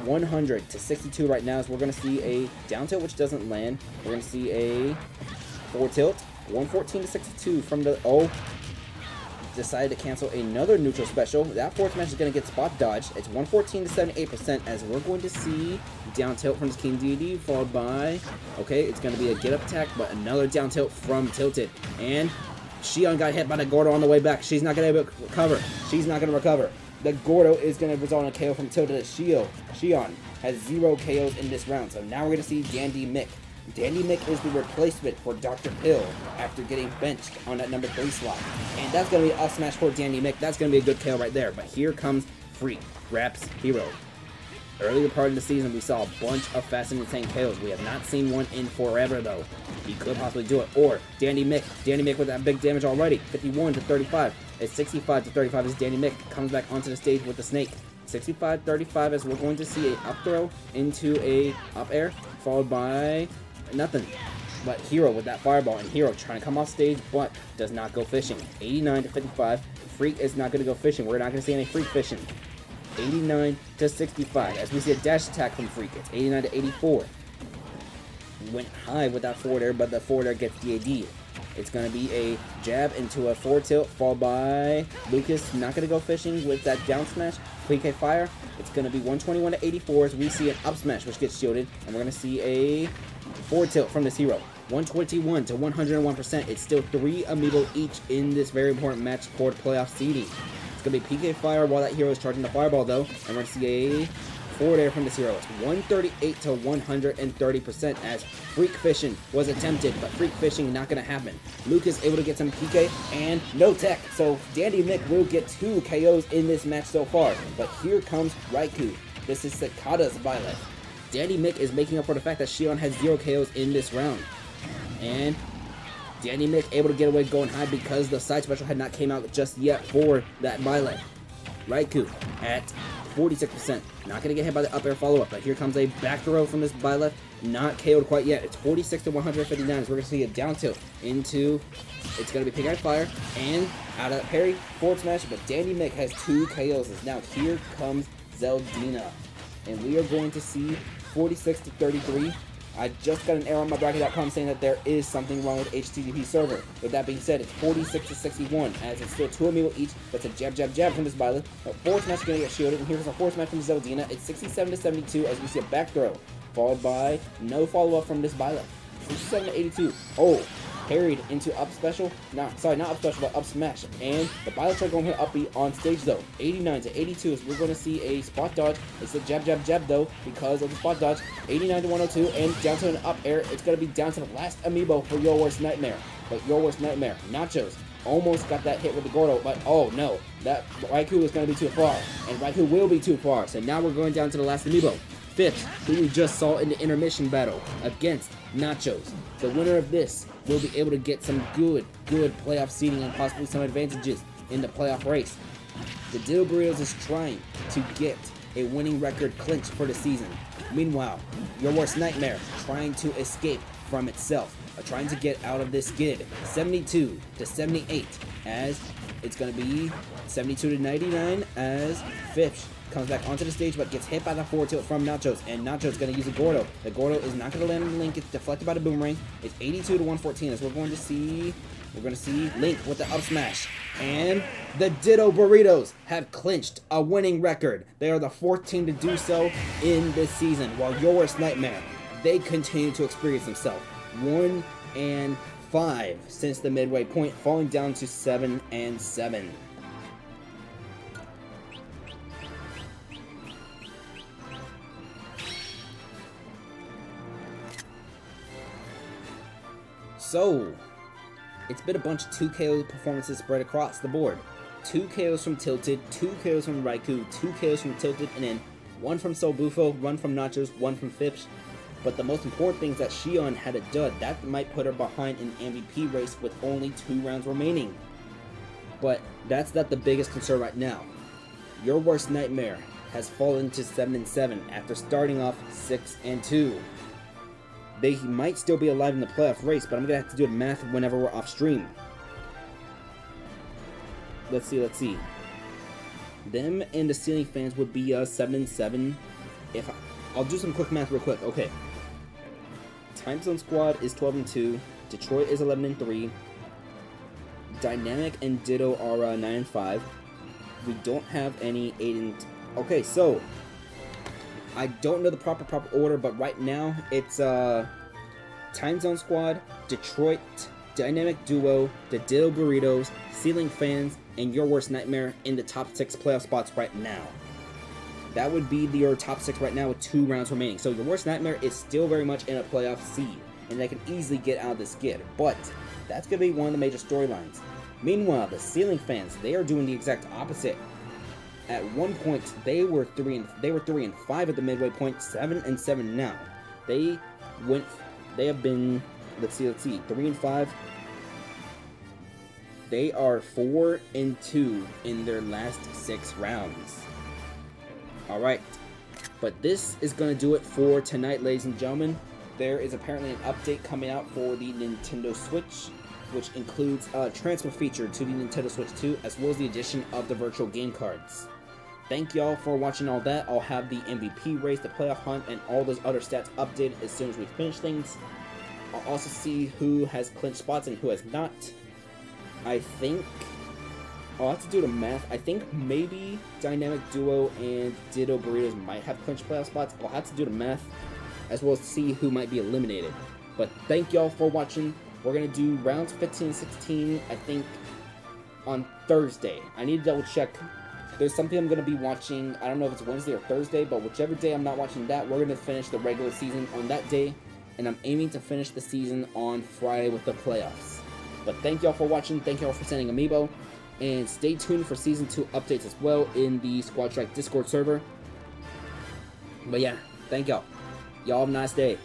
A: 100-62 right now, as we're going to see a down tilt, which doesn't land. We're going to see a forward tilt. 114-62 from the, decided to cancel another neutral special. That forward smash is going to get spot dodged. It's 114-78% as we're going to see down tilt from this King Deity, followed by, okay, it's going to be a get up attack, but another down tilt from Tilted. And Shion got hit by the Gordo on the way back. She's not going to recover. The Gordo is going to result in a KO from Tilted as Shion has 0 KOs in this round. So now we're going to see Dandy Mick. Dandy Mick is the replacement for Dr. Pill after getting benched on that number 3 slot. And that's going to be an up smash for Dandy Mick. That's going to be a good KO right there. But here comes Freak, Rap's hero. Earlier part of the season, we saw a bunch of fast and insane KOs. We have not seen one in forever, though. He could possibly do it. Or Dandy Mick with that big damage already. 51-35. It's 65-35 as Dandy Mick comes back onto the stage with the snake. 65-35 as we're going to see a up throw into a up air, followed by nothing but Hero with that fireball, and Hero trying to come off stage but does not go fishing. 89-55. Freak is not going to go fishing. We're not going to see any Freak fishing. 89-65 as we see a dash attack from Freak. It's 89-84. Went high with that forward air, but the forward air gets DAD. It's going to be a jab into a forward tilt, followed by Lucas not going to go fishing with that down smash. PK Fire. It's going to be 121-84 as we see an up smash, which gets shielded. And we're going to see a forward tilt from this hero. 121-101%. It's still 3 Amiibo each in this very important match for the playoff seeding. It's going to be PK Fire while that hero is charging the fireball, though. And we're going to see a forward air from this hero. It's 138-130% as Freak Fishing was attempted, but Freak Fishing not going to happen. Lucas able to get some PK and no tech, so Dandy Mick will get 2 KOs in this match so far. But here comes Raikou. This is Cicada's Byleth. Danny Mick is making up for the fact that Shion has 0 KOs in this round. And Danny Mick able to get away going high because the side special had not came out just yet for that melee. Raikou at 46%. Not going to get hit by the up air follow-up, but here comes a back throw from this Byleth. Not KO'd quite yet. It's 46 to 159, so we're going to see a down tilt into... It's going to be Pink Eye Fire, and out of that parry, forward smash, but Danny Mick has 2 KOs. Now here comes Zeldina, and we are going to see 46 to 33. I just got an error on my bracket.com saying that there is something wrong with HTTP server. With that being said, it's 46 to 61, as it's still 2 Amiibo each. That's a jab, jab, jab from this Byleth. But forward smash is going to get shielded, and here's a forward smash from Zeldina. It's 67 to 72, as we see a back throw, followed by no follow-up from this Byleth. 67 to 82. Oh, parried into up special. Sorry, not up special, but up smash. And the Byleth are going to hit up B on stage though. 89 to 82 is we're going to see a spot dodge. It's a jab, jab, jab though because of the spot dodge. 89 to 102 and down to an up air. It's going to be down to the last Amiibo for Your Worst Nightmare. But Your Worst Nightmare, Nachos, almost got that hit with the Gordo, but oh no, that Raikou is going to be too far. And Raikou will be too far. So now we're going down to the last Amiibo. Fifth, who we just saw in the intermission battle against Nachos. The winner of this will be able to get some good playoff seeding and possibly some advantages in the playoff race. The Dill Burritos is trying to get a winning record clinched for the season. Meanwhile, Your Worst Nightmare trying to escape from itself, trying to get out of this skid. 72 to 78 as it's going to be 72 to 99 as Fifth comes back onto the stage but gets hit by the forward tilt from Nachos, and Nachos going to use a Gordo. The Gordo is not going to land on the Link. It's deflected by the Boomerang. It's 82 to 114 as we're going to see Link with the up smash. And the Ditto Burritos have clinched a winning record. They are the 4th team to do so in this season, while Your Worst Nightmare, they continue to experience themselves. 1 and 5 since the midway point, falling down to 7 and 7. So, it's been a bunch of 2 KO performances spread across the board. 2 KOs from Tilted, 2 KOs from Raikou, 2 KOs from Tilted, and then 1 from Soul Bufo, 1 from Nachos, 1 from Fipsh. But the most important thing is that Shion had a dud. That might put her behind an MVP race with only 2 rounds remaining. But that's not the biggest concern right now. Your Worst Nightmare has fallen to 7 and 7 after starting off 6 and 2. They might still be alive in the playoff race, but I'm going to have to do the math whenever we're off stream. Let's see. Them and the Ceiling Fans would be 7 and 7. I'll do some quick math real quick. Okay. Time Zone Squad is 12 and 2. Detroit is 11 and 3. Dynamic and Ditto are 9 and 5. We don't have any 8 and... Okay, so... I don't know the proper order, but right now it's Time Zone Squad, Detroit, Dynamic Duo, the Dill Burritos, Ceiling Fans, and Your Worst Nightmare in the top 6 playoff spots right now. That would be your top 6 right now with 2 rounds remaining. So Your Worst Nightmare is still very much in a playoff seed, and they can easily get out of the skid. But that's going to be one of the major storylines. Meanwhile, the Ceiling Fans, they are doing the exact opposite. At one point, they were 3 and 5 at the midway point, 7 and 7 now. They have been, let's see, 3 and 5. They are 4 and 2 in their last 6 rounds. Alright, but this is going to do it for tonight, ladies and gentlemen. There is apparently an update coming out for the Nintendo Switch, which includes a transfer feature to the Nintendo Switch 2, as well as the addition of the virtual game cards. Thank y'all for watching all that. I'll have the MVP race, the playoff hunt, and all those other stats updated as soon as we finish things. I'll also see who has clinched spots and who has not. I think... I'll have to do the math. I think maybe Dynamic Duo and Ditto Burritos might have clinched playoff spots. I'll have to do the math, as well as see who might be eliminated. But thank y'all for watching. We're going to do rounds 15 and 16, I think, on Thursday. I need to double check. There's something I'm going to be watching. I don't know if it's Wednesday or Thursday, but whichever day I'm not watching that, we're going to finish the regular season on that day. And I'm aiming to finish the season on Friday with the playoffs. But thank y'all for watching. Thank y'all for sending Amiibo. And stay tuned for Season 2 updates as well in the Squad Strike Discord server. But yeah, thank y'all. Y'all have a nice day.